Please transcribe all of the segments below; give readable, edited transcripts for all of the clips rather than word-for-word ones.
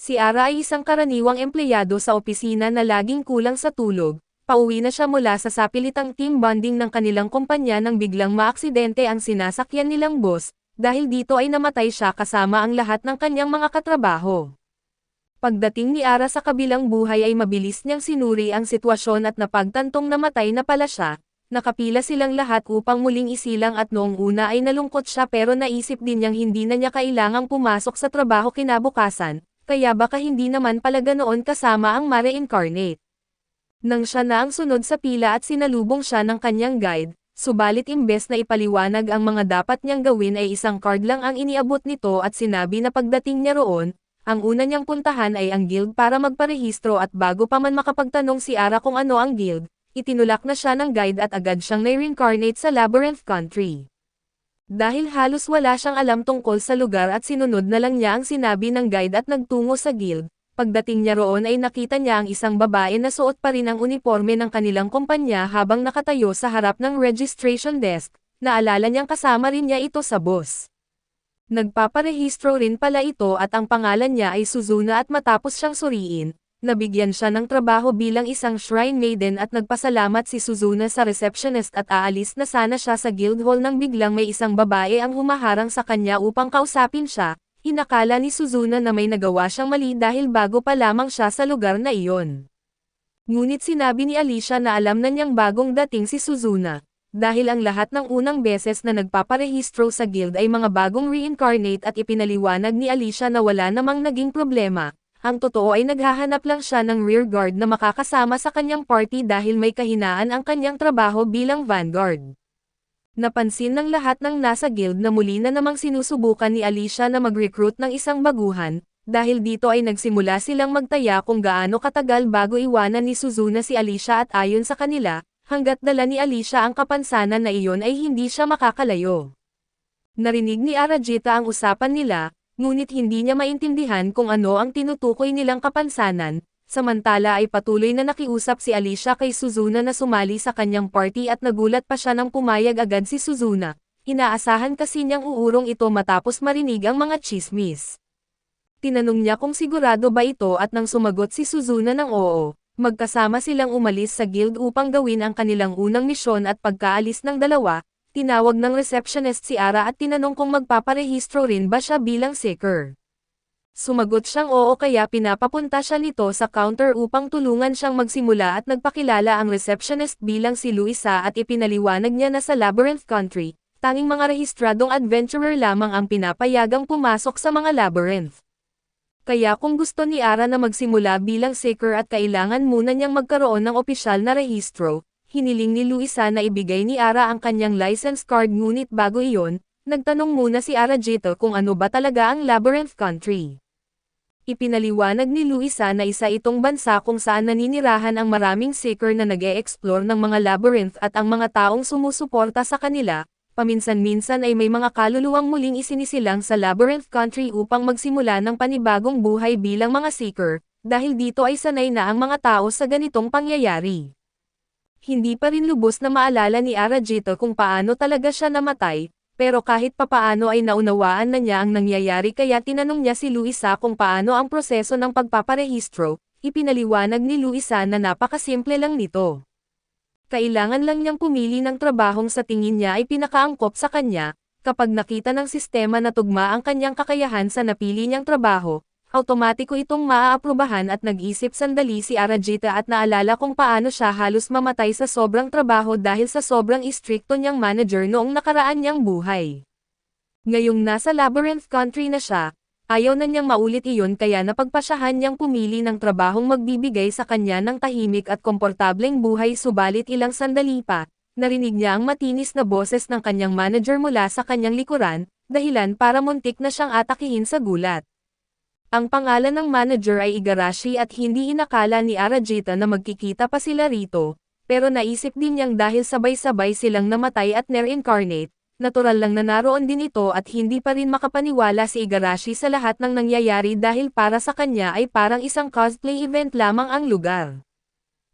Si Ara ay isang karaniwang empleyado sa opisina na laging kulang sa tulog. Pauwi na siya mula sa sapilitang team bonding ng kanilang kumpanya nang biglang maaksidente ang sinasakyan nilang boss, dahil dito ay namatay siya kasama ang lahat ng kanyang mga katrabaho. Pagdating ni Ara sa kabilang buhay ay mabilis niyang sinuri ang sitwasyon at napagtantong namatay na pala siya. Nakapila silang lahat upang muling isilang at noong una ay nalungkot siya pero naisip din niyang hindi na niya kailangang pumasok sa trabaho kinabukasan. Kaya baka hindi naman pala ganoon kasama ang ma-reincarnate. Nang siya na ang sunod sa pila at sinalubong siya ng kanyang guide, subalit imbes na ipaliwanag ang mga dapat niyang gawin ay isang card lang ang iniabot nito at sinabi na pagdating niya roon, ang una niyang puntahan ay ang guild para magparehistro at bago pa man makapagtanong si Ara kung ano ang guild, itinulak na siya ng guide at agad siyang na-reincarnate sa Labyrinth Country. Dahil halos wala siyang alam tungkol sa lugar at sinunod na lang niya ang sinabi ng guide at nagtungo sa guild, pagdating niya roon ay nakita niya ang isang babae na suot pa rin ang uniforme ng kanilang kumpanya habang nakatayo sa harap ng registration desk, naalala niyang kasama rin niya ito sa boss. Nagpaparehistro rin pala ito at ang pangalan niya ay Suzuna at matapos siyang suriin, nabigyan siya ng trabaho bilang isang shrine maiden at nagpasalamat si Suzuna sa receptionist at aalis na sana siya sa guild hall nang biglang may isang babae ang humaharang sa kanya upang kausapin siya. Inakala ni Suzuna na may nagawa siyang mali dahil bago pa lamang siya sa lugar na iyon. Ngunit sinabi ni Alicia na alam na niyang bagong dating si Suzuna. Dahil ang lahat ng unang beses na nagpaparehistro sa guild ay mga bagong reincarnate at ipinaliwanag ni Alicia na wala namang naging problema. Ang totoo ay naghahanap lang siya ng rear guard na makakasama sa kanyang party dahil may kahinaan ang kanyang trabaho bilang vanguard. Napansin ng lahat ng nasa guild na muli na namang sinusubukan ni Alicia na mag-recruit ng isang baguhan, dahil dito ay nagsimula silang magtaya kung gaano katagal bago iwanan ni Suzuna si Alicia at ayon sa kanila, hanggat dala ni Alicia ang kapansanan na iyon ay hindi siya makakalayo. Narinig ni Arajita ang usapan nila, ngunit hindi niya maintindihan kung ano ang tinutukoy nilang kapansanan, samantala ay patuloy na nakiusap si Alicia kay Suzuna na sumali sa kanyang party at nagulat pa siya nang pumayag agad si Suzuna. Inaasahan kasi niyang uurong ito matapos marinig ang mga chismis. Tinanong niya kung sigurado ba ito at nang sumagot si Suzuna ng oo, magkasama silang umalis sa guild upang gawin ang kanilang unang misyon at pagkaalis ng dalawa, tinawag ng receptionist si Ara at tinanong kung magpaparehistro rin ba siya bilang seeker. Sumagot siyang oo kaya pinapapunta siya nito sa counter upang tulungan siyang magsimula at nagpakilala ang receptionist bilang si Luisa at ipinaliwanag niya na sa Labyrinth Country, tanging mga rehistradong adventurer lamang ang pinapayagang pumasok sa mga labyrinth. Kaya kung gusto ni Ara na magsimula bilang seeker at kailangan muna niyang magkaroon ng opisyal na rehistro, hiniling ni Luisa na ibigay ni Ara ang kanyang license card ngunit bago iyon, nagtanong muna si Arajito kung ano ba talaga ang Labyrinth Country. Ipinaliwanag ni Luisa na isa itong bansa kung saan naninirahan ang maraming seeker na nag-e-explore ng mga labyrinth at ang mga taong sumusuporta sa kanila, paminsan-minsan ay may mga kaluluwang muling isinisilang sa Labyrinth Country upang magsimula ng panibagong buhay bilang mga seeker, dahil dito ay sanay na ang mga tao sa ganitong pangyayari. Hindi pa rin lubos na maalala ni Arajito kung paano talaga siya namatay, pero kahit papaano ay naunawaan na niya ang nangyayari kaya tinanong niya si Luisa kung paano ang proseso ng pagpaparehistro, ipinaliwanag ni Luisa na napakasimple lang nito. Kailangan lang niyang pumili ng trabahong sa tingin niya ay pinakaangkop sa kanya, kapag nakita ng sistema na tugma ang kanyang kakayahan sa napili niyang trabaho, automatiko itong maaaprubahan at nag-isip sandali si Arajita at naalala kung paano siya halos mamatay sa sobrang trabaho dahil sa sobrang istrikto niyang manager noong nakaraan niyang buhay. Ngayong nasa Labyrinth Country na siya, ayaw na niyang maulit iyon kaya napagpasyahan niyang pumili ng trabahong magbibigay sa kanya ng tahimik at komportableng buhay subalit ilang sandali pa, narinig niya ang matinis na boses ng kanyang manager mula sa kanyang likuran, dahilan para muntik na siyang atakihin sa gulat. Ang pangalan ng manager ay Igarashi at hindi inakala ni Arajita na magkikita pa sila rito, pero naisip din niyang dahil sabay-sabay silang namatay at reincarnate, natural lang na naroon din ito at hindi pa rin makapaniwala si Igarashi sa lahat ng nangyayari dahil para sa kanya ay parang isang cosplay event lamang ang lugar.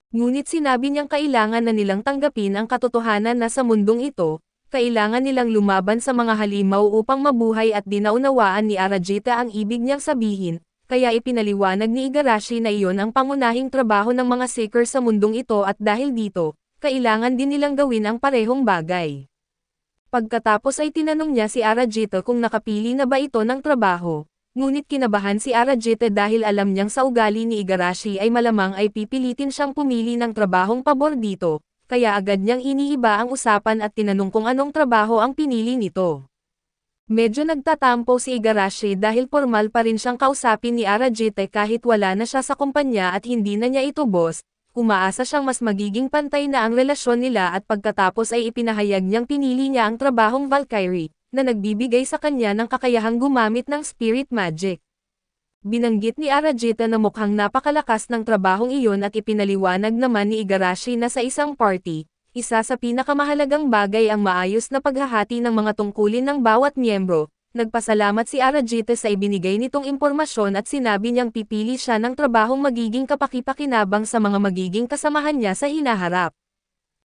Ngunit sinabi niyang kailangan na nilang tanggapin ang katotohanan na sa mundong ito, kailangan nilang lumaban sa mga halimaw upang mabuhay at dinaunawaan ni Arajita ang ibig niyang sabihin, kaya ipinaliwanag ni Igarashi na iyon ang pangunahing trabaho ng mga seeker sa mundong ito at dahil dito, kailangan din nilang gawin ang parehong bagay. Pagkatapos ay tinanong niya si Arajita kung nakapili na ba ito ng trabaho, ngunit kinabahan si Arajita dahil alam niyang sa ugali ni Igarashi ay malamang ay pipilitin siyang pumili ng trabahong pabor dito, kaya agad niyang iniiba ang usapan at tinanong kung anong trabaho ang pinili nito. Medyo nagtatampo si Igarashi dahil formal pa rin siyang kausapin ni Arajita kahit wala na siya sa kumpanya at hindi na niya ito boss. Umaasa siyang mas magiging pantay na ang relasyon nila at pagkatapos ay ipinahayag niyang pinili niya ang trabahong Valkyrie, na nagbibigay sa kanya ng kakayahang gumamit ng spirit magic. Binanggit ni Arajita na mukhang napakalakas ng trabahong iyon at ipinaliwanag naman ni Igarashi na sa isang party, isa sa pinakamahalagang bagay ang maayos na paghahati ng mga tungkulin ng bawat miyembro. Nagpasalamat si Arajita sa ibinigay nitong impormasyon at sinabi niyang pipili siya ng trabahong magiging kapakipakinabang sa mga magiging kasamahan niya sa hinaharap.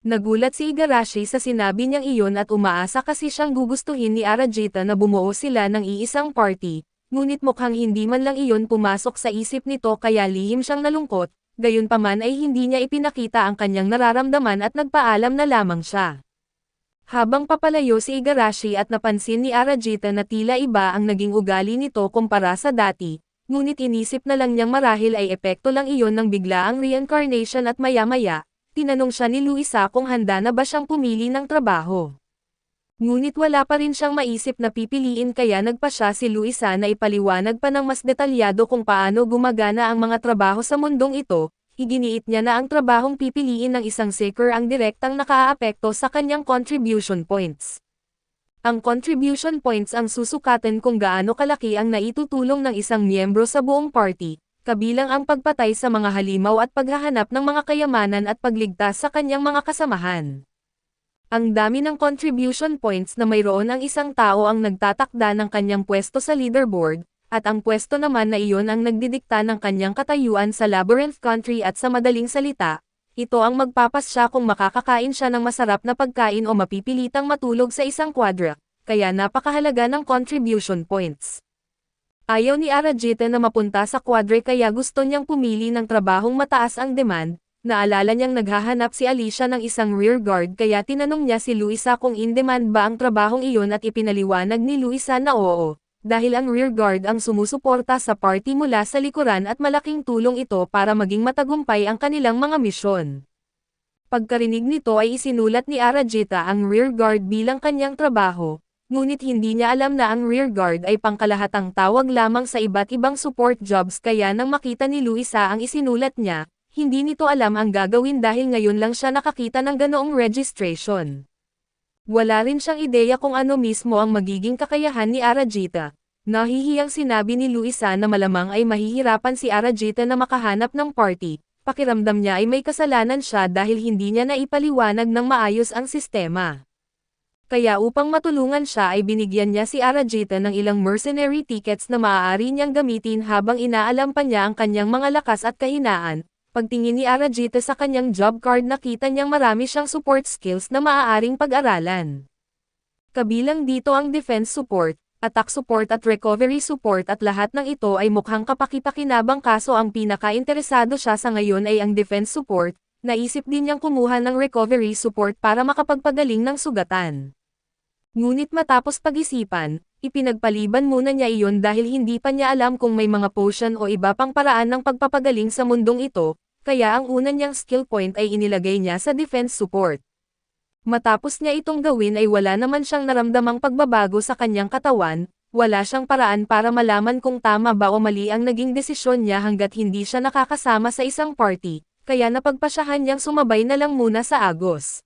Nagulat si Igarashi sa sinabi niyang iyon at umaasa kasi siyang gugustuhin ni Arajita na bumuo sila ng iisang party, ngunit mukhang hindi man lang iyon pumasok sa isip nito kaya lihim siyang nalungkot, gayunpaman ay hindi niya ipinakita ang kanyang nararamdaman at nagpaalam na lamang siya. Habang papalayo si Igarashi at napansin ni Arajita na tila iba ang naging ugali nito kumpara sa dati, ngunit inisip na lang niyang marahil ay epekto lang iyon ng biglaang reincarnation at maya-maya, tinanong siya ni Luisa kung handa na ba siyang pumili ng trabaho. Ngunit wala pa rin siyang maisip na pipiliin kaya nagpa siya si Luisa na ipaliwanag pa ng mas detalyado kung paano gumagana ang mga trabaho sa mundong ito. Iginiit niya na ang trabahong pipiliin ng isang seeker ang direktang nakaaapekto sa kanyang contribution points. Ang contribution points ang susukatan kung gaano kalaki ang naitutulong ng isang miyembro sa buong party, kabilang ang pagpatay sa mga halimaw at paghahanap ng mga kayamanan at pagligtas sa kanyang mga kasamahan. Ang dami ng contribution points na mayroon ang isang tao ang nagtatakda ng kanyang pwesto sa leaderboard, at ang pwesto naman na iyon ang nagdidikta ng kanyang katayuan sa Labyrinth Country at sa madaling salita, ito ang magpapasya kung makakakain siya ng masarap na pagkain o mapipilitang matulog sa isang quadra, kaya napakahalaga ng contribution points. Ayaw ni Arajita na mapunta sa quadra kaya gusto niyang pumili ng trabahong mataas ang demand, naalala niyang naghahanap si Alicia ng isang rear guard kaya tinanong niya si Luisa kung in-demand ba ang trabahong iyon at ipinaliwanag ni Luisa na oo. Dahil ang rear guard ang sumusuporta sa party mula sa likuran at malaking tulong ito para maging matagumpay ang kanilang mga misyon. Pagkarinig nito ay isinulat ni Arajita ang rear guard bilang kanyang trabaho, ngunit hindi niya alam na ang rear guard ay pangkalahatang tawag lamang sa iba't ibang support jobs kaya nang makita ni Luisa ang isinulat niya, hindi nito alam ang gagawin dahil ngayon lang siya nakakita ng ganoong registration. Wala rin siyang ideya kung ano mismo ang magiging kakayahan ni Arajita. Nahihiyang sinabi ni Luisa na malamang ay mahihirapan si Arajita na makahanap ng party, pakiramdam niya ay may kasalanan siya dahil hindi niya naipaliwanag ng maayos ang sistema. Kaya upang matulungan siya ay binigyan niya si Arajita ng ilang mercenary tickets na maaari niyang gamitin habang inaalam pa niya ang kanyang mga lakas at kahinaan. Pagtingin ni Arajita sa kanyang job card nakita niyang marami siyang support skills na maaaring pag-aralan. Kabilang dito ang defense support, attack support at recovery support at lahat ng ito ay mukhang kapakipakinabang kaso ang pinaka-interesado siya sa ngayon ay ang defense support, naisip din niyang kumuha ng recovery support para makapagpagaling ng sugatan. Ngunit matapos pag-isipan, ipinagpaliban muna niya iyon dahil hindi pa niya alam kung may mga potion o iba pang paraan ng pagpapagaling sa mundong ito, kaya ang una niyang skill point ay inilagay niya sa defense support. Matapos niya itong gawin ay wala naman siyang naramdamang pagbabago sa kanyang katawan, wala siyang paraan para malaman kung tama ba o mali ang naging desisyon niya hanggat hindi siya nakakasama sa isang party, kaya napagpasyahan niyang sumabay na lang muna sa Agos.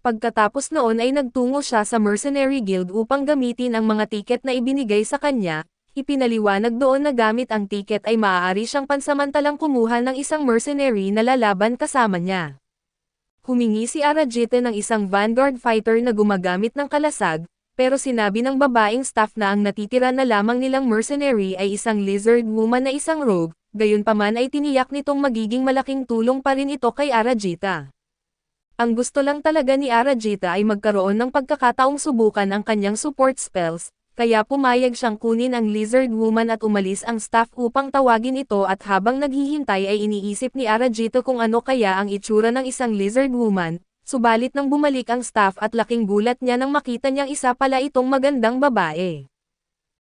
Pagkatapos noon ay nagtungo siya sa Mercenary Guild upang gamitin ang mga tiket na ibinigay sa kanya, ipinaliwanag doon na gamit ang tiket ay maaari siyang pansamantalang kumuha ng isang mercenary na lalaban kasama niya. Humingi si Arajita ng isang Vanguard fighter na gumagamit ng kalasag, pero sinabi ng babaeng staff na ang natitira na lamang nilang mercenary ay isang lizard woman na isang rogue, gayunpaman ay tiniyak nitong magiging malaking tulong pa rin ito kay Arajita. Ang gusto lang talaga ni Arajita ay magkaroon ng pagkakataong subukan ang kanyang support spells, kaya pumayag siyang kunin ang Lizard Woman at umalis ang staff upang tawagin ito at habang naghihintay ay iniisip ni Arajito kung ano kaya ang itsura ng isang Lizard Woman, subalit nang bumalik ang staff at laking gulat niya nang makita niyang isa pala itong magandang babae.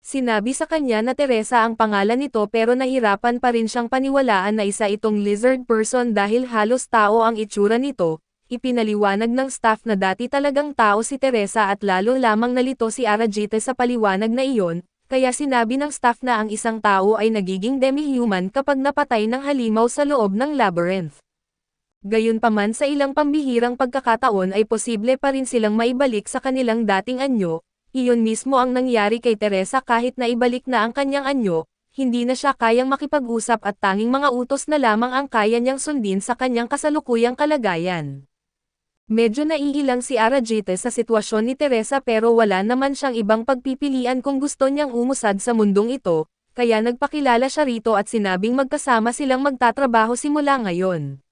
Sinabi sa kanya na Teresa ang pangalan nito pero nahirapan pa rin siyang paniwalaan na isa itong lizard person dahil halos tao ang itsura nito. Ipinaliwanag ng staff na dati talagang tao si Teresa at lalo lamang nalito si Arajite sa paliwanag na iyon, kaya sinabi ng staff na ang isang tao ay nagiging demi-human kapag napatay ng halimaw sa loob ng labyrinth. Gayunpaman sa ilang pambihirang pagkakataon ay posible pa rin silang maibalik sa kanilang dating anyo. Iyon mismo ang nangyari kay Teresa kahit na ibalik na ang kanyang anyo, hindi na siya kayang makipag-usap at tanging mga utos na lamang ang kaya niyang sundin sa kanyang kasalukuyang kalagayan. Medyo naiilang si Arajite sa sitwasyon ni Teresa pero wala naman siyang ibang pagpipilian kung gusto niyang umusad sa mundong ito, kaya nagpakilala siya rito at sinabing magkasama silang magtatrabaho simula ngayon.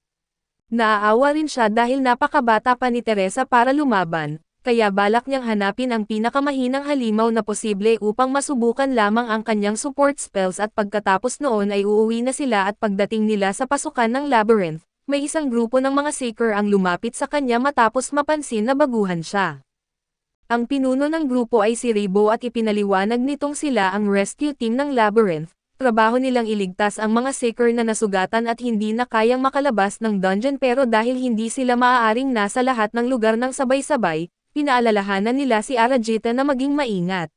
Naaawa rin siya dahil napakabata pa ni Teresa para lumaban, kaya balak niyang hanapin ang pinakamahinang halimaw na posible upang masubukan lamang ang kanyang support spells at pagkatapos noon ay uuwi na sila at pagdating nila sa pasukan ng labyrinth, may isang grupo ng mga seeker ang lumapit sa kanya matapos mapansin na baguhan siya. Ang pinuno ng grupo ay si Ribo at ipinaliwanag nitong sila ang rescue team ng labyrinth, trabaho nilang iligtas ang mga seeker na nasugatan at hindi na kayang makalabas ng dungeon pero dahil hindi sila maaaring nasa lahat ng lugar ng sabay-sabay, pinaalalahanan nila si Arajita na maging maingat.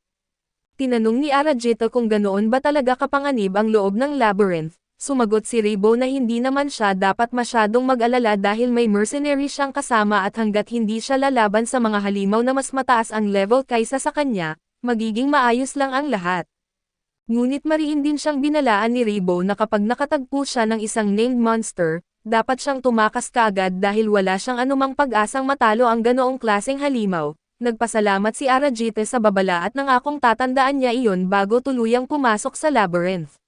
Tinanong ni Arajita kung ganoon ba talaga kapanganib ang loob ng labyrinth, sumagot si Ribo na hindi naman siya dapat masyadong mag-alala dahil may mercenary siyang kasama at hanggat hindi siya lalaban sa mga halimaw na mas mataas ang level kaysa sa kanya, magiging maayos lang ang lahat. Ngunit mariin din siyang binalaan ni Ribo na kapag nakatagpo siya ng isang named monster, dapat siyang tumakas kaagad dahil wala siyang anumang pag-asang matalo ang ganoong klaseng halimaw. Nagpasalamat si Arajite sa babala at nangakong tatandaan niya iyon bago tuluyang pumasok sa labyrinth.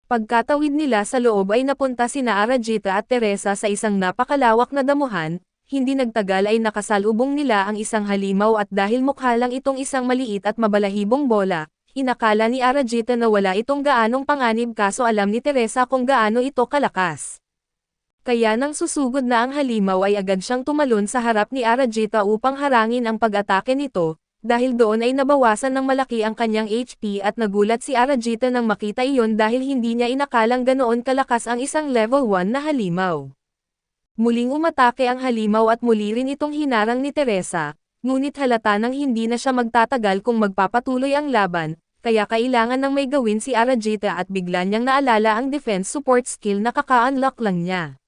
Pagkatawid nila sa loob ay napunta sina Arajite at Teresa sa isang napakalawak na damuhan, hindi nagtagal ay nakasalubong nila ang isang halimaw at dahil mukha lang itong isang maliit at mabalahibong bola, inakala ni Arajite na wala itong gaanong panganib kaso alam ni Teresa kung gaano ito kalakas. Kaya nang susugod na ang halimaw ay agad siyang tumalon sa harap ni Arajita upang harangin ang pag-atake nito, dahil doon ay nabawasan ng malaki ang kanyang HP at nagulat si Arajita nang makita iyon dahil hindi niya inakalang ganoon kalakas ang isang level 1 na halimaw. Muling umatake ang halimaw at muli rin itong hinarang ni Teresa, ngunit halata nang hindi na siya magtatagal kung magpapatuloy ang laban, kaya kailangan nang may gawin si Arajita at bigla niyang naalala ang defense support skill na kaka-unlock lang niya.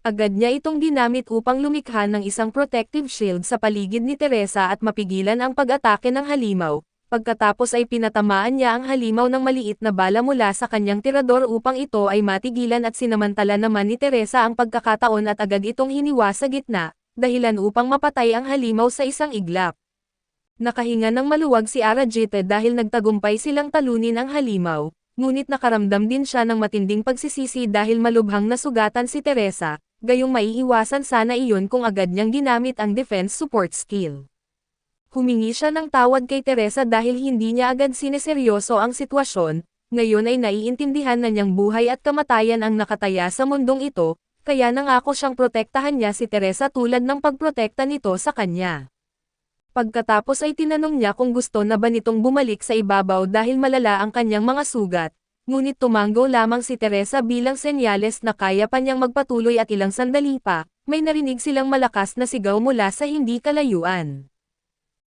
Agad niya itong ginamit upang lumikha ng isang protective shield sa paligid ni Teresa at mapigilan ang pag-atake ng halimaw, pagkatapos ay pinatamaan niya ang halimaw ng maliit na bala mula sa kanyang tirador upang ito ay matigilan at sinamantala naman ni Teresa ang pagkakataon at agad itong hiniwa sa gitna, dahilan upang mapatay ang halimaw sa isang iglap. Nakahinga ng maluwag si Arajite dahil nagtagumpay silang talunin ang halimaw, ngunit nakaramdam din siya ng matinding pagsisisi dahil malubhang nasugatan si Teresa. Gayong maiiwasan sana iyon kung agad niyang ginamit ang defense support skill. Humingi siya ng tawad kay Teresa dahil hindi niya agad sineseryoso ang sitwasyon, ngayon ay naiintindihan na niyang buhay at kamatayan ang nakataya sa mundong ito, kaya nangako siyang protektahan niya si Teresa tulad ng pagprotekta nito sa kanya. Pagkatapos ay tinanong niya kung gusto na ba nitong bumalik sa ibabaw dahil malala ang kanyang mga sugat. Ngunit tumanggo lamang si Teresa bilang senyales na kaya pa niyang magpatuloy at ilang sandali pa, may narinig silang malakas na sigaw mula sa hindi kalayuan.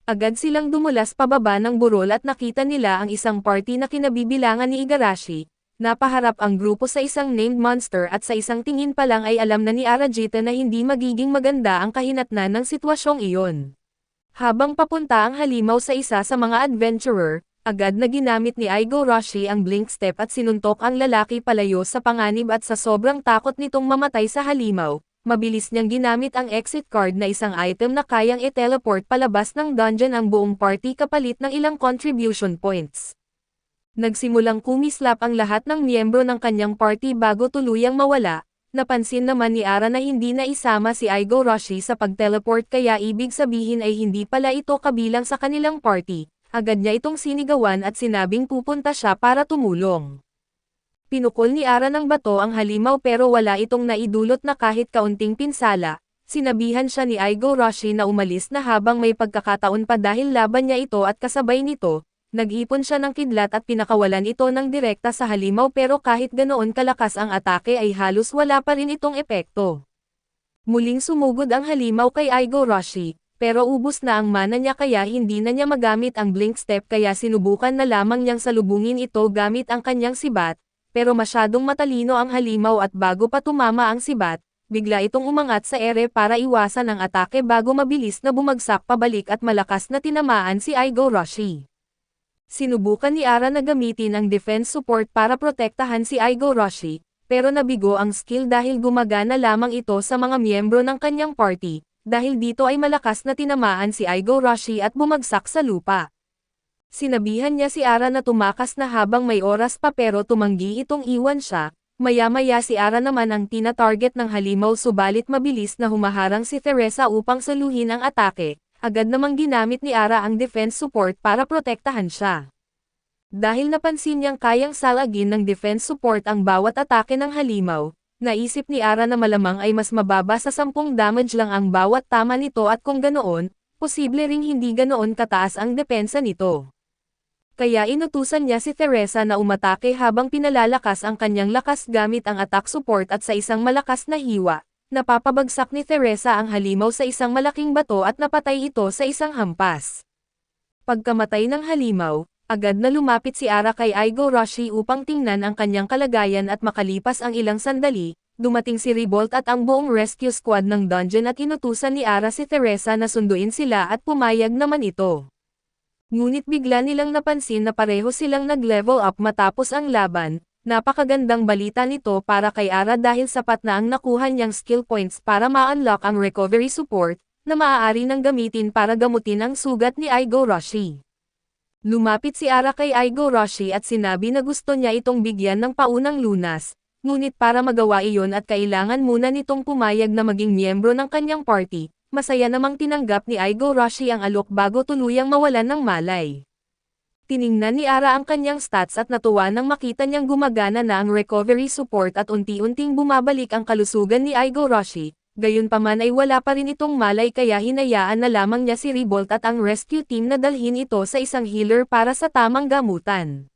Agad silang dumulas pababa ng burol at nakita nila ang isang party na kinabibilangan ni Igarashi. Napaharap ang grupo sa isang named monster at sa isang tingin pa lang ay alam na ni Arajita na hindi magiging maganda ang kahinatnan ng sitwasyong iyon. Habang papunta ang halimaw sa isa sa mga adventurer, agad na ginamit ni Igarashi ang blink step at sinuntok ang lalaki palayo sa panganib at sa sobrang takot nitong mamatay sa halimaw, mabilis niyang ginamit ang exit card na isang item na kayang i-teleport palabas ng dungeon ang buong party kapalit ng ilang contribution points. Nagsimulang kumislap ang lahat ng miyembro ng kanyang party bago tuluyang mawala. Napansin naman ni Ara na hindi na isama si Igarashi sa pag-teleport kaya ibig sabihin ay hindi pala ito kabilang sa kanilang party. agad niya itong sinigawan at sinabing pupunta siya para tumulong. Pinukol ni Ara ng bato ang halimaw pero wala itong naidulot na kahit kaunting pinsala. Sinabihan siya ni Igoroshi na umalis na habang may pagkakataon pa dahil laban niya ito at kasabay nito, nag-ipon siya ng kidlat at pinakawalan ito ng direkta sa halimaw pero kahit ganoon kalakas ang atake ay halos wala pa rin itong epekto. Muling sumugod ang halimaw kay Igoroshi, pero ubos na ang mana niya kaya hindi na niya magamit ang blink step kaya sinubukan na lamang niyang salubungin ito gamit ang kanyang sibat, pero masyadong matalino ang halimaw at bago pa tumama ang sibat, bigla itong umangat sa ere para iwasan ang atake bago mabilis na bumagsak pabalik at malakas na tinamaan si Igoroshi. Sinubukan ni Ara na gamitin ang defense support para protektahan si Igoroshi, pero nabigo ang skill dahil gumagana lamang ito sa mga miyembro ng kanyang party, dahil dito ay malakas na tinamaan si Igoroshi at bumagsak sa lupa. Sinabihan niya si Ara na tumakas na habang may oras pa pero tumanggi itong iwan siya. Maya-maya si Ara naman ang tina-target ng halimaw subalit mabilis na humaharang si Teresa upang saluhin ang atake, agad namang ginamit ni Ara ang defense support para protektahan siya. Dahil napansin niyang kayang salagin ng defense support ang bawat atake ng halimaw, naisip ni Ara na malamang ay mas mababa sa 10 damage lang ang bawat tama nito at kung ganoon, posible ring hindi ganoon kataas ang depensa nito. Kaya inutusan niya si Teresa na umatake habang pinalalakas ang kanyang lakas gamit ang attack support at sa isang malakas na hiwa, napapabagsak ni Teresa ang halimaw sa isang malaking bato at napatay ito sa isang hampas. Pagkamatay ng halimaw, agad na lumapit si Ara kay Igoroshi upang tingnan ang kanyang kalagayan at makalipas ang ilang sandali, dumating si Revolt at ang buong rescue squad ng dungeon at inutusan ni Ara si Teresa na sunduin sila at pumayag naman ito. Ngunit bigla nilang napansin na pareho silang nag-level up matapos ang laban. Napakagandang balita nito para kay Ara dahil sapat na ang nakuha niyang skill points para ma-unlock ang recovery support, na maaari nang gamitin para gamutin ang sugat ni Igoroshi. Lumapit si Ara kay Igoroshi at sinabi na gusto niya itong bigyan ng paunang lunas, ngunit para magawa iyon at kailangan muna nitong pumayag na maging miyembro ng kanyang party. Masaya namang tinanggap ni Igoroshi ang alok bago tuluyang mawalan ng malay. Tiningnan ni Ara ang kanyang stats at natuwa nang makita niyang gumagana na ang recovery support at unti-unting bumabalik ang kalusugan ni Igoroshi, gayunpaman ay wala pa rin itong malay kaya hinayaan na lamang niya si Revolt at ang rescue team na dalhin ito sa isang healer para sa tamang gamutan.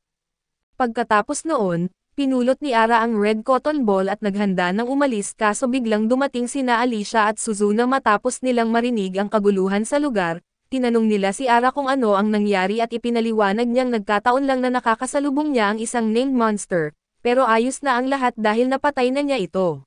Pagkatapos noon, pinulot ni Ara ang red cotton ball at naghanda ng umalis kaso biglang dumating sina Alicia at Suzuna matapos nilang marinig ang kaguluhan sa lugar. Tinanong nila si Ara kung ano ang nangyari at ipinaliwanag niyang nagkataon lang na nakakasalubong niya ang isang named monster, pero ayos na ang lahat dahil napatay na niya ito.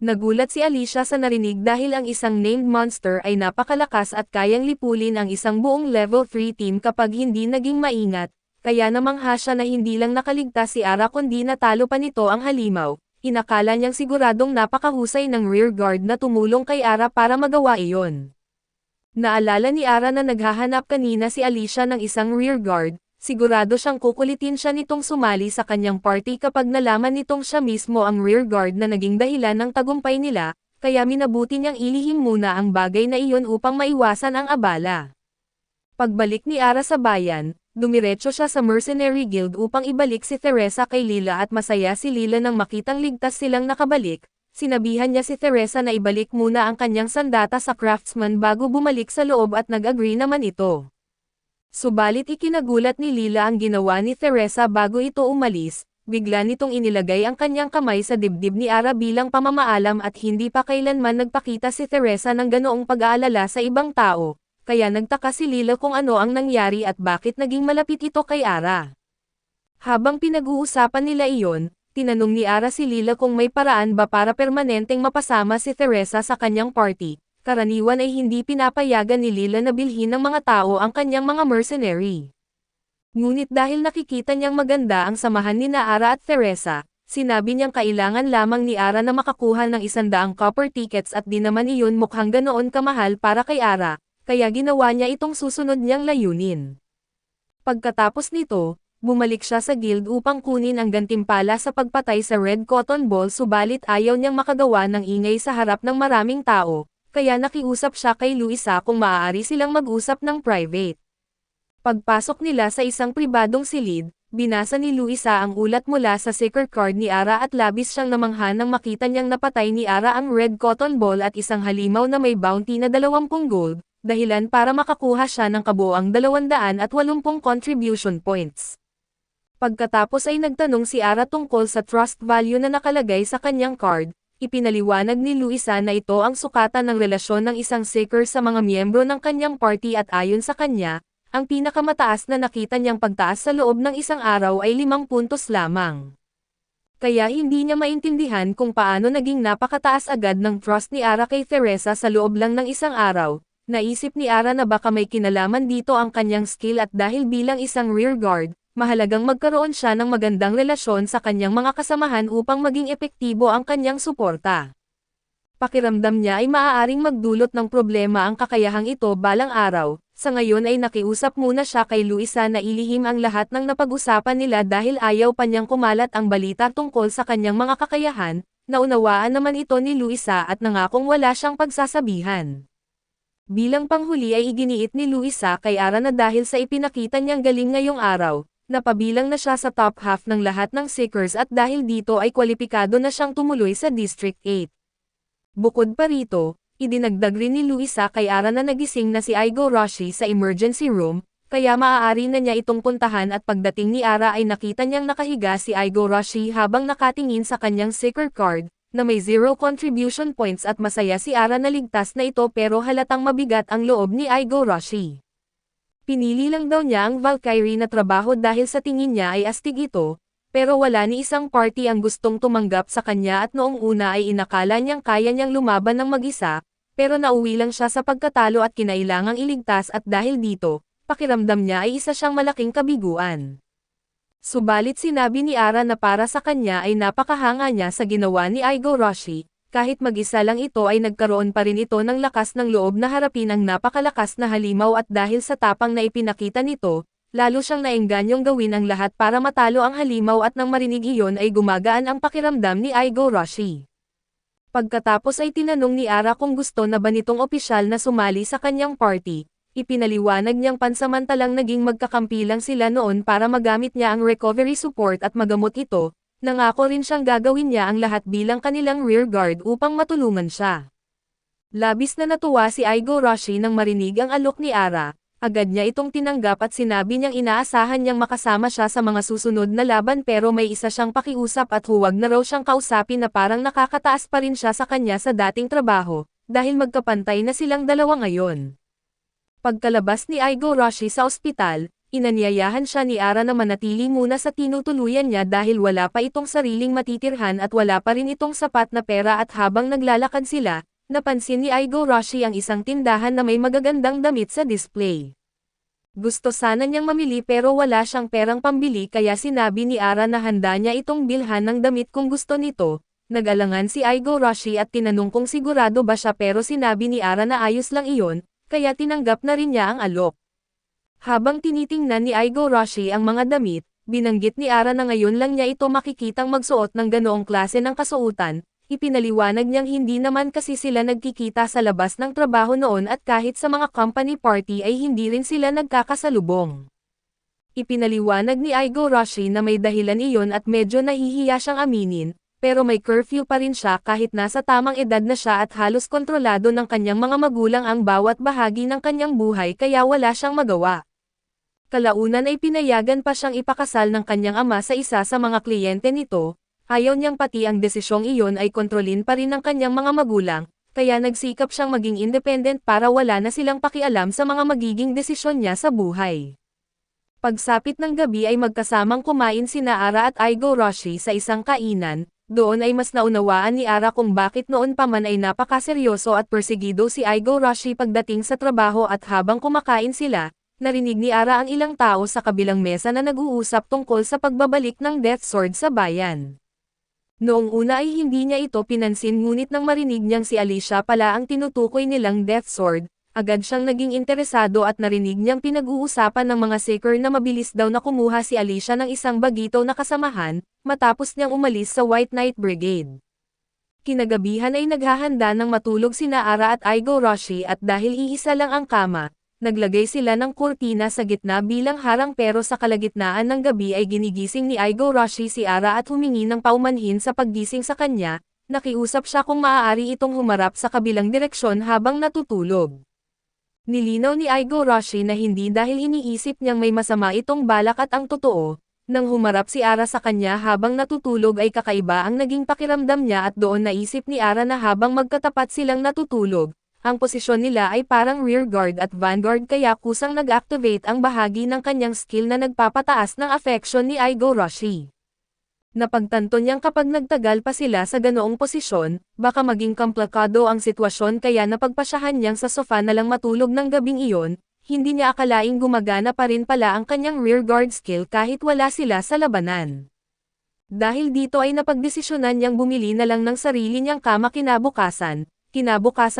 Nagulat si Alicia sa narinig dahil ang isang named monster ay napakalakas at kayang lipulin ang isang buong level 3 team kapag hindi naging maingat. Kaya namangha siya na hindi lang nakaligtas si Ara kundi natalo pa nito ang halimaw. Inakala niyang siguradong napakahusay ng rear guard na tumulong kay Ara para magawa iyon. Naalala ni Ara na naghahanap kanina si Alicia ng isang rear guard, sigurado siyang kukulitin siya nitong sumali sa kanyang party kapag nalaman nitong siya mismo ang rear guard na naging dahilan ng tagumpay nila, kaya minabuti niyang ilihim muna ang bagay na iyon upang maiwasan ang abala. Pagbalik ni Ara sa bayan, dumiretso siya sa Mercenary Guild upang ibalik si Teresa kay Lila at masaya si Lila nang makitang ligtas silang nakabalik. Sinabihan niya si Teresa na ibalik muna ang kanyang sandata sa craftsman bago bumalik sa loob at nag-agree naman ito. Subalit ikinagulat ni Lila ang ginawa ni Teresa bago ito umalis, bigla nitong inilagay ang kanyang kamay sa dibdib ni Ara bilang pamamaalam at hindi pa kailanman nagpakita si Teresa ng ganoong pag-aalala sa ibang tao. Kaya nagtaka si Lila kung ano ang nangyari at bakit naging malapit ito kay Ara. Habang pinag-uusapan nila iyon, tinanong ni Ara si Lila kung may paraan ba para permanenteng mapasama si Teresa sa kanyang party. Karaniwan ay hindi pinapayagan ni Lila na bilhin ng mga tao ang kanyang mga mercenary. Ngunit dahil nakikita niyang maganda ang samahan ni Ara at Teresa, sinabi niyang kailangan lamang ni Ara na makakuha ng 100 copper tickets at di naman iyon mukhang ganoon kamahal para kay Ara. Kaya ginawa niya itong susunod niyang layunin. Pagkatapos nito, bumalik siya sa guild upang kunin ang gantimpala sa pagpatay sa Red Cotton Ball subalit ayaw niyang makagawa ng ingay sa harap ng maraming tao, kaya nakiusap siya kay Luisa kung maaari silang mag-usap ng private. Pagpasok nila sa isang pribadong silid, binasa ni Luisa ang ulat mula sa secret card ni Ara at labis siyang namangha nang makita niyang napatay ni Ara ang red cotton ball at isang halimaw na may bounty na 20 gold, dahilan para makakuha siya ng kabuoang 280 contribution points. Pagkatapos ay nagtanong si Ara tungkol sa trust value na nakalagay sa kanyang card, ipinaliwanag ni Luisa na ito ang sukatan ng relasyon ng isang seeker sa mga miyembro ng kanyang party at ayon sa kanya, ang pinakamataas na nakita niyang pagtaas sa loob ng isang araw ay 5 puntos lamang. Kaya hindi niya maintindihan kung paano naging napakataas agad ng trust ni Ara kay Teresa sa loob lang ng isang araw. Naisip ni Ara na baka may kinalaman dito ang kanyang skill at dahil bilang isang rearguard, mahalagang magkaroon siya ng magandang relasyon sa kanyang mga kasamahan upang maging epektibo ang kanyang suporta. Pakiramdam niya ay maaaring magdulot ng problema ang kakayahang ito balang araw. Sa ngayon ay nakiusap muna siya kay Luisa na ilihim ang lahat ng napag-usapan nila dahil ayaw pa niyang kumalat ang balita tungkol sa kanyang mga kakayahan, naunawaan naman ito ni Luisa at nangakong wala siyang pagsasabihan. Bilang panghuli ay iginiit ni Luisa kay Ara na dahil sa ipinakita niyang galing ngayong araw, napabilang na siya sa top half ng lahat ng seekers at dahil dito ay kwalipikado na siyang tumuloy sa District 8. Bukod pa rito, idinagdag rin ni Luisa kay Ara na nagising na si Aigo Roshi sa emergency room, kaya maaari na niya itong puntahan at pagdating ni Ara ay nakita niyang nakahiga si Aigo Roshi habang nakatingin sa kanyang secret card, na may 0 contribution points at masaya si Ara na ligtas na ito pero halatang mabigat ang loob ni Aigo Roshi. Pinili lang daw niya ang Valkyrie na trabaho dahil sa tingin niya ay astig ito, pero wala ni isang party ang gustong tumanggap sa kanya at noong una ay inakala niyang kaya niyang lumaban ng mag-isa, pero nauwi lang siya sa pagkatalo at kinailangang iligtas at dahil dito, pakiramdam niya ay isa siyang malaking kabiguan. Subalit sinabi ni Ara na para sa kanya ay napakahanga niya sa ginawa ni Aigo Roshi, kahit mag-isa lang ito ay nagkaroon pa rin ito ng lakas ng loob na harapin ang napakalakas na halimaw at dahil sa tapang na ipinakita nito, lalo siyang naengganyong gawin ang lahat para matalo ang halimaw at nang marinig iyon ay gumagaan ang pakiramdam ni Aigo Roshi. Pagkatapos ay tinanong ni Ara kung gusto na ba nitong opisyal na sumali sa kanyang party, ipinaliwanag niyang pansamantalang naging magkakampi lang sila noon para magamit niya ang recovery support at magamot ito, nangako rin siyang gagawin niya ang lahat bilang kanilang rearguard upang matulungan siya. Labis na natuwa si Aigo Roshi nang marinig ang alok ni Ara. Agad niya itong tinanggap at sinabi niyang inaasahan niyang makasama siya sa mga susunod na laban pero may isa siyang pakiusap at huwag na raw siyang kausapin na parang nakakataas pa rin siya sa kanya sa dating trabaho, dahil magkapantay na silang dalawa ngayon. Pagkalabas ni Aigo Roshi sa ospital, inanyayahan siya ni Ara na manatili muna sa tinutuluyan niya dahil wala pa itong sariling matitirhan at wala pa rin itong sapat na pera at habang naglalakad sila, napansin ni Aigo Roshi ang isang tindahan na may magagandang damit sa display. Gusto sana niyang mamili pero wala siyang perang pambili kaya sinabi ni Ara na handa niya itong bilhan ng damit kung gusto nito. Nag-alangan si Aigo Roshi at tinanong kung sigurado ba siya pero sinabi ni Ara na ayos lang iyon, kaya tinanggap na rin niya ang alok. Habang tinitingnan ni Aigo Roshi ang mga damit, binanggit ni Ara na ngayon lang niya ito makikitang magsuot ng ganoong klase ng kasuotan. Ipinaliwanag niyang hindi naman kasi sila nagkikita sa labas ng trabaho noon at kahit sa mga company party ay hindi rin sila nagkakasalubong. Ipinaliwanag ni Aigo Roshi na may dahilan iyon at medyo nahihiya siyang aminin, pero may curfew pa rin siya kahit nasa tamang edad na siya at halos kontrolado ng kanyang mga magulang ang bawat bahagi ng kanyang buhay kaya wala siyang magawa. Kalaunan ay pinayagan pa siyang ipakasal ng kanyang ama sa isa sa mga kliyente nito. Ayaw niyang pati ang desisyong iyon ay kontrolin pa rin ng kanyang mga magulang, kaya nagsikap siyang maging independent para wala na silang pakialam sa mga magiging desisyon niya sa buhay. Pagsapit ng gabi ay magkasamang kumain sina Ara at Aigo Roshi sa isang kainan, doon ay mas naunawaan ni Ara kung bakit noon pa man ay napakaseryoso at persegido si Aigo Roshi pagdating sa trabaho at habang kumakain sila, narinig ni Ara ang ilang tao sa kabilang mesa na nag-uusap tungkol sa pagbabalik ng Death Sword sa bayan. Noong una ay hindi niya ito pinansin ngunit nang marinig niyang si Alicia pala ang tinutukoy nilang Death Sword, agad siyang naging interesado at narinig niyang pinag-uusapan ng mga seeker na mabilis daw na kumuha si Alicia ng isang bagito na kasamahan, matapos niyang umalis sa White Knight Brigade. Kinagabihan ay naghahanda ng matulog sina Ara at Aigo Roshi at dahil iisa lang ang kama, naglagay sila ng kurtina sa gitna bilang harang pero sa kalagitnaan ng gabi ay ginigising ni Igarashi si Ara at humingi ng paumanhin sa paggising sa kanya, nakiusap siya kung maaari itong humarap sa kabilang direksyon habang natutulog. Nilinaw ni Igarashi na hindi dahil iniisip niyang may masama itong balak at ang totoo, nang humarap si Ara sa kanya habang natutulog ay kakaiba ang naging pakiramdam niya at doon naisip ni Ara na habang magkatapat silang natutulog, ang posisyon nila ay parang rear guard at vanguard kaya kusang nag-activate ang bahagi ng kanyang skill na nagpapataas ng affection ni Igarashi. Napagtanto niyang kapag nagtagal pa sila sa ganoong posisyon, baka maging komplikado ang sitwasyon kaya napagpasyahan niyang sa sofa na lang matulog ng gabing iyon, hindi niya akalaing gumagana pa rin pala ang kanyang rear guard skill kahit wala sila sa labanan. Dahil dito ay napagdesisyonan niyang bumili na lang ng sarili niyang kama kinabukasan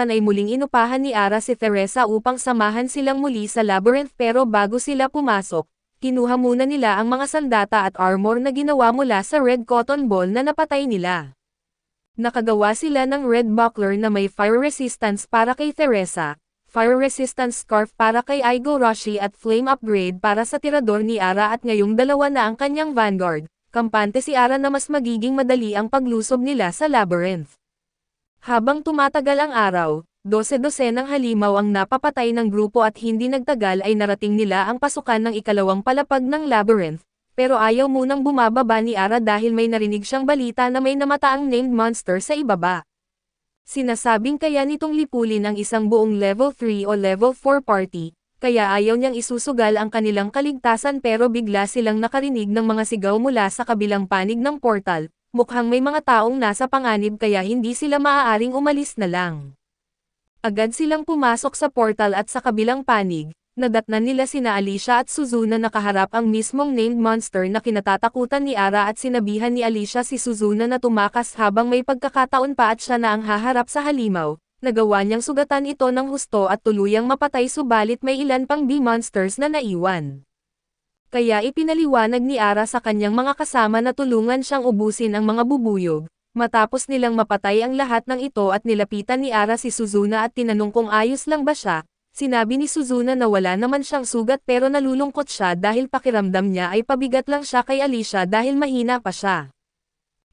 ay muling inupahan ni Ara si Teresa upang samahan silang muli sa labyrinth pero bago sila pumasok, kinuha muna nila ang mga sandata at armor na ginawa mula sa red cotton ball na napatay nila. Nakagawa sila ng red buckler na may fire resistance para kay Teresa, fire resistance scarf para kay Igarashi at flame upgrade para sa tirador ni Ara at ngayong dalawa na ang kanyang vanguard, kampante si Ara na mas magiging madali ang paglusob nila sa labyrinth. Habang tumatagal ang araw, 12 ng halimaw ang napapatay ng grupo at hindi nagtagal ay narating nila ang pasukan ng ikalawang palapag ng labyrinth, pero ayaw munang bumababa ni Ara dahil may narinig siyang balita na may namataang named monster sa ibaba. Sinasabing kaya nitong lipulin ang isang buong level 3 o level 4 party, kaya ayaw niyang isusugal ang kanilang kaligtasan pero bigla silang nakarinig ng mga sigaw mula sa kabilang panig ng portal, mukhang may mga taong nasa panganib kaya hindi sila maaaring umalis na lang. Agad silang pumasok sa portal at sa kabilang panig, nadatnan nila sina Alicia at Suzuna nakaharap ang mismong named monster na kinatatakutan ni Ara at sinabihan ni Alicia si Suzuna na tumakas habang may pagkakataon pa at siya na ang haharap sa halimaw, nagawa niyang sugatan ito ng husto at tuluyang mapatay subalit may ilan pang B-monsters na naiwan. Kaya ipinaliwanag ni Ara sa kanyang mga kasama na tulungan siyang ubusin ang mga bubuyog. Matapos nilang mapatay ang lahat ng ito at nilapitan ni Ara si Suzuna at tinanong kung ayos lang ba siya, sinabi ni Suzuna na wala naman siyang sugat pero nalulungkot siya dahil pakiramdam niya ay pabigat lang siya kay Alicia dahil mahina pa siya.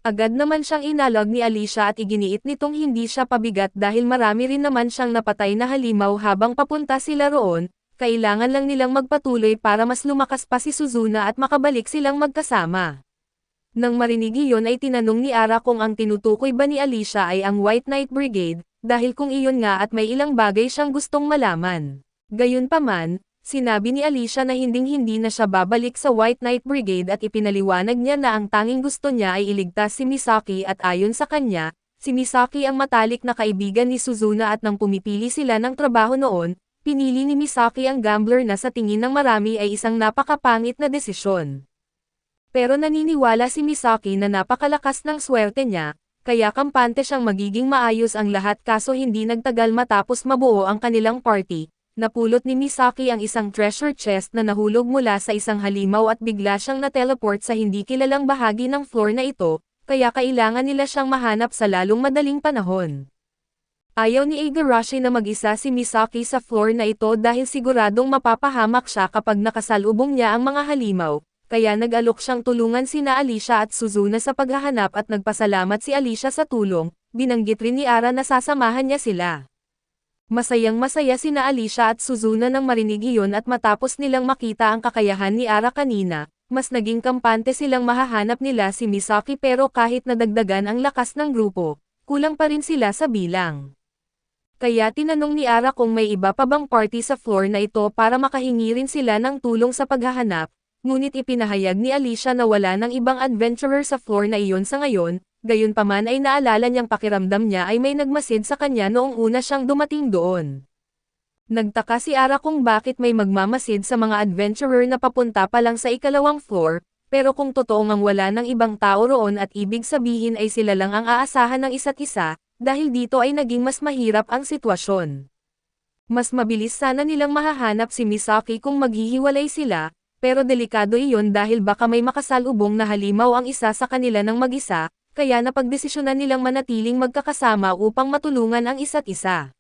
Agad naman siyang inalog ni Alicia at iginiit nitong hindi siya pabigat dahil marami rin naman siyang napatay na halimaw habang papunta sila roon, kailangan lang nilang magpatuloy para mas lumakas pa si Suzuna at makabalik silang magkasama. Nang marinig iyon ay tinanong ni Ara kung ang tinutukoy ba ni Alicia ay ang White Knight Brigade, dahil kung iyon nga at may ilang bagay siyang gustong malaman. Gayunpaman, sinabi ni Alicia na hinding-hindi na siya babalik sa White Knight Brigade at ipinaliwanag niya na ang tanging gusto niya ay iligtas si Misaki at ayon sa kanya, si Misaki ang matalik na kaibigan ni Suzuna at nang pumipili sila ng trabaho noon, pinili ni Misaki ang gambler na sa tingin ng marami ay isang napakapangit na desisyon. Pero naniniwala si Misaki na napakalakas ng swerte niya, kaya kampante siyang magiging maayos ang lahat kaso hindi nagtagal matapos mabuo ang kanilang party, napulot ni Misaki ang isang treasure chest na nahulog mula sa isang halimaw at bigla siyang na-teleport sa hindi kilalang bahagi ng floor na ito, kaya kailangan nila siyang mahanap sa lalong madaling panahon. Ayaw ni Igarashi na mag-isa si Misaki sa floor na ito dahil siguradong mapapahamak siya kapag nakasalubong niya ang mga halimaw. Kaya nag-alok siyang tulungan sina Alicia at Suzuna sa paghahanap at nagpasalamat si Alicia sa tulong, binanggit rin ni Ara na sasamahan niya sila. Masayang-masaya sina Alicia at Suzuna nang marinig iyon at matapos nilang makita ang kakayahan ni Ara kanina, mas naging kampante silang mahahanap nila si Misaki pero kahit nadagdagan ang lakas ng grupo, kulang pa rin sila sa bilang. Kaya tinanong ni Ara kung may iba pa bang party sa floor na ito para makahingi rin sila ng tulong sa paghahanap. Ngunit ipinahayag ni Alicia na wala ng ibang adventurer sa floor na iyon sa ngayon, gayunpaman ay naalala niyang pakiramdam niya ay may nagmasid sa kanya noong una siyang dumating doon. Nagtaka si Ara kung bakit may magmamasid sa mga adventurer na papunta pa lang sa ikalawang floor, pero kung totoong ang wala ng ibang tao roon at ibig sabihin ay sila lang ang aasahan ng isa't isa, dahil dito ay naging mas mahirap ang sitwasyon. Mas mabilis sana nilang mahahanap si Misaki kung maghihiwalay sila, pero delikado iyon dahil baka may makasalubong na halimaw ang isa sa kanila ng mag-isa, kaya napagdesisyonan nilang manatiling magkakasama upang matulungan ang isa't isa.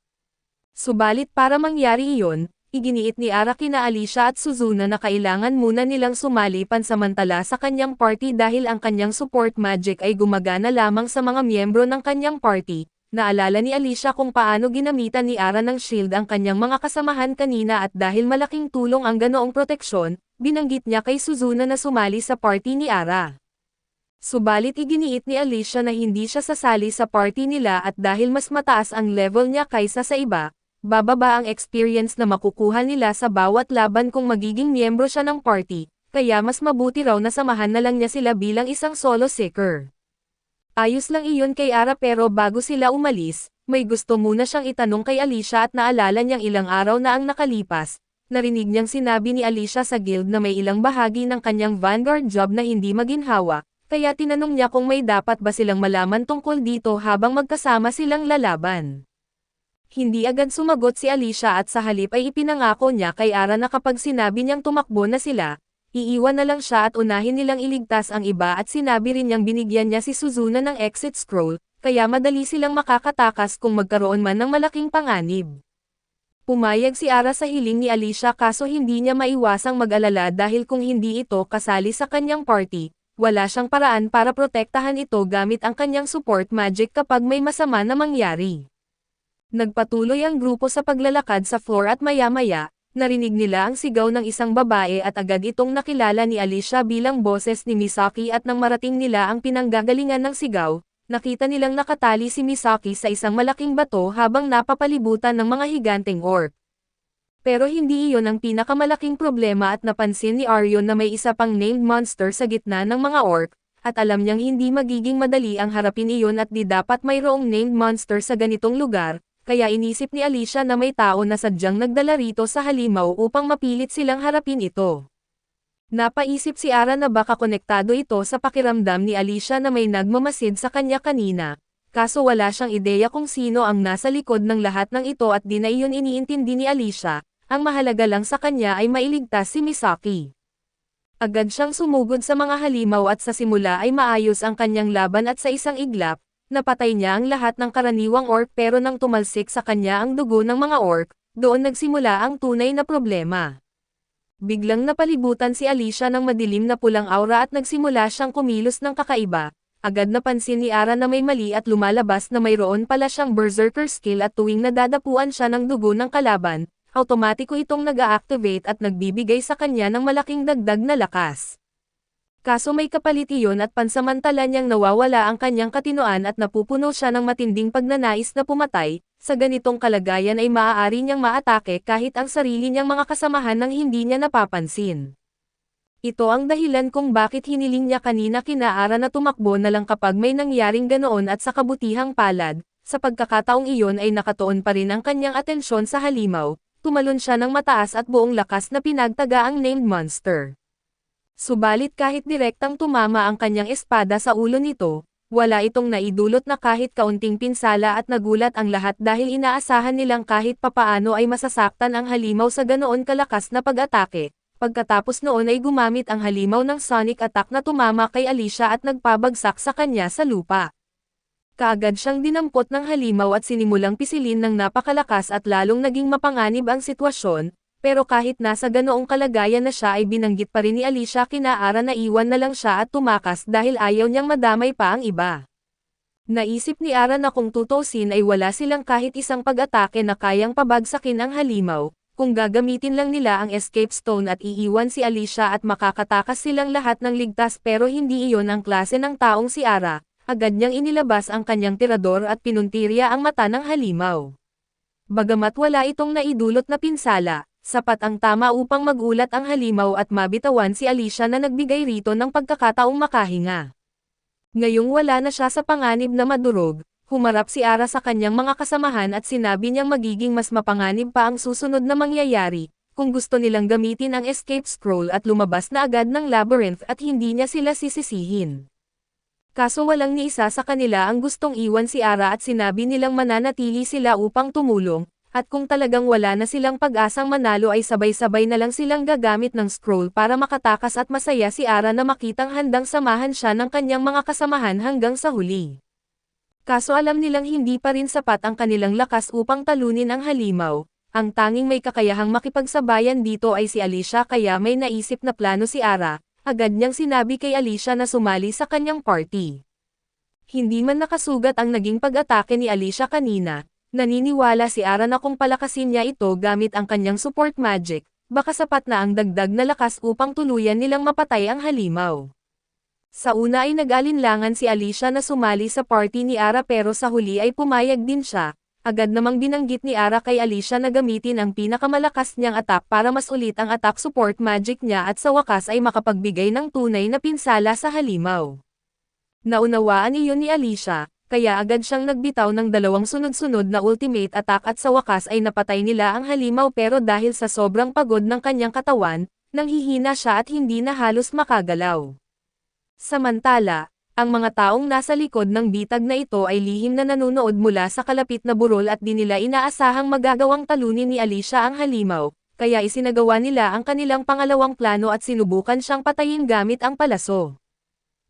Subalit para mangyari iyon, iginiit ni Ara kina Alicia at Suzuna na kailangan muna nilang sumali pansamantala sa kanyang party dahil ang kanyang support magic ay gumagana lamang sa mga miyembro ng kanyang party. Naalala ni Alicia kung paano ginamitan ni Ara ng shield ang kanyang mga kasamahan kanina at dahil malaking tulong ang ganoong proteksyon, binanggit niya kay Suzuna na sumali sa party ni Ara. Subalit iginiit ni Alicia na hindi siya sasali sa party nila at dahil mas mataas ang level niya kaysa sa iba, bababa ang experience na makukuha nila sa bawat laban kung magiging miyembro siya ng party, kaya mas mabuti raw na samahan na lang niya sila bilang isang solo seeker. Ayos lang iyon kay Ara pero bago sila umalis, may gusto muna siyang itanong kay Alicia at naalala niyang ilang araw na ang nakalipas. Narinig niyang sinabi ni Alicia sa guild na may ilang bahagi ng kanyang vanguard job na hindi maginhawa, kaya tinanong niya kung may dapat ba silang malaman tungkol dito habang magkasama silang lalaban. Hindi agad sumagot si Alicia at sa halip ay ipinangako niya kay Ara na kapag sinabi niyang tumakbo na sila, iiwan na lang siya at unahin nilang iligtas ang iba at sinabi rin niyang binigyan niya si Suzuna ng exit scroll, kaya madali silang makakatakas kung magkaroon man ng malaking panganib. Pumayag si Ara sa hiling ni Alicia kaso hindi niya maiwasang mag-alala dahil kung hindi ito kasali sa kanyang party, wala siyang paraan para protektahan ito gamit ang kanyang support magic kapag may masama na mangyari. Nagpatuloy ang grupo sa paglalakad sa floor at maya-maya, narinig nila ang sigaw ng isang babae at agad itong nakilala ni Alicia bilang boses ni Misaki at nang marating nila ang pinanggagalingan ng sigaw, nakita nilang nakatali si Misaki sa isang malaking bato habang napapalibutan ng mga higanteng orc. Pero hindi iyon ang pinakamalaking problema at napansin ni Arion na may isa pang named monster sa gitna ng mga orc, at alam niyang hindi magiging madali ang harapin iyon at di dapat mayroong named monster sa ganitong lugar. Kaya inisip ni Alicia na may tao na sadyang nagdala rito sa halimaw upang mapilit silang harapin ito. Napaisip si Ara na baka konektado ito sa pakiramdam ni Alicia na may nagmamasid sa kanya kanina, kaso wala siyang ideya kung sino ang nasa likod ng lahat ng ito at di na iyon iniintindi ni Alicia, ang mahalaga lang sa kanya ay mailigtas si Misaki. Agad siyang sumugod sa mga halimaw at sa simula ay maayos ang kanyang laban at sa isang iglap, napatay niya ang lahat ng karaniwang orc pero nang tumalsik sa kanya ang dugo ng mga orc, doon nagsimula ang tunay na problema. Biglang napalibutan si Alicia ng madilim na pulang aura at nagsimula siyang kumilos ng kakaiba. Agad napansin ni Ara na may mali at lumalabas na mayroon pala siyang berserker skill at tuwing nadadapuan siya ng dugo ng kalaban, automatiko itong nag-a-activate at nagbibigay sa kanya ng malaking dagdag na lakas. Kaso may kapalit iyon at pansamantala niyang nawawala ang kanyang katinoan at napupuno siya ng matinding pagnanais na pumatay, sa ganitong kalagayan ay maaari niyang maatake kahit ang sarili niyang mga kasamahan nang hindi niya napapansin. Ito ang dahilan kung bakit hiniling niya kanina kina Ara na tumakbo na lang kapag may nangyaring ganoon at sa kabutihang palad, sa pagkakataong iyon ay nakatuon pa rin ang kanyang atensyon sa halimaw, tumalon siya ng mataas at buong lakas na pinagtaga ang named monster. Subalit kahit direktang tumama ang kanyang espada sa ulo nito, wala itong naidulot na kahit kaunting pinsala at nagulat ang lahat dahil inaasahan nilang kahit papaano ay masasaktan ang halimaw sa ganoon kalakas na pag-atake. Pagkatapos noon ay gumamit ang halimaw ng sonic attack na tumama kay Alicia at nagpabagsak sa kanya sa lupa. Kaagad siyang dinampot ng halimaw at sinimulang pisilin ng napakalakas at lalong naging mapanganib ang sitwasyon. Pero kahit nasa ganoong kalagayan na siya ay binanggit pa rin ni Alicia kina Ara na iwan na lang siya at tumakas dahil ayaw niyang madamay pa ang iba. Naisip ni Ara na kung tutusin ay wala silang kahit isang pag-atake na kayang pabagsakin ang halimaw, kung gagamitin lang nila ang escape stone at iiwan si Alicia at makakatakas silang lahat ng ligtas pero hindi iyon ang klase ng taong si Ara, agad niyang inilabas ang kanyang tirador at pinuntirya ang mata ng halimaw. Bagamat wala itong naidulot na pinsala, sapat ang tama upang magulat ang halimaw at mabitawan si Alicia na nagbigay rito ng pagkakataong makahinga. Ngayong wala na siya sa panganib na madurog, humarap si Ara sa kanyang mga kasamahan at sinabi niyang magiging mas mapanganib pa ang susunod na mangyayari, kung gusto nilang gamitin ang escape scroll at lumabas na agad ng labyrinth at hindi niya sila sisisihin. Kaso walang ni isa sa kanila ang gustong iwan si Ara at sinabi nilang mananatili sila upang tumulong, at kung talagang wala na silang pag-asang manalo ay sabay-sabay na lang silang gagamit ng scroll para makatakas at masaya si Ara na makitang handang samahan siya ng kanyang mga kasamahan hanggang sa huli. Kaso alam nilang hindi pa rin sapat ang kanilang lakas upang talunin ang halimaw, Ang tanging may kakayahang makipagsabayan dito ay si Alicia kaya may naisip na plano si Ara, agad niyang sinabi kay Alicia na sumali sa kanyang party. Hindi man nakasugat ang naging pag-atake ni Alicia kanina, naniniwala si Ara na kung palakasin niya ito gamit ang kanyang support magic, baka sapat na ang dagdag na lakas upang tuluyan nilang mapatay ang halimaw. Sa una ay nag-alinlangan si Alicia na sumali sa party ni Ara pero sa huli ay pumayag din siya. Agad namang binanggit ni Ara kay Alicia na gamitin ang pinakamalakas niyang attack para mas ulit ang attack support magic niya at sa wakas ay makapagbigay ng tunay na pinsala sa halimaw. Naunawaan iyon ni Alicia, kaya agad siyang nagbitaw ng dalawang sunod-sunod na ultimate attack at sa wakas ay napatay nila ang halimaw pero dahil sa sobrang pagod ng kanyang katawan, nanghihina siya at hindi na halos makagalaw. Samantala, ang mga taong nasa likod ng bitag na ito ay lihim na nanunood mula sa kalapit na burol at di nila inaasahang magagawang talunin ni Alicia ang halimaw, kaya isinagawa nila ang kanilang pangalawang plano at sinubukan siyang patayin gamit ang palaso.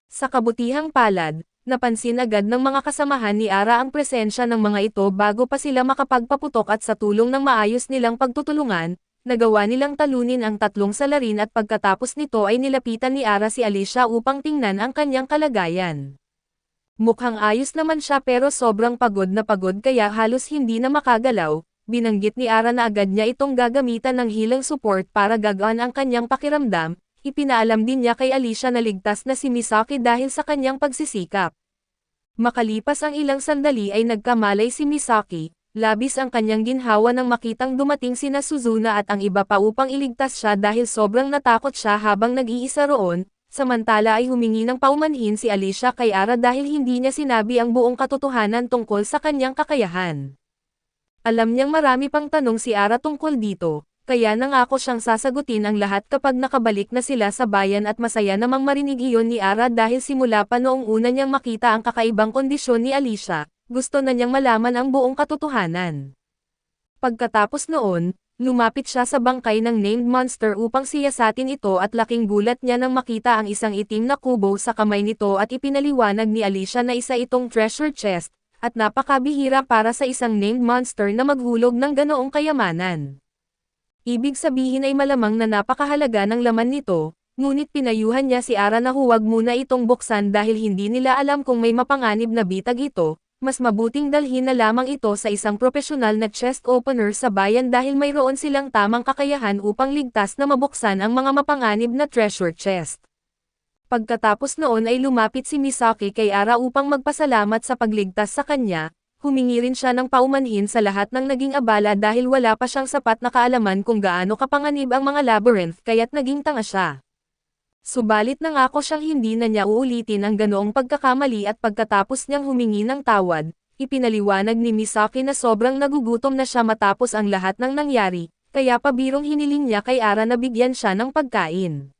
Sa kabutihang palad, napansin agad ng mga kasamahan ni Ara ang presensya ng mga ito bago pa sila makapagpaputok at sa tulong ng maayos nilang pagtutulungan, nagawa nilang talunin ang tatlong salarin at pagkatapos nito ay nilapitan ni Ara si Alicia upang tingnan ang kanyang kalagayan. Mukhang ayos naman siya pero sobrang pagod na pagod kaya halos hindi na makagalaw, binanggit ni Ara na agad niya itong gagamitan ng healing support para gagaan ang kanyang pakiramdam, ipinaalam din niya kay Alicia na ligtas na si Misaki dahil sa kanyang pagsisikap. Makalipas ang ilang sandali ay nagkamalay si Misaki. Labis ang kanyang ginhawa nang makitang dumating sina Suzuna at ang iba pa upang iligtas siya dahil sobrang natakot siya habang nag-iisa roon, samantala ay humingi ng paumanhin si Alicia kay Ara dahil hindi niya sinabi ang buong katotohanan tungkol sa kanyang kakayahan. Alam niyang marami pang tanong si Ara tungkol dito, kaya nangako siyang sasagutin ang lahat kapag nakabalik na sila sa bayan at masaya namang marinig iyon ni Ara dahil simula pa noong una niyang makita ang kakaibang kondisyon ni Alicia. Gusto na niyang malaman ang buong katotohanan. Pagkatapos noon, lumapit siya sa bangkay ng named monster upang siyasatin ito at laking gulat niya nang makita ang isang itim na kubo sa kamay nito at ipinaliwanag ni Alicia na isa itong treasure chest, at napakabihira para sa isang named monster na maghulog ng ganoong kayamanan. Ibig sabihin ay malamang na napakahalaga ng laman nito, ngunit pinayuhan niya si Ara na huwag muna itong buksan dahil hindi nila alam kung may mapanganib na bitag ito. Mas mabuting dalhin na lamang ito sa isang profesional na chest opener sa bayan dahil mayroon silang tamang kakayahan upang ligtas na mabuksan ang mga mapanganib na treasure chest. Pagkatapos noon ay lumapit si Misaki kay Ara upang magpasalamat sa pagligtas sa kanya, humingi rin siya ng paumanhin sa lahat ng naging abala dahil wala pa siyang sapat na kaalaman kung gaano kapanganib ang mga labyrinth kaya't naging tanga siya. Subalit nangako siyang hindi na niya uulitin ang ganoong pagkakamali at pagkatapos niyang humingi ng tawad, ipinaliwanag ni Misaki na sobrang nagugutom na siya matapos ang lahat ng nangyari, kaya pabirong hiniling niya kay Ara na bigyan siya ng pagkain.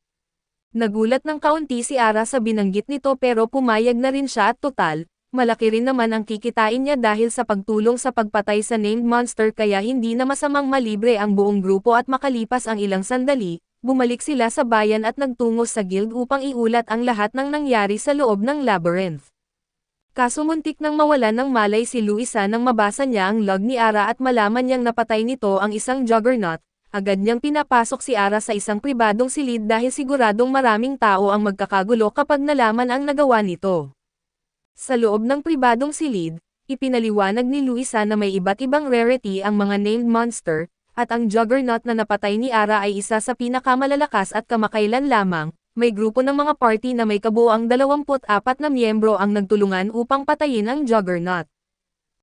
Nagulat ng kaunti si Ara sa binanggit nito pero pumayag na rin siya at total, malaki rin naman ang kikitain niya dahil sa pagtulong sa pagpatay sa named monster kaya hindi na masamang malibre ang buong grupo at makalipas ang ilang sandali, bumalik sila sa bayan at nagtungo sa guild upang iulat ang lahat ng nangyari sa loob ng labyrinth. Kaso muntik nang mawalan ng malay si Luisa nang mabasa niya ang log ni Ara at malaman niyang napatay nito ang isang juggernaut, agad niyang pinapasok si Ara sa isang pribadong silid dahil siguradong maraming tao ang magkakagulo kapag nalaman ang nagawa nito. Sa loob ng pribadong silid, ipinaliwanag ni Luisa na may iba't ibang rarity ang mga named monster, at ang juggernaut na napatay ni Ara ay isa sa pinakamalalakas at kamakailan lamang, may grupo ng mga party na may kabuoang 24 na miyembro ang nagtulungan upang patayin ang juggernaut.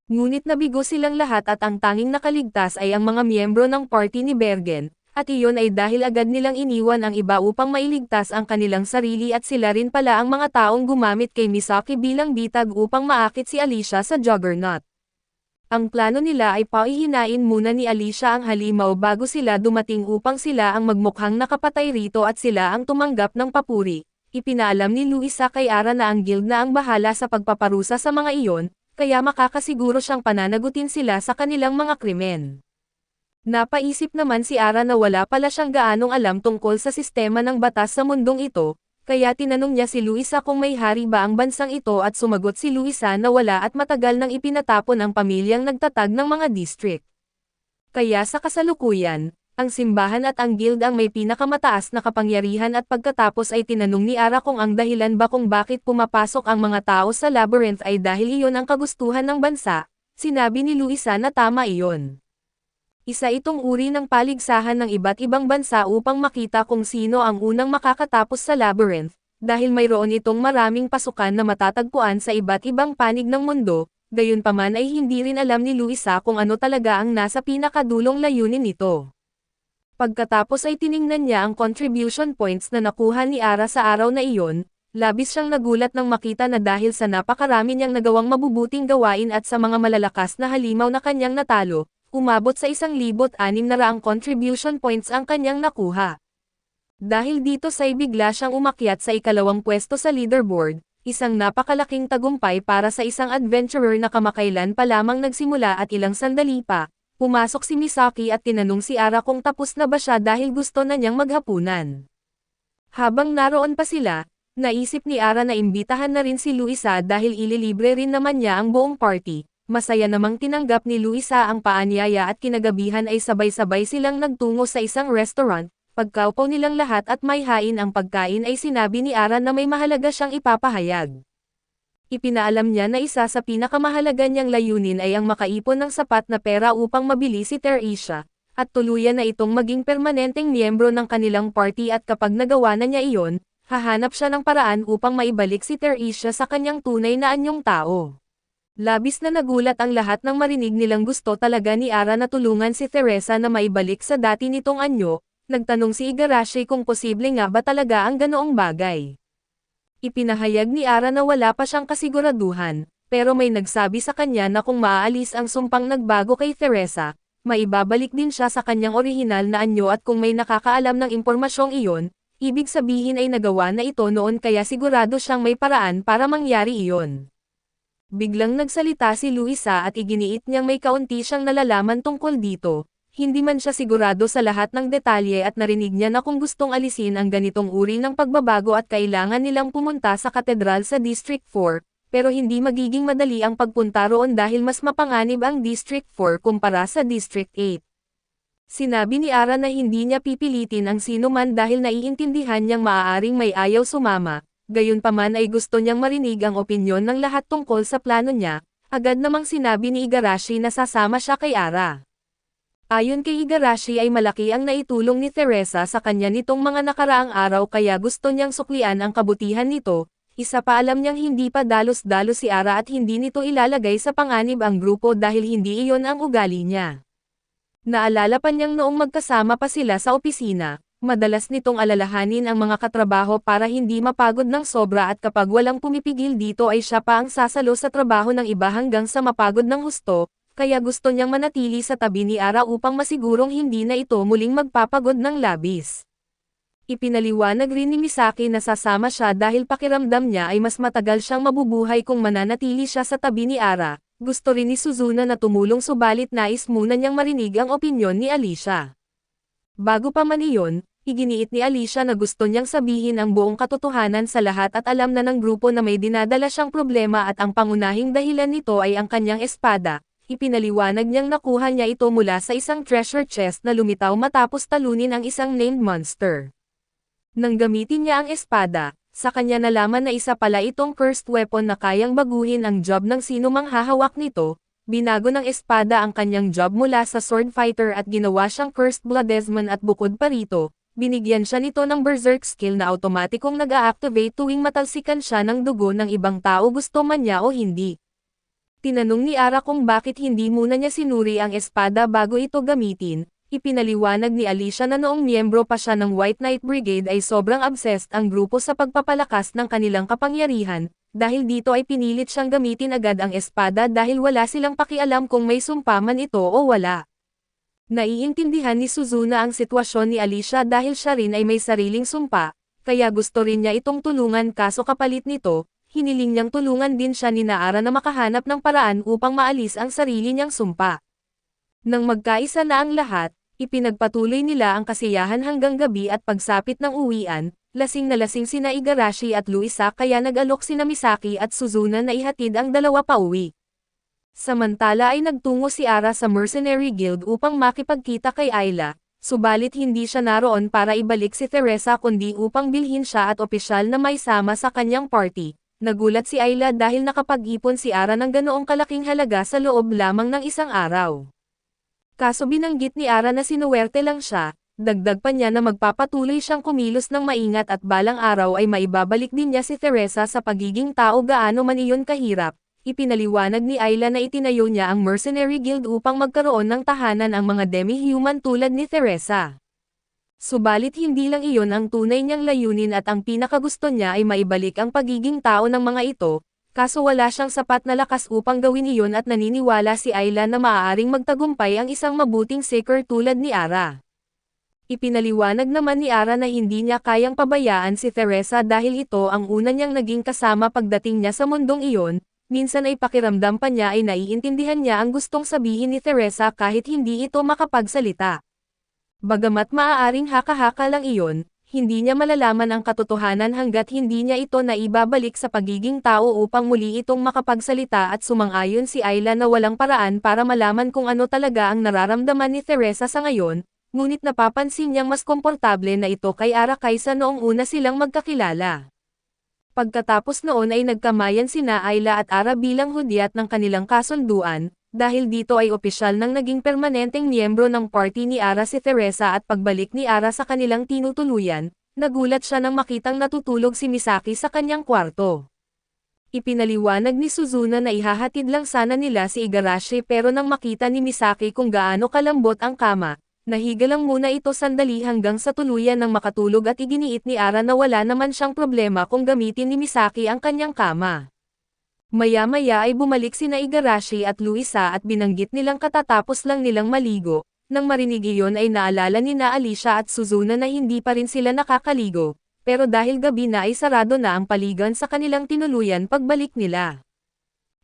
Ngunit nabigo silang lahat at ang tanging nakaligtas ay ang mga miyembro ng party ni Bergen, at iyon ay dahil agad nilang iniwan ang iba upang mailigtas ang kanilang sarili at sila rin pala ang mga taong gumamit kay Misaki bilang bitag upang maakit si Alicia sa juggernaut. Ang plano nila ay paihinain muna ni Alicia ang halimaw bago sila dumating upang sila ang magmukhang nakapatay rito at sila ang tumanggap ng papuri. Ipinaalam ni Luisa kay Ara na ang guild na ang bahala sa pagpaparusa sa mga iyon, kaya makakasiguro siyang pananagutin sila sa kanilang mga krimen. Napaisip naman si Ara na wala pala siyang gaanong alam tungkol sa sistema ng batas sa mundong ito, kaya tinanong niya si Luisa kung may hari ba ang bansang ito at sumagot si Luisa na wala at matagal nang ipinatapon ang pamilyang nagtatag ng mga district. Kaya sa kasalukuyan, ang simbahan at ang guild ang may pinakamataas na kapangyarihan at pagkatapos ay tinanong ni Ara kung ang dahilan ba kung bakit pumapasok ang mga tao sa labyrinth ay dahil iyon ang kagustuhan ng bansa, sinabi ni Luisa na tama iyon. Isa itong uri ng paligsahan ng iba't ibang bansa upang makita kung sino ang unang makakatapos sa labyrinth, dahil mayroon itong maraming pasukan na matatagpuan sa iba't ibang panig ng mundo. Gayunpaman ay hindi rin alam ni Luisa kung ano talaga ang nasa pinakadulong layunin nito. Pagkatapos ay tiningnan niya ang contribution points na nakuha ni Ara sa araw na iyon, labis siyang nagulat nang makita na dahil sa napakarami niyang nagawang mabubuting gawain at sa mga malalakas na halimaw na kanyang natalo, umabot sa 1,600 contribution points ang kanyang nakuha. Dahil dito say bigla siyang umakyat sa ikalawang pwesto sa leaderboard, isang napakalaking tagumpay para sa isang adventurer na kamakailan pa lamang nagsimula at ilang sandali pa, pumasok si Misaki at tinanong si Ara kung tapos na ba siya dahil gusto na niyang maghapunan. Habang naroon pa sila, naisip ni Ara na imbitahan na rin si Luisa dahil ililibre rin naman niya ang buong party. Masaya namang tinanggap ni Luisa ang paanyaya at kinagabihan ay sabay-sabay silang nagtungo sa isang restaurant. Pagkaupo nilang lahat at may hain ang pagkain ay sinabi ni Ara na may mahalaga siyang ipapahayag. Ipinaalam niya na isa sa pinakamahalaga niyang layunin ay ang makaipon ng sapat na pera upang mabili si Teresia, at tuluyan na itong maging permanenteng miyembro ng kanilang party at kapag nagawa na niya iyon, hahanap siya ng paraan upang maibalik si Teresia sa kanyang tunay na anyong tao. Labis na nagulat ang lahat nang marinig nilang gusto talaga ni Ara na tulungan si Teresa na maibalik sa dati nitong anyo. Nagtanong si Igarashi kung posible nga ba talaga ang ganoong bagay. Ipinahayag ni Ara na wala pa siyang kasiguraduhan, pero may nagsabi sa kanya na kung maaalis ang sumpang nagbago kay Teresa, maibabalik din siya sa kanyang orihinal na anyo at kung may nakakaalam ng impormasyong iyon, ibig sabihin ay nagawa na ito noon kaya sigurado siyang may paraan para mangyari iyon. Biglang nagsalita si Luisa at iginiit niyang may kaunti siyang nalalaman tungkol dito. Hindi man siya sigurado sa lahat ng detalye at narinig niya na kung gustong alisin ang ganitong uri ng pagbabago at kailangan nilang pumunta sa katedral sa District 4, pero hindi magiging madali ang pagpunta roon dahil mas mapanganib ang District 4 kumpara sa District 8. Sinabi ni Ara na hindi niya pipilitin ang sino man dahil naiintindihan niyang maaaring may ayaw sumama, gayunpaman ay gusto niyang marinig ang opinyon ng lahat tungkol sa plano niya. Agad namang sinabi ni Igarashi na sasama siya kay Ara. Ayon kay Igarashi ay malaki ang naitulong ni Teresa sa kanya nitong mga nakaraang araw kaya gusto niyang suklian ang kabutihan nito. Isa pa alam niyang hindi pa dalos-dalos si Ara at hindi nito ilalagay sa panganib ang grupo dahil hindi iyon ang ugali niya. Naalala pa niyang noong magkasama pa sila sa opisina, madalas nitong alalahanin ang mga katrabaho para hindi mapagod ng sobra at kapag walang pumipigil dito ay siya pa ang sasalo sa trabaho ng iba hanggang sa mapagod ng husto. Kaya gusto niyang manatili sa tabi ni Ara upang masigurong hindi na ito muling magpapagod ng labis. Ipinaliwanag rin ni Misaki na sasama siya dahil pakiramdam niya ay mas matagal siyang mabubuhay kung mananatili siya sa tabi ni Ara. Gusto rin ni Suzuna na tumulong subalit nais muna niyang marinig ang opinyon ni Alicia. Bago pa man iyon, iginiit ni Alicia na gusto niyang sabihin ang buong katotohanan sa lahat at alam na ng grupo na may dinadala siyang problema at ang pangunahing dahilan nito ay ang kanyang espada. Ipinaliwanag niyang nakuha niya ito mula sa isang treasure chest na lumitaw matapos talunin ang isang named monster. Nang gamitin niya ang espada, sa kanya nalaman na isa pala itong cursed weapon na kayang baguhin ang job ng sinumang hahawak nito. Binago ng espada ang kanyang job mula sa sword fighter at ginawa siyang cursed bloodesman at bukod pa rito, binigyan siya nito ng berserk skill na automatikong nag-a-activate tuwing matalsikan siya ng dugo ng ibang tao gusto man niya o hindi. Tinanong ni Ara kung bakit hindi muna niya sinuri ang espada bago ito gamitin. Ipinaliwanag ni Alicia na noong miyembro pa siya ng White Knight Brigade ay sobrang obsessed ang grupo sa pagpapalakas ng kanilang kapangyarihan, dahil dito ay pinilit siyang gamitin agad ang espada dahil wala silang pakialam kung may sumpa man ito o wala. Naiintindihan ni Suzuna ang sitwasyon ni Alicia dahil siya rin ay may sariling sumpa, kaya gusto rin niya itong tulungan kaso kapalit nito, hiniling niyang tulungan din siya ni Ara na makahanap ng paraan upang maalis ang sarili niyang sumpa. Nang magkaisa na ang lahat, ipinagpatuloy nila ang kasiyahan hanggang gabi at pagsapit ng uwian, lasing na lasing sina Igarashi at Luisa kaya nag-alok sina Misaki at Suzuna na ihatid ang dalawa pauwi. Samantala ay nagtungo si Ara sa Mercenary Guild upang makipagkita kay Ayla, subalit hindi siya naroon para ibalik si Teresa kundi upang bilhin siya at opisyal na may sama sa kanyang party. Nagulat si Ayla dahil nakapag-ipon si Ara ng ganoong kalaking halaga sa loob lamang ng isang araw. Kaso binanggit ni Ara na sinuwerte lang siya, dagdag pa niya na magpapatuloy siyang kumilos ng maingat at balang araw ay maibabalik din niya si Teresa sa pagiging tao gaano man iyon kahirap. Ipinaliwanag ni Ayla na itinayo niya ang Mercenary Guild upang magkaroon ng tahanan ang mga demi-human tulad ni Teresa. Subalit hindi lang iyon ang tunay niyang layunin at ang pinakagusto niya ay maibalik ang pagiging tao ng mga ito, kaso wala siyang sapat na lakas upang gawin iyon at naniniwala si Ayla na maaaring magtagumpay ang isang mabuting seeker tulad ni Ara. Ipinaliwanag naman ni Ara na hindi niya kayang pabayaan si Teresa dahil ito ang una niyang naging kasama pagdating niya sa mundong iyon. Minsan ay pakiramdam pa niya ay naiintindihan niya ang gustong sabihin ni Teresa kahit hindi ito makapagsalita. Bagamat maaaring haka-haka lang iyon, hindi niya malalaman ang katotohanan hanggat hindi niya ito naibabalik sa pagiging tao upang muli itong makapagsalita at sumang-ayon si Ayla na walang paraan para malaman kung ano talaga ang nararamdaman ni Teresa sa ngayon, ngunit napapansin niyang mas komportable na ito kay Ara kaysa noong una silang magkakilala. Pagkatapos noon ay nagkamayan sina Ayla at Ara bilang hudyat ng kanilang kasunduan, dahil dito ay opisyal nang naging permanenteng miyembro ng party ni Ara si Teresa at pagbalik ni Ara sa kanilang tinutuluyan, nagulat siya nang makitang natutulog si Misaki sa kanyang kwarto. Ipinaliwanag ni Suzuna na ihahatid lang sana nila si Igarashi pero nang makita ni Misaki kung gaano kalambot ang kama, nahiga lang muna ito sandali hanggang sa tuluyan ng makatulog at iginiit ni Ara na wala naman siyang problema kung gamitin ni Misaki ang kanyang kama. Maya-maya ay bumalik sina Igarashi at Luisa at binanggit nilang katatapos lang nilang maligo. Nang marinig iyon ay naalala ni na Alicia at Suzuna na hindi pa rin sila nakakaligo, pero dahil gabi na ay sarado na ang paligan sa kanilang tinuluyan pagbalik nila.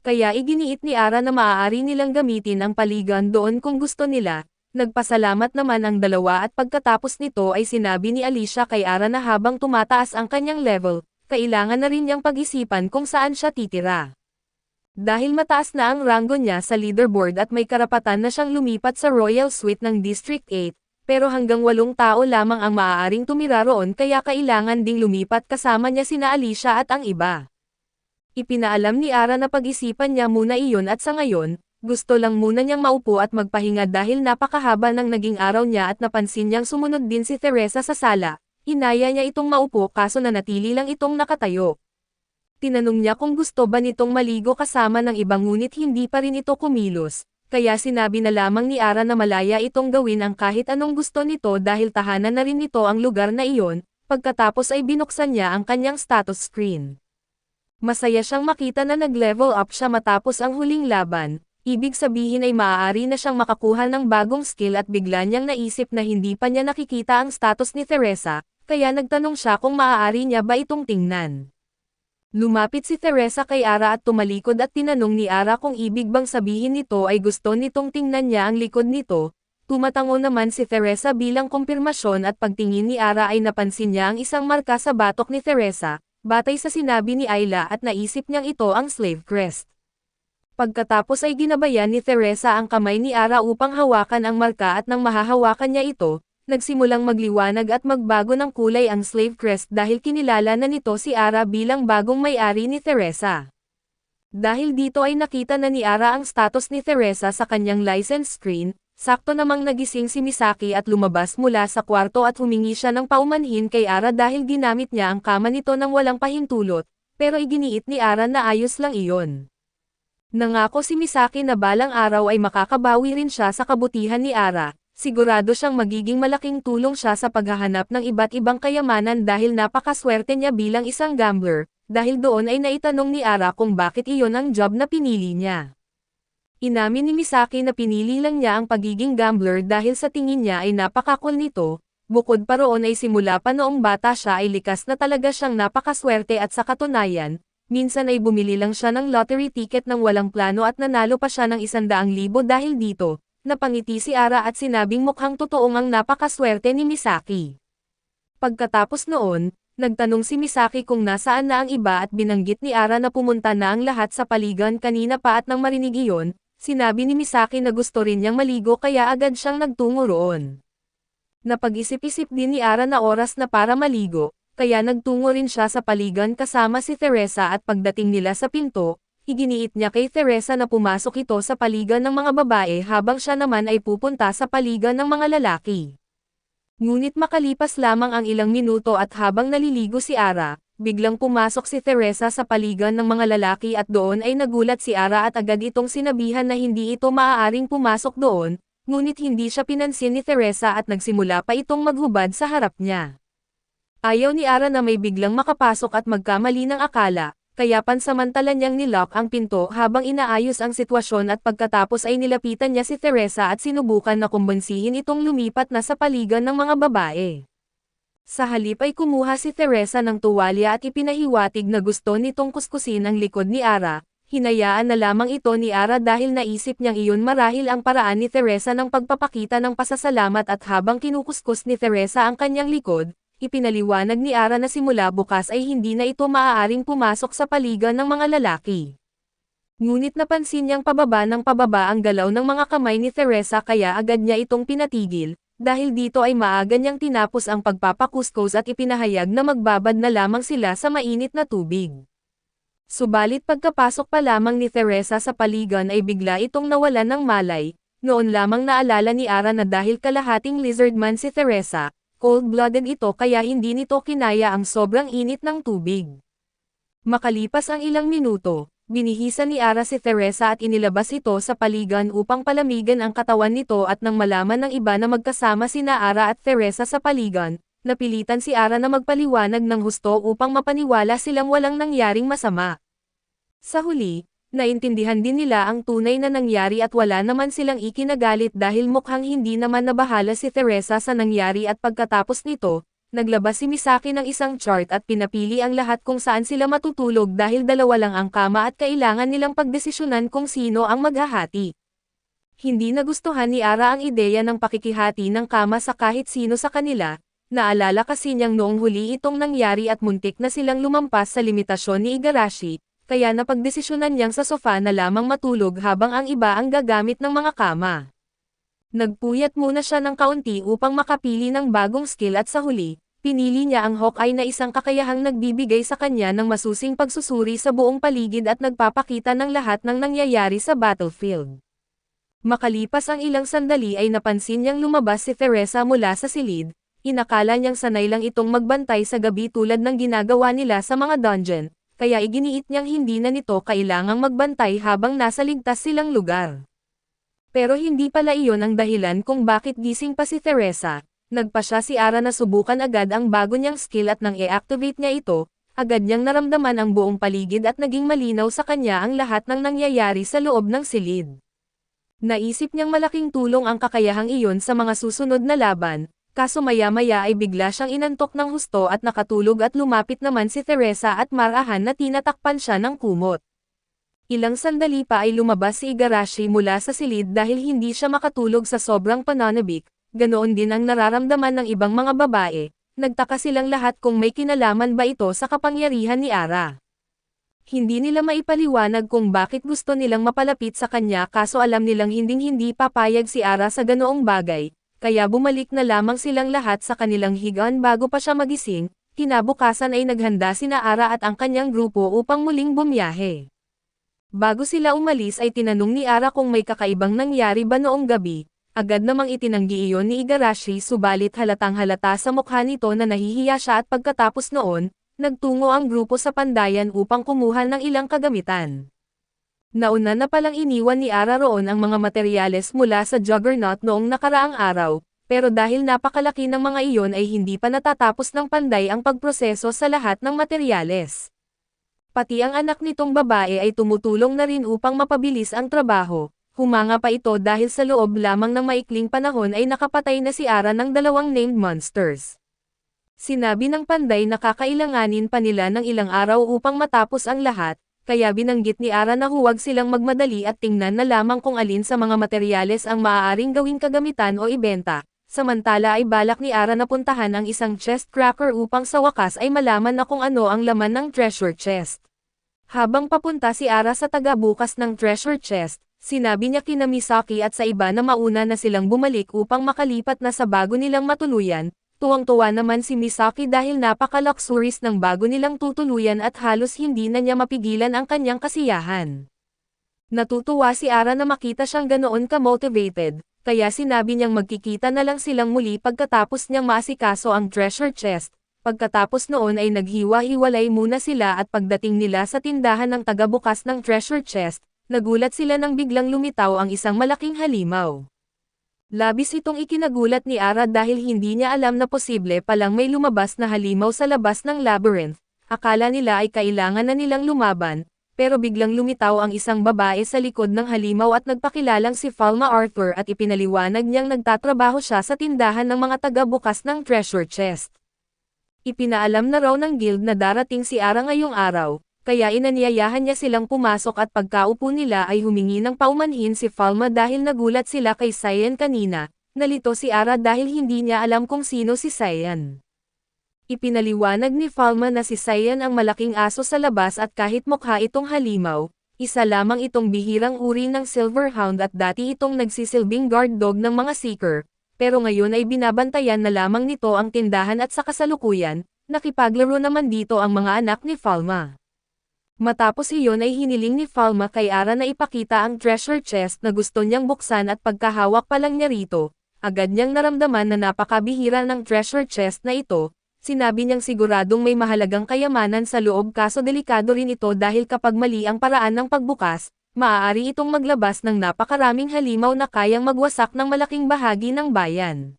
Kaya iginiit ni Ara na maaari nilang gamitin ang paligan doon kung gusto nila. Nagpasalamat naman ang dalawa at pagkatapos nito ay sinabi ni Alicia kay Ara na habang tumataas ang kanyang level, kailangan na rin niyang pag-isipan kung saan siya titira. Dahil mataas na ang ranggo niya sa leaderboard at may karapatan na siyang lumipat sa Royal Suite ng District 8, pero hanggang 8 tao lamang ang maaaring tumira roon kaya kailangan ding lumipat kasama niya sina Alicia at ang iba. Ipinaalam ni Ara na pag-isipan niya muna iyon at sa ngayon, gusto lang muna niyang maupo at magpahinga dahil napakahaba ng naging araw niya at napansin niyang sumunod din si Teresa sa sala. Inaya niya itong maupo kaso nanatili lang itong nakatayo. Tinanong niya kung gusto ba nitong maligo kasama ng iba ngunit hindi pa rin ito kumilos, kaya sinabi na lamang ni Ara na malaya itong gawin ang kahit anong gusto nito dahil tahanan na rin ito ang lugar na iyon, pagkatapos ay binuksan niya ang kanyang status screen. Masaya siyang makita na nag-level up siya matapos ang huling laban, ibig sabihin ay maaari na siyang makakuha ng bagong skill at bigla niyang naisip na hindi pa niya nakikita ang status ni Teresa, kaya nagtanong siya kung maaari niya ba itong tingnan. Lumapit si Teresa kay Ara at tumalikod at tinanong ni Ara kung ibig bang sabihin nito ay gusto nitong tingnan niya ang likod nito. Tumatango naman si Teresa bilang kumpirmasyon at pagtingin ni Ara ay napansin niya ang isang marka sa batok ni Teresa, batay sa sinabi ni Ayla at naisip niyang ito ang slave crest. Pagkatapos ay ginabayan ni Teresa ang kamay ni Ara upang hawakan ang marka at nang mahahawakan niya ito, nagsimulang magliwanag at magbago ng kulay ang slave crest dahil kinilala na nito si Ara bilang bagong may-ari ni Teresa. Dahil dito ay nakita na ni Ara ang status ni Teresa sa kanyang license screen, sakto namang nagising si Misaki at lumabas mula sa kwarto at humingi siya ng paumanhin kay Ara dahil ginamit niya ang kama nito nang walang pahintulot, pero iginiit ni Ara na ayos lang iyon. Nangako si Misaki na balang araw ay makakabawi rin siya sa kabutihan ni Ara. Sigurado siyang magiging malaking tulong siya sa paghahanap ng iba't ibang kayamanan dahil napakaswerte niya bilang isang gambler, dahil doon ay naitanong ni Ara kung bakit iyon ang job na pinili niya. Inamin ni Misaki na pinili lang niya ang pagiging gambler dahil sa tingin niya ay napakakul nito, bukod pa roon ay simula pa noong bata siya ay likas na talaga siyang napakaswerte at sa katunayan, minsan ay bumili lang siya ng lottery ticket ng walang plano at nanalo pa siya ng 100,000 dahil dito. Napangiti si Ara at sinabing mukhang totoong ang napakaswerte ni Misaki. Pagkatapos noon, Nagtanong si Misaki kung nasaan na ang iba at binanggit ni Ara na pumunta na ang lahat sa paligan kanina pa at nang marinig iyon, sinabi ni Misaki na gusto rin niyang maligo kaya agad siyang nagtungo roon. Napag-isip-isip din ni Ara na oras na para maligo, kaya nagtungo rin siya sa paligan kasama si Teresa at pagdating nila sa pinto, iginiit niya kay Teresa na pumasok ito sa paligan ng mga babae habang siya naman ay pupunta sa paligan ng mga lalaki. Ngunit makalipas lamang ang ilang minuto at habang naliligo si Ara, biglang pumasok si Teresa sa paligan ng mga lalaki at doon ay nagulat si Ara at agad itong sinabihan na hindi ito maaaring pumasok doon, ngunit hindi siya pinansin ni Teresa at nagsimula pa itong maghubad sa harap niya. Ayaw ni Ara na may biglang makapasok at magkamali ng akala, kaya pansamantala niyang nilock ang pinto habang inaayos ang sitwasyon at pagkatapos ay nilapitan niya si Teresa at sinubukan na kumbinsihin itong lumipat na sa paligan ng mga babae. Sa halip ay kumuha si Teresa ng tuwalya at ipinahiwatig na gusto nitong kuskusin ang likod ni Ara, hinayaan na lamang ito ni Ara dahil naisip niyang iyon marahil ang paraan ni Teresa ng pagpapakita ng pasasalamat at habang kinukuskus ni Teresa ang kanyang likod, ipinaliwanag ni Ara na simula bukas ay hindi na ito maaaring pumasok sa paligan ng mga lalaki. Ngunit napansin niyang pababa ang galaw ng mga kamay ni Teresa kaya agad niya itong pinatigil, dahil dito ay maaga niyang tinapos ang pagpapakuskus at ipinahayag na magbabad na lamang sila sa mainit na tubig. Subalit pagkapasok pa lamang ni Teresa sa paligan ay bigla itong nawalan ng malay, noon lamang naalala ni Ara na dahil kalahating lizard man si Teresa, cold-blooded ito kaya hindi nito kinaya ang sobrang init ng tubig. Makalipas ang ilang minuto, binihisan ni Ara si Teresa at inilabas ito sa paligan upang palamigan ang katawan nito at nang malaman ng iba na magkasama sina Ara at Teresa sa paligan, napilitan si Ara na magpaliwanag ng husto upang mapaniwala silang walang nangyaring masama. Sa huli, naintindihan din nila ang tunay na nangyari at wala naman silang ikinagalit dahil mukhang hindi naman nabahala si Teresa sa nangyari at pagkatapos nito, naglabas si Misaki ng isang chart at pinapili ang lahat kung saan sila matutulog dahil dalawa lang ang kama at kailangan nilang pagdesisyonan kung sino ang maghahati. Hindi nagustuhan ni Ara ang ideya ng pakikihati ng kama sa kahit sino sa kanila, naalala kasi niyang noong huli itong nangyari at muntik na silang lumampas sa limitasyon ni Igarashi, kaya napagdesisyonan niyang sa sofa na lamang matulog habang ang iba ang gagamit ng mga kama. Nagpuyat muna siya ng kaunti upang makapili ng bagong skill at sa huli, pinili niya ang Hawkeye na isang kakayahang nagbibigay sa kanya ng masusing pagsusuri sa buong paligid at nagpapakita ng lahat ng nangyayari sa battlefield. Makalipas ang ilang sandali ay napansin niyang lumabas si Teresa mula sa silid, inakala niyang sanay lang itong magbantay sa gabi tulad ng ginagawa nila sa mga dungeon, kaya iginiit niyang hindi na nito kailangang magbantay habang nasa ligtas silang lugar. Pero hindi pala iyon ang dahilan kung bakit gising pa si Teresa, nagpa siya si Ara na subukan agad ang bago niyang skill at nang i-activate niya ito, agad niyang naramdaman ang buong paligid at naging malinaw sa kanya ang lahat ng nangyayari sa loob ng silid. Naisip niyang malaking tulong ang kakayahang iyon sa mga susunod na laban, kaso maya-maya ay bigla siyang inantok ng husto at nakatulog at lumapit naman si Teresa at marahan na tinatakpan siya ng kumot. Ilang sandali pa ay lumabas si Igarashi mula sa silid dahil hindi siya makatulog sa sobrang pananabik, ganoon din ang nararamdaman ng ibang mga babae, nagtaka silang lahat kung may kinalaman ba ito sa kapangyarihan ni Ara. Hindi nila maipaliwanag kung bakit gusto nilang mapalapit sa kanya kaso alam nilang hinding-hindi papayag si Ara sa ganoong bagay. Kaya bumalik na lamang silang lahat sa kanilang higaan bago pa siya magising, kinabukasan ay naghanda sina Ara at ang kanyang grupo upang muling bumiyahe. Bago sila umalis ay tinanong ni Ara kung may kakaibang nangyari ba noong gabi, agad namang itinanggi iyon ni Igarashi subalit halatang halata sa mukha nito na nahihiya siya at pagkatapos noon, nagtungo ang grupo sa pandayan upang kumuha ng ilang kagamitan. Nauna na palang iniwan ni Ara roon ang mga materyales mula sa Juggernaut noong nakaraang araw, pero dahil napakalaki ng mga iyon ay hindi pa natatapos ng panday ang pagproseso sa lahat ng materyales. Pati ang anak nitong babae ay tumutulong na rin upang mapabilis ang trabaho, humanga pa ito dahil sa loob lamang ng maikling panahon ay nakapatay na si Ara ng 2 named monsters. Sinabi ng panday na kakailanganin pa nila ng ilang araw upang matapos ang lahat, kaya binanggit ni Ara na huwag silang magmadali at tingnan na lamang kung alin sa mga materyales ang maaaring gawing kagamitan o ibenta, samantala ay balak ni Ara na puntahan ang isang chest cracker upang sa wakas ay malaman na kung ano ang laman ng treasure chest. Habang papunta si Ara sa taga-bukas ng treasure chest, sinabi niya kina Misaki at sa iba na mauna na silang bumalik upang makalipat na sa bago nilang matuluyan. Tuwang-tuwa naman si Misaki dahil napaka-luxurious ng bago nilang tutuluyan at halos hindi na niya mapigilan ang kanyang kasiyahan. Natutuwa si Ara na makita siyang ganoon ka-motivated, kaya sinabi niyang magkikita na lang silang muli pagkatapos niyang maasikaso ang treasure chest. Pagkatapos noon ay naghiwa-hiwalay muna sila at pagdating nila sa tindahan ng taga-bukas ng treasure chest, nagulat sila nang biglang lumitaw ang isang malaking halimaw. Labis itong ikinagulat ni Ara dahil hindi niya alam na posible palang may lumabas na halimaw sa labas ng labyrinth. Akala nila ay kailangan na nilang lumaban, pero biglang lumitaw ang isang babae sa likod ng halimaw at nagpakilalang si Falma Arthur at ipinaliwanag niyang nagtatrabaho siya sa tindahan ng mga taga-bukas ng treasure chest. Ipinaalam na raw ng guild na darating si Ara ngayong araw, kaya inanyayahan niya silang pumasok at pagkaupo nila ay humingi ng paumanhin si Falma dahil nagulat sila kay Cyan kanina. Nalito si Ara dahil hindi niya alam kung sino si Cyan. Ipinaliwanag ni Falma na si Cyan ang malaking aso sa labas at kahit mukha itong halimaw, isa lamang itong bihirang uri ng Silverhound at dati itong nagsisilbing guard dog ng mga seeker, pero ngayon ay binabantayan na lamang nito ang tindahan at sa kasalukuyan, nakipaglaro naman dito ang mga anak ni Falma. Matapos iyon ay hiniling ni Falma kay Ara na ipakita ang treasure chest na gusto niyang buksan at pagkahawak pa lang niya rito, agad niyang naramdaman na napakabihira ng treasure chest na ito. Sinabi niyang siguradong may mahalagang kayamanan sa loob kaso delikado rin ito dahil kapag mali ang paraan ng pagbukas, maaari itong maglabas ng napakaraming halimaw na kayang magwasak ng malaking bahagi ng bayan.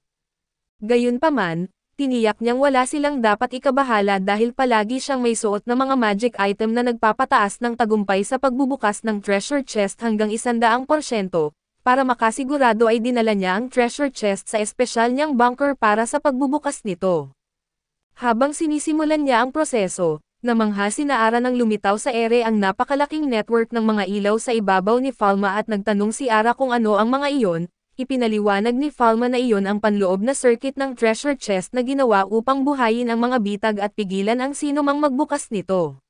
Gayunpaman, tiniyak niyang wala silang dapat ikabahala dahil palagi siyang may suot na mga magic item na nagpapataas ng tagumpay sa pagbubukas ng treasure chest hanggang 100%, para makasigurado ay dinala niya ang treasure chest sa espesyal niyang bunker para sa pagbubukas nito. Habang sinisimulan niya ang proseso, namangha sina Ara nang lumitaw sa ere ang napakalaking network ng mga ilaw sa ibabaw ni Falma at nagtanong si Ara kung ano ang mga iyon. Ipinaliwanag ni Falma na iyon ang panloob na circuit ng treasure chest na ginawa upang buhayin ang mga bitag at pigilan ang sino mang magbukas nito.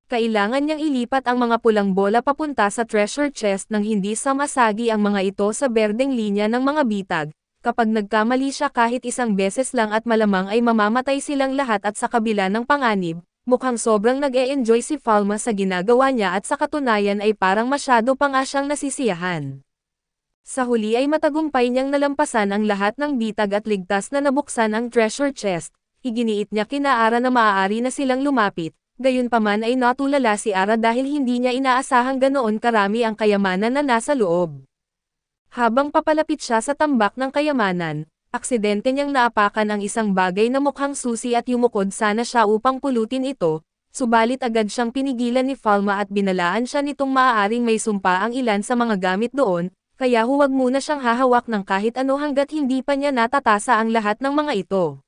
Kailangan niyang ilipat ang mga pulang bola papunta sa treasure chest nang hindi samasagi ang mga ito sa berdeng linya ng mga bitag. Kapag nagkamali siya kahit isang beses lang at malamang ay mamamatay silang lahat at sa kabila ng panganib, mukhang sobrang nag-e-enjoy si Falma sa ginagawa niya at sa katunayan ay parang masyado pa nga siyang nasisiyahan. Sa huli ay matagumpay niyang nalampasan ang lahat ng bitag at ligtas na nabuksan ang treasure chest. Iginiit niya kina Ara na maaari na silang lumapit, gayunpaman ay natulala si Ara dahil hindi niya inaasahang ganoon karami ang kayamanan na nasa loob. Habang papalapit siya sa tambak ng kayamanan, aksidente niyang naapakan ang isang bagay na mukhang susi at yumukod sana siya upang pulutin ito, subalit agad siyang pinigilan ni Falma at binalaan siya nitong maaaring may sumpa ang ilan sa mga gamit doon. Kaya huwag muna siyang hahawak ng kahit ano hanggat hindi pa niya natatasa ang lahat ng mga ito.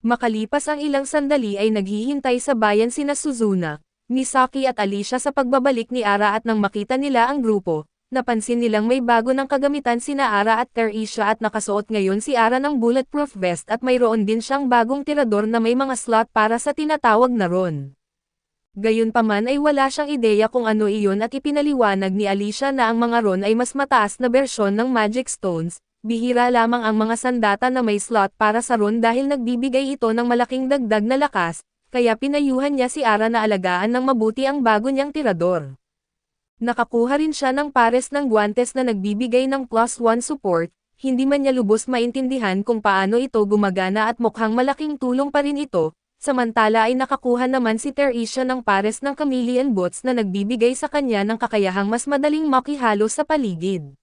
Makalipas ang ilang sandali ay naghihintay sa bayan sina Suzuna, Misaki at Alicia sa pagbabalik ni Ara at nang makita nila ang grupo, napansin nilang may bago ng kagamitan sina Ara at Teresia at nakasuot ngayon si Ara ng bulletproof vest at mayroon din siyang bagong tirador na may mga slot para sa tinatawag na ron. Gayunpaman ay wala siyang ideya kung ano iyon at ipinaliwanag ni Alicia na ang mga ron ay mas mataas na bersyon ng magic stones, bihira lamang ang mga sandata na may slot para sa ron dahil nagbibigay ito ng malaking dagdag na lakas, kaya pinayuhan niya si Ara na alagaan ng mabuti ang bago niyang tirador. Nakakuha rin siya ng pares ng guwantes na nagbibigay ng +1 support, hindi man niya lubos maintindihan kung paano ito gumagana at mukhang malaking tulong pa rin ito. Samantala ay nakakuha naman si Teresia ng pares ng chameleon boots na nagbibigay sa kanya ng kakayahang mas madaling makihalo sa paligid.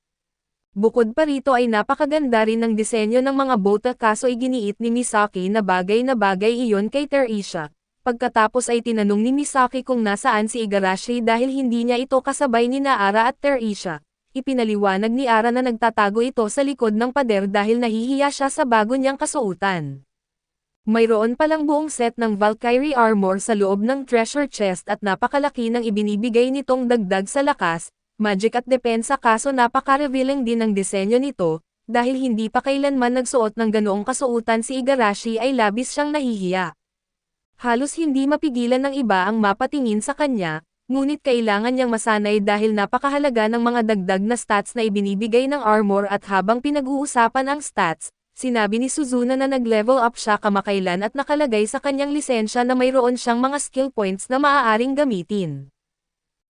Bukod pa rito ay napakaganda rin ng disenyo ng mga bota kaso iginiit ni Misaki na bagay iyon kay Teresia. Pagkatapos ay tinanong ni Misaki kung nasaan si Igarashi dahil hindi niya ito kasabay ni Ara at Teresia. Ipinaliwanag ni Ara na nagtatago ito sa likod ng pader dahil nahihiya siya sa bago niyang kasuotan. Mayroon palang buong set ng Valkyrie armor sa loob ng treasure chest at napakalaki ng ibinibigay nitong dagdag sa lakas, magic at depensa kaso napaka-revealing din ng disenyo nito, dahil hindi pa kailanman nagsuot ng ganoong kasuotan si Igarashi ay labis siyang nahihiya. Halos hindi mapigilan ng iba ang mapatingin sa kanya, ngunit kailangan niyang masanay dahil napakahalaga ng mga dagdag na stats na ibinibigay ng armor at habang pinag-uusapan ang stats, sinabi ni Suzuna na nag-level up siya kamakailan at nakalagay sa kanyang lisensya na mayroon siyang mga skill points na maaaring gamitin.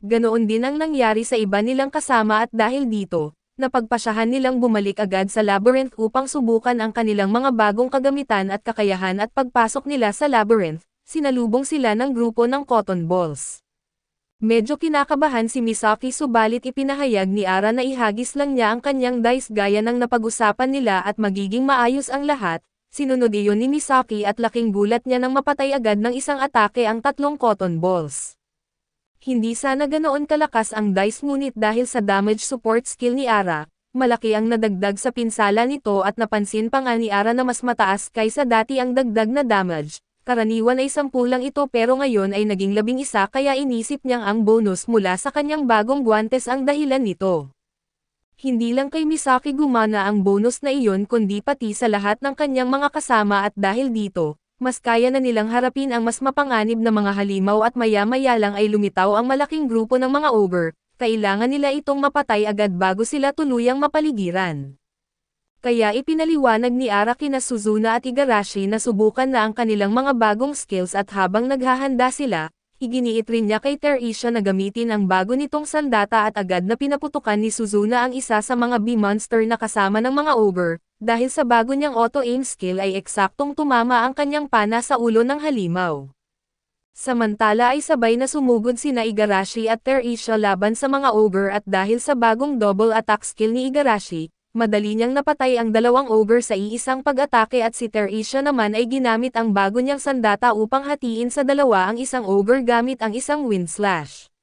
Ganoon din ang nangyari sa iba nilang kasama at dahil dito, napagpasyahan nilang bumalik agad sa labyrinth upang subukan ang kanilang mga bagong kagamitan at kakayahan at pagpasok nila sa labyrinth, sinalubong sila ng grupo ng cotton balls. Medyo kinakabahan si Misaki subalit ipinahayag ni Ara na ihagis lang niya ang kanyang dice gaya ng napag-usapan nila at magiging maayos ang lahat. Sinunod iyon ni Misaki at laking gulat niya nang mapatay agad ng isang atake ang 3 cotton balls. Hindi sana ganoon kalakas ang dice ngunit dahil sa damage support skill ni Ara, malaki ang nadagdag sa pinsala nito at napansin pa nga ni Ara na mas mataas kaysa dati ang dagdag na damage. Karaniwan ay 10 lang ito pero ngayon ay naging 11 kaya inisip niyang ang bonus mula sa kanyang bagong guwantes ang dahilan nito. Hindi lang kay Misaki gumana ang bonus na iyon kundi pati sa lahat ng kanyang mga kasama at dahil dito, mas kaya na nilang harapin ang mas mapanganib na mga halimaw at maya-maya lang ay lumitaw ang malaking grupo ng mga ogre, kailangan nila itong mapatay agad bago sila tuluyang mapaligiran. Kaya ipinaliwanag ni Ara kina Suzuna at Igarashi na subukan na ang kanilang mga bagong skills at habang naghahanda sila, iginiit rin niya kay Terisha na gamitin ang bago nitong sandata at agad na pinaputukan ni Suzuna ang isa sa mga bee-monster na kasama ng mga ogre, dahil sa bago niyang auto-aim skill ay eksaktong tumama ang kanyang pana sa ulo ng halimaw. Samantala ay sabay na sumugod sina Igarashi at Terisha laban sa mga ogre at dahil sa bagong double attack skill ni Igarashi, madali niyang napatay ang 2 ogre sa iisang pag-atake at si Terisha naman ay ginamit ang bago niyang sandata upang hatiin sa 2 ang isang ogre gamit ang isang wind slash.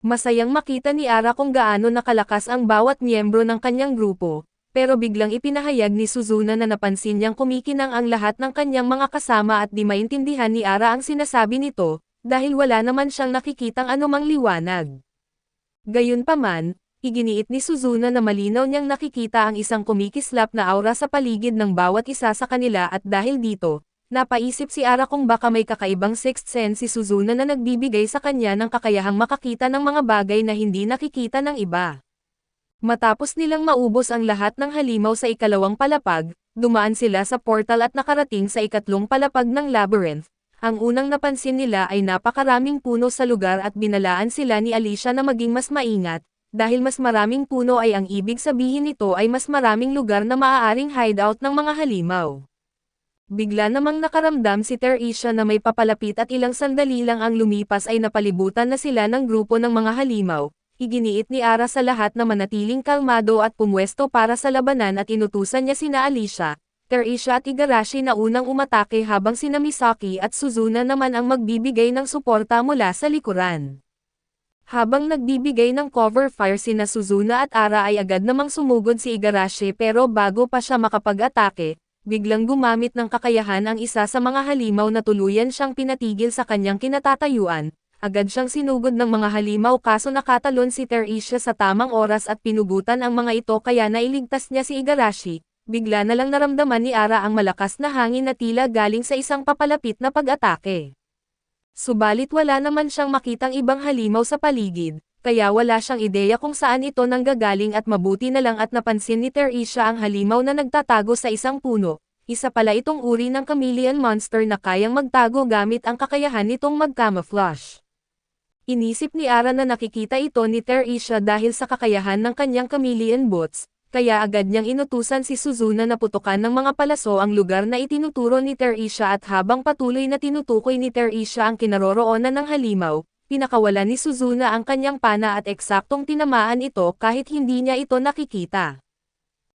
Masayang makita ni Ara kung gaano nakalakas ang bawat miyembro ng kanyang grupo, pero biglang ipinahayag ni Suzuna na napansin niyang kumikinang ang lahat ng kanyang mga kasama at di maintindihan ni Ara ang sinasabi nito, dahil wala naman siyang nakikitang anumang liwanag. Gayunpaman, iginiit ni Suzuna na malinaw niyang nakikita ang isang kumikislap na aura sa paligid ng bawat isa sa kanila at dahil dito, napaisip si Ara kung baka may kakaibang sixth sense si Suzuna na nagbibigay sa kanya ng kakayahang makakita ng mga bagay na hindi nakikita ng iba. Matapos nilang maubos ang lahat ng halimaw sa ikalawang palapag, dumaan sila sa portal at nakarating sa ikatlong palapag ng labyrinth. Ang unang napansin nila ay napakaraming puno sa lugar at binalaan sila ni Alicia na maging mas maingat. Dahil mas maraming puno ay ang ibig sabihin nito ay mas maraming lugar na maaaring hideout ng mga halimaw. Bigla namang nakaramdam si Terisha na may papalapit at ilang sandali lang ang lumipas ay napalibutan na sila ng grupo ng mga halimaw. Iginiit ni Ara sa lahat na manatiling kalmado at pumwesto para sa labanan at inutusan niya sina Alicia, Terisha at Igarashi na unang umatake habang sina Misaki at Suzuna naman ang magbibigay ng suporta mula sa likuran. Habang nagbibigay ng cover fire sina Suzuna at Ara ay agad namang sumugod si Igarashi pero bago pa siya makapag-atake, biglang gumamit ng kakayahan ang isa sa mga halimaw na tuluyan siyang pinatigil sa kanyang kinatatayuan, agad siyang sinugod ng mga halimaw kaso nakatalon si Terisha sa tamang oras at pinugutan ang mga ito kaya nailigtas niya si Igarashi, bigla na lang naramdaman ni Ara ang malakas na hangin na tila galing sa isang papalapit na pag-atake. Subalit wala naman siyang makitang ibang halimaw sa paligid, kaya wala siyang ideya kung saan ito nanggagaling at mabuti na lang at napansin ni Terisha ang halimaw na nagtatago sa isang puno. Isa pala itong uri ng chameleon monster na kayang magtago gamit ang kakayahan nitong mag-camouflage. Inisip ni Ara na nakikita ito ni Terisha dahil sa kakayahan ng kanyang chameleon boots, kaya agad niyang inutusan si Suzuna na putukan ng mga palaso ang lugar na itinuturo ni Terisha at habang patuloy na tinutukoy ni Terisha ang kinaroroonan ng halimaw, pinakawala ni Suzuna ang kanyang pana at eksaktong tinamaan ito kahit hindi niya ito nakikita.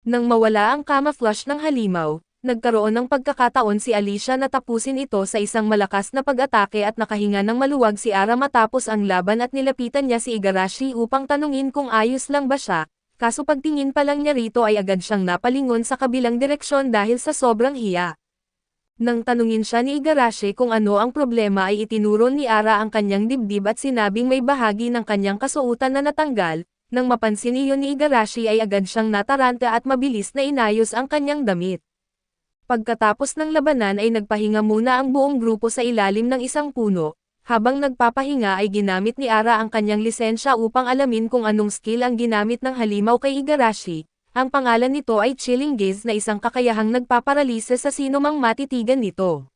Nang mawala ang camouflage ng halimaw, nagkaroon ng pagkakataon si Alicia na tapusin ito sa isang malakas na pag-atake at nakahinga ng maluwag si Ara matapos ang laban at nilapitan niya si Igarashi upang tanungin kung ayos lang ba siya. Kaso pagtingin pa lang niya rito ay agad siyang napalingon sa kabilang direksyon dahil sa sobrang hiya. Nang tanungin siya ni Igarashi kung ano ang problema ay itinuro ni Ara ang kanyang dibdib at sinabing may bahagi ng kanyang kasuotan na natanggal, Nang mapansin iyon ni Igarashi ay agad siyang nataranta at mabilis na inayos ang kanyang damit. Pagkatapos ng labanan ay nagpahinga muna ang buong grupo sa ilalim ng isang puno. Habang nagpapahinga ay ginamit ni Ara ang kanyang lisensya upang alamin kung anong skill ang ginamit ng halimaw kay Igarashi. Ang pangalan nito ay Chilling Gaze na isang kakayahang nagpaparalisa sa sinumang matitigan nito.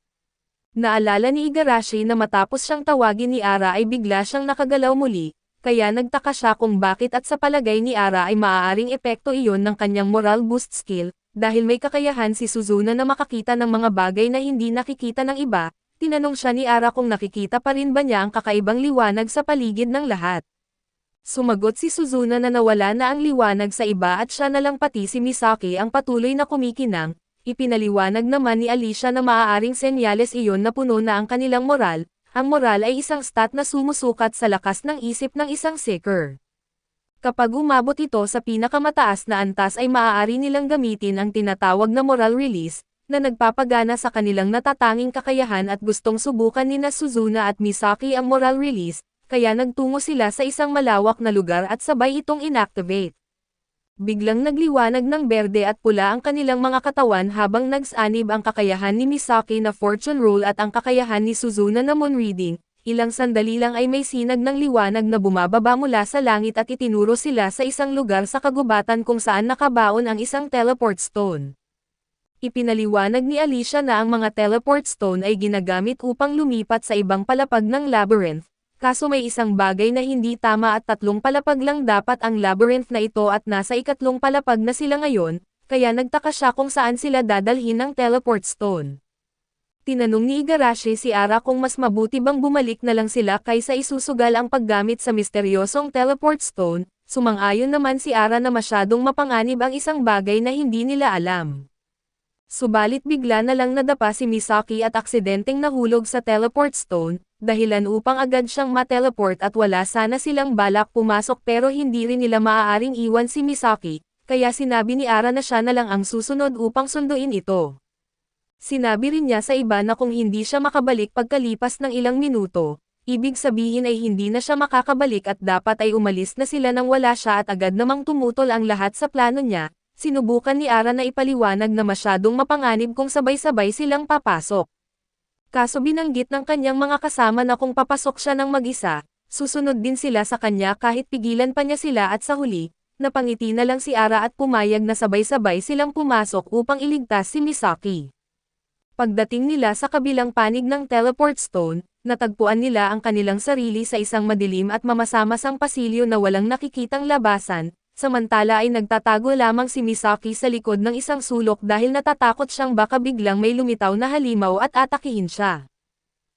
Naalala ni Igarashi na matapos siyang tawagin ni Ara ay bigla siyang nakagalaw muli, kaya nagtaka siya kung bakit at sa palagay ni Ara ay maaaring epekto iyon ng kanyang moral boost skill, dahil may kakayahan si Suzuna na makakita ng mga bagay na hindi nakikita ng iba. Tinanong siya ni Ara kung nakikita pa rin ba niya ang kakaibang liwanag sa paligid ng lahat. Sumagot si Suzuna na nawala na ang liwanag sa iba at siya na lang pati si Misaki ang patuloy na kumikinang. Ipinaliwanag naman ni Alicia na maaaring senyales iyon na puno na ang kanilang moral. Ang moral ay isang stat na sumusukat sa lakas ng isip ng isang seeker. Kapag umabot ito sa pinakamataas na antas ay maaari nilang gamitin ang tinatawag na moral release, na nagpapagana sa kanilang natatanging kakayahan at gustong subukan ni Suzuna at Misaki ang moral release. Kaya nagtungo sila sa isang malawak na lugar at sabay itong inactivate. Biglang nagliwanag ng berde at pula ang kanilang mga katawan habang nagsanib ang kakayahan ni Misaki na fortune roll at ang kakayahan ni Suzuna na moon reading. Ilang sandali lang ay may sinag ng liwanag na bumababa mula sa langit at itinuro sila sa isang lugar sa kagubatan kung saan nakabaon ang isang teleport stone. Ipinaliwanag ni Alicia na ang mga teleport stone ay ginagamit upang lumipat sa ibang palapag ng labyrinth. Kaso may isang bagay na hindi tama at 3 palapag lang dapat ang labyrinth na ito at nasa 4 palapag na sila ngayon, kaya nagtaka siya kung saan sila dadalhin ng teleport stone. Tinanong ni Igarashi si Ara kung mas mabuti bang bumalik na lang sila kaysa isusugal ang paggamit sa misteryosong teleport stone. Sumang-ayon naman si Ara na masyadong mapanganib ang isang bagay na hindi nila alam. Subalit bigla na lang nadapa si Misaki at aksidenteng nahulog sa teleport stone, dahilan upang agad siyang ma-teleport at wala sana silang balak pumasok pero hindi rin nila maaaring iwan si Misaki, kaya sinabi ni Ara na siya na lang ang susunod upang sunduin ito. Sinabi rin niya sa iba na kung hindi siya makabalik pagkalipas ng ilang minuto, ibig sabihin ay hindi na siya makakabalik at dapat ay umalis na sila nang wala siya at agad namang tumutol ang lahat sa plano niya. Sinubukan ni Ara na ipaliwanag na masyadong mapanganib kung sabay-sabay silang papasok. Kaso binanggit ng kanyang mga kasama na kung papasok siya ng mag-isa, susunod din sila sa kanya kahit pigilan pa niya sila at sa huli, napangiti na lang si Ara at pumayag na sabay-sabay silang pumasok upang iligtas si Misaki. Pagdating nila sa kabilang panig ng teleport stone, natagpuan nila ang kanilang sarili sa isang madilim at mamasamasang pasilyo na walang nakikitang labasan. Samantala ay nagtatago lamang si Misaki sa likod ng isang sulok dahil natatakot siyang baka biglang may lumitaw na halimaw at atakihin siya.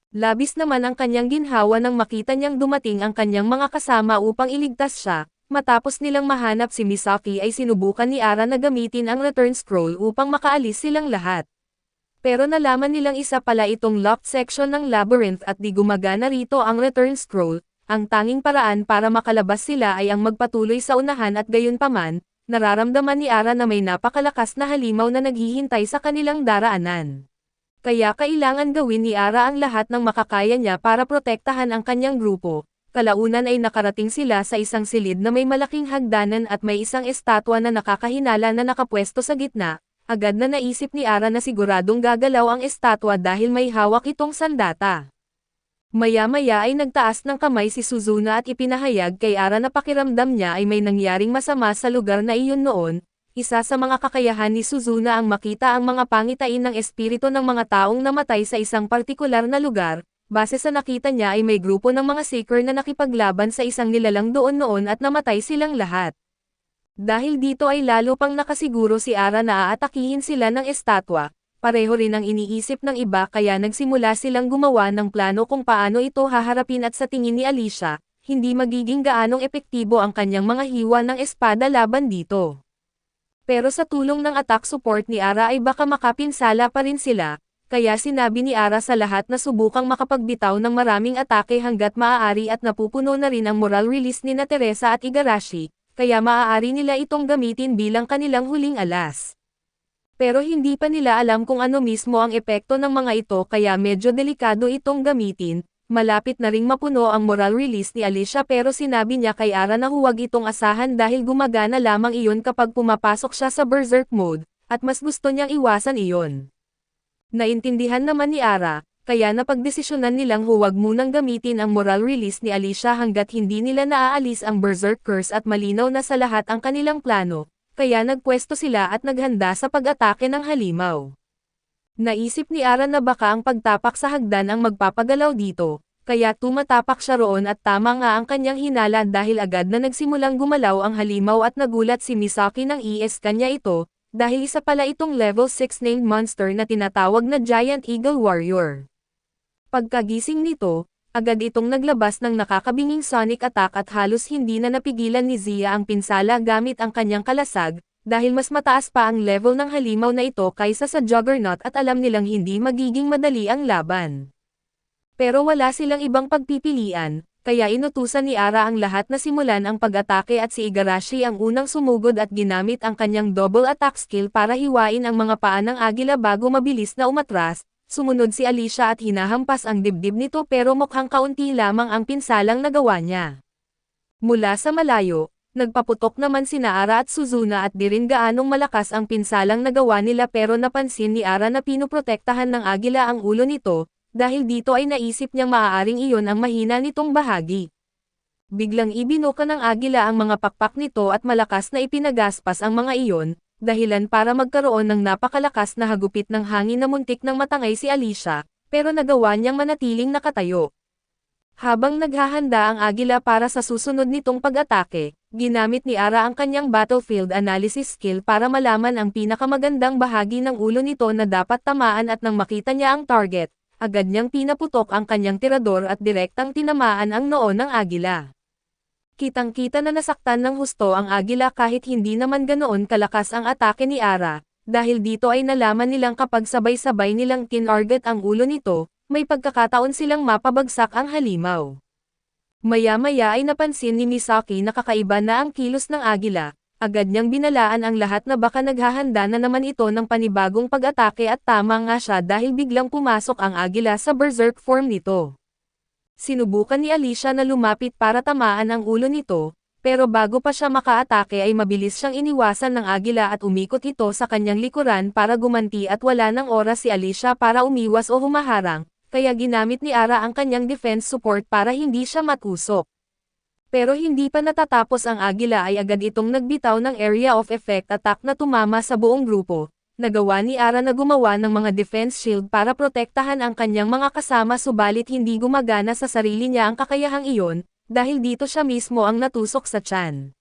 Labis naman ang kanyang ginhawa nang makita niyang dumating ang kanyang mga kasama upang iligtas siya. Matapos nilang mahanap si Misaki ay sinubukan ni Ara na gamitin ang return scroll upang makaalis silang lahat. Pero nalaman nilang isa pala itong locked section ng labyrinth at di gumagana rito ang return scroll. Ang tanging paraan para makalabas sila ay ang magpatuloy sa unahan at gayunpaman, nararamdaman ni Ara na may napakalakas na halimaw na naghihintay sa kanilang daraanan. Kaya kailangan gawin ni Ara ang lahat ng makakaya niya para protektahan ang kanyang grupo. Kalaunan ay nakarating sila sa isang silid na may malaking hagdanan at may isang estatwa na nakakahinala na nakapwesto sa gitna. Agad na naisip ni Ara na siguradong gagalaw ang estatwa dahil may hawak itong sandata. Maya-maya ay nagtaas ng kamay si Suzuna at ipinahayag kay Ara na pakiramdam niya ay may nangyaring masama sa lugar na iyon noon. Isa sa mga kakayahan ni Suzuna ang makita ang mga pangitain ng espiritu ng mga taong namatay sa isang partikular na lugar. Base sa nakita niya ay may grupo ng mga seeker na nakipaglaban sa isang nilalang doon noon at namatay silang lahat. Dahil dito ay lalo pang nakasiguro si Ara na aatakihin sila ng estatwa. Pareho rin ang iniisip ng iba kaya nagsimula silang gumawa ng plano kung paano ito haharapin at sa tingin ni Alicia, hindi magiging gaanong epektibo ang kanyang mga hiwa ng espada laban dito. Pero sa tulong ng attack support ni Ara ay baka makapinsala pa rin sila, kaya sinabi ni Ara sa lahat na subukang makapagbitaw ng maraming atake hanggat maaari at napupuno na rin ang moral release ni Teresa at Igarashi, kaya maaari nila itong gamitin bilang kanilang huling alas. Pero hindi pa nila alam kung ano mismo ang epekto ng mga ito kaya medyo delikado itong gamitin. Malapit na ring mapuno ang moral release ni Alicia pero sinabi niya kay Ara na huwag itong asahan dahil gumagana lamang iyon kapag pumapasok siya sa berserk mode, at mas gusto niyang iwasan iyon. Naintindihan naman ni Ara, kaya napagdesisyonan nilang huwag munang gamitin ang moral release ni Alicia hanggat hindi nila naaalis ang berserk curse at malinaw na sa lahat ang kanilang plano, kaya nagpwesto sila at naghanda sa pag-atake ng halimaw. Naisip ni Ara na baka ang pagtapak sa hagdan ang magpapagalaw dito, kaya tumatapak siya roon at tama nga ang kanyang hinala dahil agad na nagsimulang gumalaw ang halimaw at nagulat si Misaki nang i-S kanya ito, dahil isa pala itong level 6 named monster na tinatawag na Giant Eagle Warrior. Pagkagising nito, agad itong naglabas ng nakakabinging sonic attack at halos hindi na napigilan ni Zia ang pinsala gamit ang kanyang kalasag, dahil mas mataas pa ang level ng halimaw na ito kaysa sa Juggernaut at alam nilang hindi magiging madali ang laban. Pero wala silang ibang pagpipilian, kaya inutusan ni Ara ang lahat na simulan ang pag-atake at si Igarashi ang unang sumugod at ginamit ang kanyang double attack skill para hiwain ang mga paa ng agila bago mabilis na umatras. Sumunod si Alicia at hinahampas ang dibdib nito pero mukhang kaunti lamang ang pinsalang nagawa niya. Mula sa malayo, nagpaputok naman sina Ara at Suzuna at di rin gaanong malakas ang pinsalang nagawa nila pero napansin ni Ara na pinuprotektahan ng agila ang ulo nito, dahil dito ay naisip niyang maaaring iyon ang mahina nitong bahagi. Biglang ibinuka ng agila ang mga pakpak nito at malakas na ipinagaspas ang mga iyon, dahilan para magkaroon ng napakalakas na hagupit ng hangin na muntik ng matangay si Alicia, pero nagawa niyang manatiling nakatayo. Habang naghahanda ang agila para sa susunod nitong pag-atake, ginamit ni Ara ang kanyang battlefield analysis skill para malaman ang pinakamagandang bahagi ng ulo nito na dapat tamaan at nang makita niya ang target, agad niyang pinaputok ang kanyang tirador at direktang tinamaan ang noo ng agila. Kitang-kita na nasaktan ng husto ang agila kahit hindi naman ganoon kalakas ang atake ni Ara, dahil dito ay nalaman nilang kapag sabay-sabay nilang tinarget ang ulo nito, may pagkakataon silang mapabagsak ang halimaw. Maya-maya ay napansin ni Misaki na kakaiba na ang kilos ng agila, agad niyang binalaan ang lahat na baka naghahanda na naman ito ng panibagong pag-atake at tama nga siya dahil biglang pumasok ang agila sa berserk form nito. Sinubukan ni Alicia na lumapit para tamaan ang ulo nito, pero bago pa siya makaatake ay mabilis siyang iniwasan ng agila at umikot ito sa kanyang likuran para gumanti at wala ng oras si Alicia para umiwas o humaharang, kaya ginamit ni Ara ang kanyang defense support para hindi siya matusok. Pero hindi pa natatapos ang agila ay agad itong nagbitaw ng area of effect attack na tumama sa buong grupo. Nagawa ni Ara na gumawa ng mga defense shield para protektahan ang kanyang mga kasama subalit hindi gumagana sa sarili niya ang kakayahang iyon, dahil dito siya mismo ang natusok sa tiyan.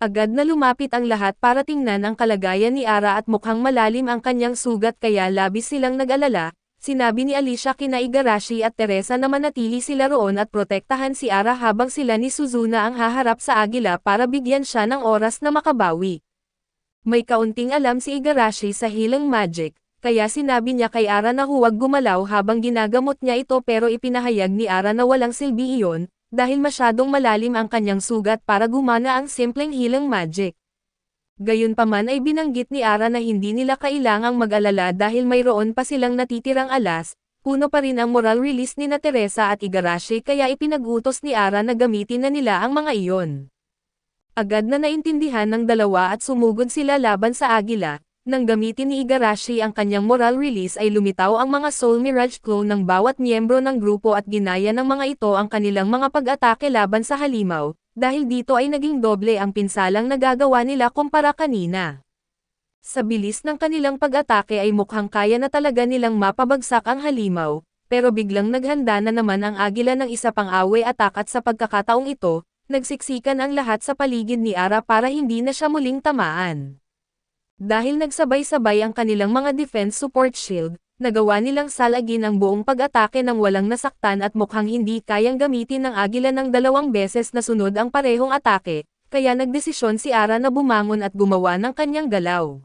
Agad na lumapit ang lahat para tingnan ang kalagayan ni Ara at mukhang malalim ang kanyang sugat kaya labis silang nag-alala. Sinabi ni Alicia kina Igarashi at Teresa na manatili sila roon at protektahan si Ara habang sila ni Suzuna ang haharap sa agila para bigyan siya ng oras na makabawi. May kaunting alam si Igarashi sa healing magic, kaya sinabi niya kay Ara na huwag gumalaw habang ginagamot niya ito pero ipinahayag ni Ara na walang silbi iyon, dahil masyadong malalim ang kanyang sugat para gumana ang simpleng healing magic. Gayunpaman ay binanggit ni Ara na hindi nila kailangang mag-alala dahil mayroon pa silang natitirang alas, puno pa rin ang moral release ni na Teresa at Igarashi kaya ipinag-utos ni Ara na gamitin na nila ang mga iyon. Agad na naintindihan ng dalawa at sumugod sila laban sa agila, nang gamitin ni Igarashi ang kanyang moral release ay lumitaw ang mga Soul Mirage clone ng bawat miyembro ng grupo at ginaya ng mga ito ang kanilang mga pag-atake laban sa halimaw. Dahil dito ay naging doble ang pinsalang nagagawa nila kumpara kanina. Sa bilis ng kanilang pag-atake ay mukhang kaya na talaga nilang mapabagsak ang halimaw, pero biglang naghanda na naman ang agila ng isa pang awe attack at sa pagkakataong ito, nagsiksikan ang lahat sa paligid ni Ara para hindi na siya muling tamaan. Dahil nagsabay-sabay ang kanilang mga defense support shield, nagawa nilang salagin ang buong pag-atake ng walang nasaktan at mukhang hindi kayang gamitin ng agila ng 2 beses na sunod ang parehong atake, kaya nagdesisyon si Ara na bumangon at gumawa ng kanyang galaw.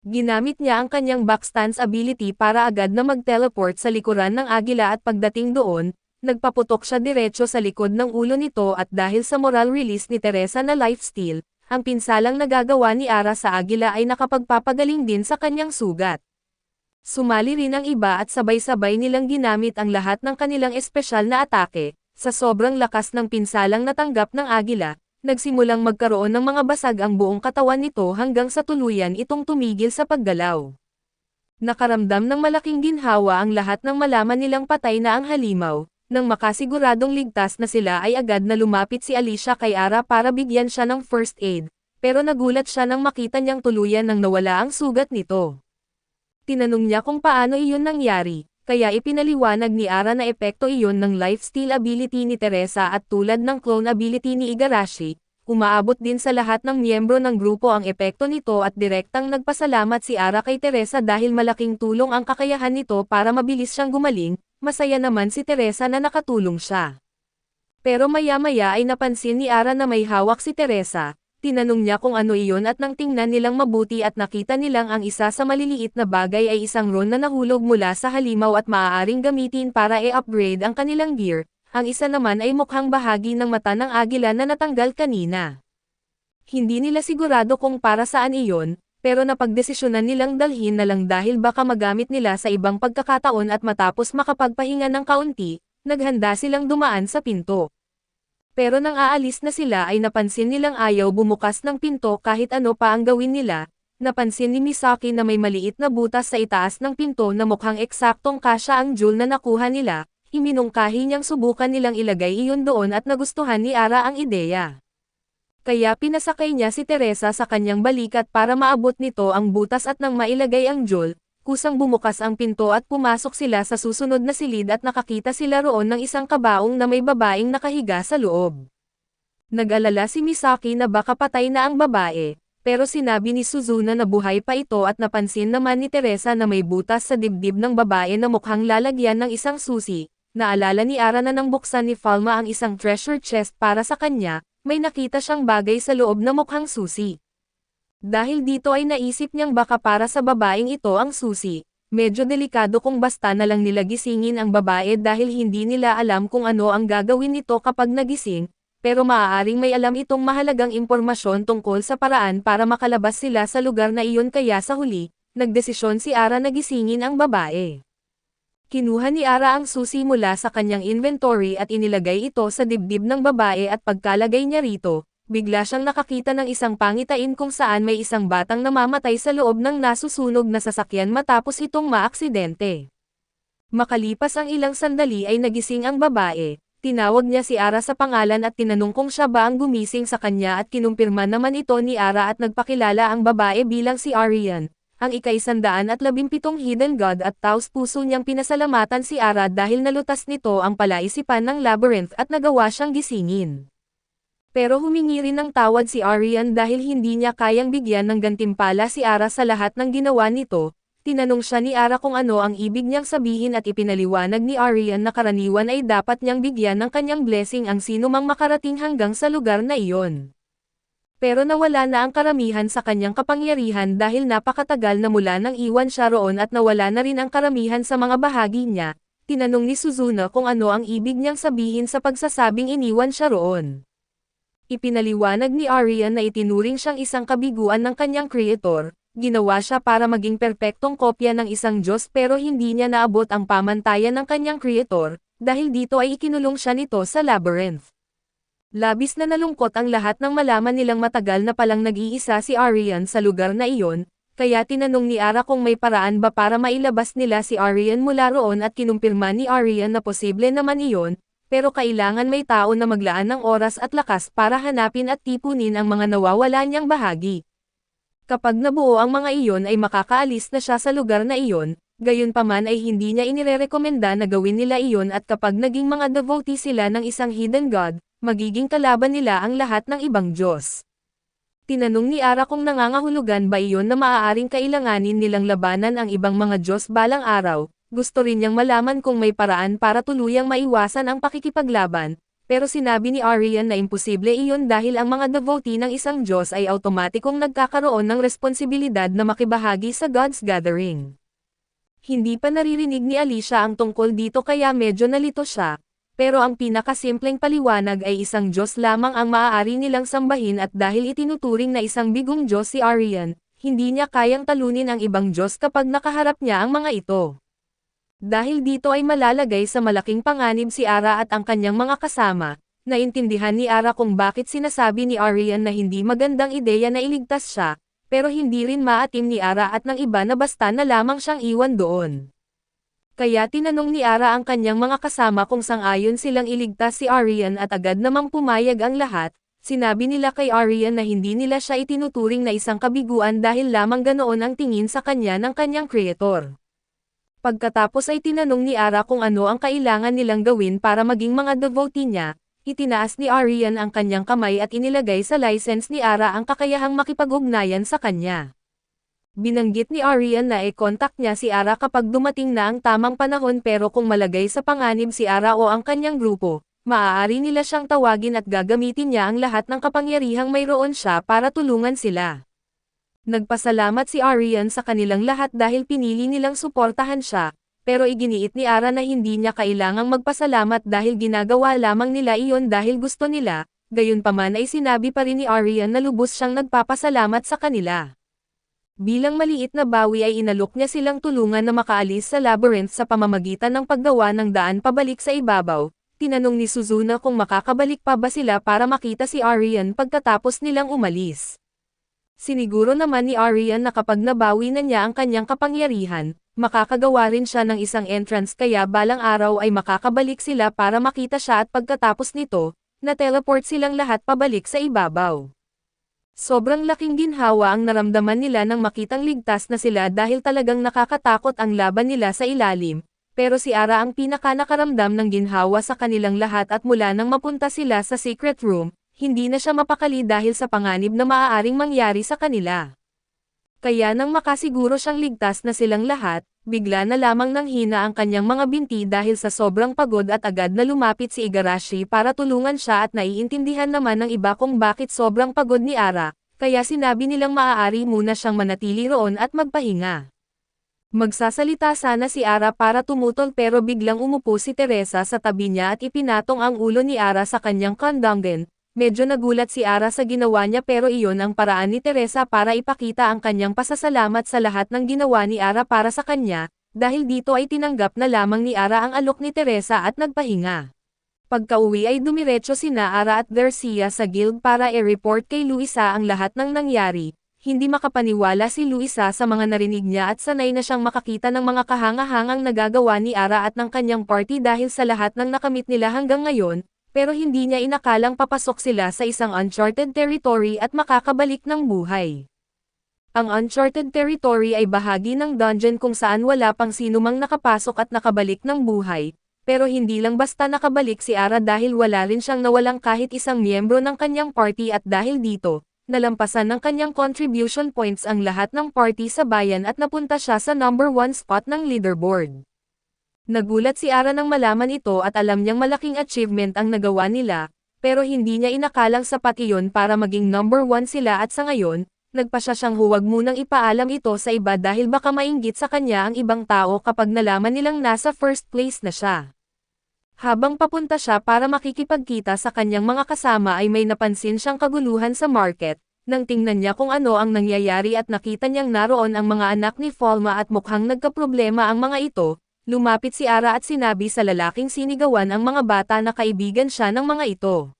Ginamit niya ang kanyang backstance ability para agad na mag-teleport sa likuran ng agila at pagdating doon, nagpaputok siya diretso sa likod ng ulo nito at dahil sa moral release ni Teresa na lifesteal, ang pinsalang nagagawa ni Ara sa agila ay nakapagpapagaling din sa kanyang sugat. Sumali rin ang iba at sabay-sabay nilang ginamit ang lahat ng kanilang espesyal na atake. Sa sobrang lakas ng pinsalang natanggap ng agila, nagsimulang magkaroon ng mga basag ang buong katawan nito hanggang sa tuluyan itong tumigil sa paggalaw. Nakaramdam ng malaking ginhawa ang lahat nang malaman nilang patay na ang halimaw. Nang makasiguradong ligtas na sila ay agad na lumapit si Alicia kay Ara para bigyan siya ng first aid, pero nagulat siya nang makita niyang tuluyan nang nawala ang sugat nito. Tinanong niya kung paano iyon nangyari, kaya ipinaliwanag ni Ara na epekto iyon ng life-steal ability ni Teresa at tulad ng clone ability ni Igarashi, umaabot din sa lahat ng miyembro ng grupo ang epekto nito at direktang nagpasalamat si Ara kay Teresa dahil malaking tulong ang kakayahan nito para mabilis siyang gumaling. Masaya naman si Teresa na nakatulong siya. Pero maya-maya ay napansin ni Ara na may hawak si Teresa, tinanong niya kung ano iyon at nang tingnan nilang mabuti at nakita nilang ang isa sa maliliit na bagay ay isang ron na nahulog mula sa halimaw at maaaring gamitin para i-upgrade ang kanilang gear, ang isa naman ay mukhang bahagi ng mata ng agila na natanggal kanina. Hindi nila sigurado kung para saan iyon, pero napagdesisyonan nilang dalhin na lang dahil baka magamit nila sa ibang pagkakataon at matapos makapagpahinga ng kaunti, naghanda silang dumaan sa pinto. Pero nang aalis na sila ay napansin nilang ayaw bumukas ng pinto kahit ano pa ang gawin nila. Napansin ni Misaki na may maliit na butas sa itaas ng pinto na mukhang eksaktong kasya ang jewel na nakuha nila, iminungkahi niyang subukan nilang ilagay iyon doon at nagustuhan ni Ara ang ideya. Kaya pinasakay niya si Teresa sa kanyang balikat para maabot nito ang butas at nang mailagay ang jewel, kusang bumukas ang pinto at pumasok sila sa susunod na silid at nakakita sila roon ng isang kabaong na may babaeng nakahiga sa loob. Nag-alala si Misaki na baka patay na ang babae, pero sinabi ni Suzuna na buhay pa ito at napansin naman ni Teresa na may butas sa dibdib ng babae na mukhang lalagyan ng isang susi. Naalala ni Ara na nang buksan ni Falma ang isang treasure chest para sa kanya, may nakita siyang bagay sa loob na mukhang susi. Dahil dito ay naisip niyang baka para sa babaeng ito ang susi. Medyo delikado kung basta na lang nila gisingin ang babae dahil hindi nila alam kung ano ang gagawin nito kapag nagising, pero maaaring may alam itong mahalagang impormasyon tungkol sa paraan para makalabas sila sa lugar na iyon kaya sa huli, nagdesisyon si Ara na gisingin ang babae. Kinuha ni Ara ang susi mula sa kanyang inventory at inilagay ito sa dibdib ng babae at pagkalagay niya rito, bigla siyang nakakita ng isang pangitain kung saan may isang batang namamatay sa loob ng nasusunog na sasakyan matapos itong maaksidente. Makalipas ang ilang sandali ay nagising ang babae, tinawag niya si Ara sa pangalan at tinanong kung siya ba ang gumising sa kanya at kinumpirma naman ito ni Ara at nagpakilala ang babae bilang si Arian. Ang ika-117 hidden god at taos puso niyang pinasalamatan si Ara dahil nalutas nito ang palaisipan ng labyrinth at nagawa siyang gisingin. Pero humingi rin ng tawad si Arian dahil hindi niya kayang bigyan ng gantimpala si Ara sa lahat ng ginawa nito. Tinanong siya ni Ara kung ano ang ibig niyang sabihin at ipinaliwanag ni Arian na karaniwan ay dapat niyang bigyan ng kanyang blessing ang sino mang makarating hanggang sa lugar na iyon. Pero nawala na ang karamihan sa kanyang kapangyarihan dahil napakatagal na mula nang iwan siya roon at nawala na rin ang karamihan sa mga bahagi niya. Tinanong ni Suzuna kung ano ang ibig niyang sabihin sa pagsasabing iniwan siya roon. Ipinaliwanag ni Arian na itinuring siyang isang kabiguan ng kanyang creator, ginawa siya para maging perpektong kopya ng isang Diyos pero hindi niya naabot ang pamantayan ng kanyang creator, dahil dito ay ikinulong siya nito sa labyrinth. Labis na nalungkot ang lahat nang malaman nilang matagal na palang nag-iisa si Arian sa lugar na iyon, kaya tinanong ni Ara kung may paraan ba para mailabas nila si Arian mula roon at kinumpirma ni Arian na posible naman iyon, pero kailangan may tao na maglaan ng oras at lakas para hanapin at tipunin ang mga nawawala niyang bahagi. Kapag nabuo ang mga iyon ay makakaalis na siya sa lugar na iyon, gayunpaman ay hindi niya inirerekomenda na gawin nila iyon at kapag naging mga devotee sila ng isang hidden god, magiging kalaban nila ang lahat ng ibang Diyos. Tinanong ni Ara kung nangangahulugan ba iyon na maaaring kailanganin nilang labanan ang ibang mga Diyos balang araw, gusto rin niyang malaman kung may paraan para tuluyang maiwasan ang pakikipaglaban, pero sinabi ni Arian na imposible iyon dahil ang mga devotee ng isang Diyos ay automatikong nagkakaroon ng responsibilidad na makibahagi sa God's Gathering. Hindi pa naririnig ni Alicia ang tungkol dito kaya medyo nalito siya. Pero ang pinakasimpleng paliwanag ay isang Diyos lamang ang maaari nilang sambahin at dahil itinuturing na isang bigong Diyos si Arian, hindi niya kayang talunin ang ibang Diyos kapag nakaharap niya ang mga ito. Dahil dito ay malalagay sa malaking panganib si Ara at ang kanyang mga kasama. Naintindihan ni Ara kung bakit sinasabi ni Arian na hindi magandang ideya na iligtas siya, pero hindi rin maatim ni Ara at ng iba na basta na lamang siyang iwan doon. Kaya tinanong ni Ara ang kanyang mga kasama kung sang-ayon silang iligtas si Arian at agad namang pumayag ang lahat. Sinabi nila kay Arian na hindi nila siya itinuturing na isang kabiguan dahil lamang ganoon ang tingin sa kanya ng kanyang creator. Pagkatapos ay tinanong ni Ara kung ano ang kailangan nilang gawin para maging mga devotee niya, itinaas ni Arian ang kanyang kamay at inilagay sa license ni Ara ang kakayahang makipag-ugnayan sa kanya. Binanggit ni Arian na i-contact niya si Ara kapag dumating na ang tamang panahon pero kung malagay sa panganib si Ara o ang kanyang grupo, maaari nila siyang tawagin at gagamitin niya ang lahat ng kapangyarihang mayroon siya para tulungan sila. Nagpasalamat si Arian sa kanilang lahat dahil pinili nilang suportahan siya, pero iginiit ni Ara na hindi niya kailangang magpasalamat dahil ginagawa lamang nila iyon dahil gusto nila, gayunpaman ay sinabi pa rin ni Arian na lubos siyang nagpapasalamat sa kanila. Bilang maliit na bawi ay inalok niya silang tulungan na makaalis sa labyrinth sa pamamagitan ng paggawa ng daan pabalik sa ibabaw. Tinanong ni Suzuna kung makakabalik pa ba sila para makita si Arian pagkatapos nilang umalis. Siniguro naman ni Arian na kapag nabawi na niya ang kanyang kapangyarihan, makakagawa rin siya ng isang entrance kaya balang araw ay makakabalik sila para makita siya at pagkatapos nito, na-teleport silang lahat pabalik sa ibabaw. Sobrang laking ginhawa ang naramdaman nila nang makitang ligtas na sila dahil talagang nakakatakot ang laban nila sa ilalim. Pero si Ara ang pinaka-nakaramdam ng ginhawa sa kanilang lahat at mula nang mapunta sila sa secret room, hindi na siya mapakali dahil sa panganib na maaaring mangyari sa kanila. Kaya nang makasiguro siyang ligtas na silang lahat, bigla na lamang nanghina ang kanyang mga binti dahil sa sobrang pagod at agad na lumapit si Igarashi para tulungan siya at naiintindihan naman ng iba kung bakit sobrang pagod ni Ara, kaya sinabi nilang maaari muna siyang manatili roon at magpahinga. Magsasalita sana si Ara para tumutol pero biglang umupo si Teresa sa tabi niya at ipinatong ang ulo ni Ara sa kanyang kandanggen. Medyo nagulat si Ara sa ginawa niya pero iyon ang paraan ni Teresa para ipakita ang kanyang pasasalamat sa lahat ng ginawa ni Ara para sa kanya, dahil dito ay tinanggap na lamang ni Ara ang alok ni Teresa at nagpahinga. Pagkauwi ay dumiretso sina Ara at Garcia sa guild para i-report kay Luisa ang lahat ng nangyari. Hindi makapaniwala si Luisa sa mga narinig niya at sanay na siyang makakita ng mga kahanga-hangang nagagawa ni Ara at ng kanyang party dahil sa lahat ng nakamit nila hanggang ngayon, pero hindi niya inakalang papasok sila sa isang uncharted territory at makakabalik ng buhay. Ang uncharted territory ay bahagi ng dungeon kung saan wala pang sinumang nakapasok at nakabalik ng buhay, pero hindi lang basta nakabalik si Ara dahil wala rin siyang nawalang kahit isang miyembro ng kanyang party at dahil dito, nalampasan ng kanyang contribution points ang lahat ng party sa bayan at napunta siya sa number 1 spot ng leaderboard. Nagulat si Ara nang malaman ito at alam niyang malaking achievement ang nagawa nila, pero hindi niya inakalang sapat iyon para maging number 1 sila at sa ngayon, nagpasya siyang huwag munang ipaalam ito sa iba dahil baka mainggit sa kanya ang ibang tao kapag nalaman nilang nasa first place na siya. Habang papunta siya para makikipagkita sa kanyang mga kasama ay may napansin siyang kaguluhan sa market, nang tingnan niya kung ano ang nangyayari at nakita niyang naroon ang mga anak ni Falma at mukhang nagkaproblema ang mga ito, lumapit si Ara at sinabi sa lalaking sinigawan ang mga bata na kaibigan siya ng mga ito.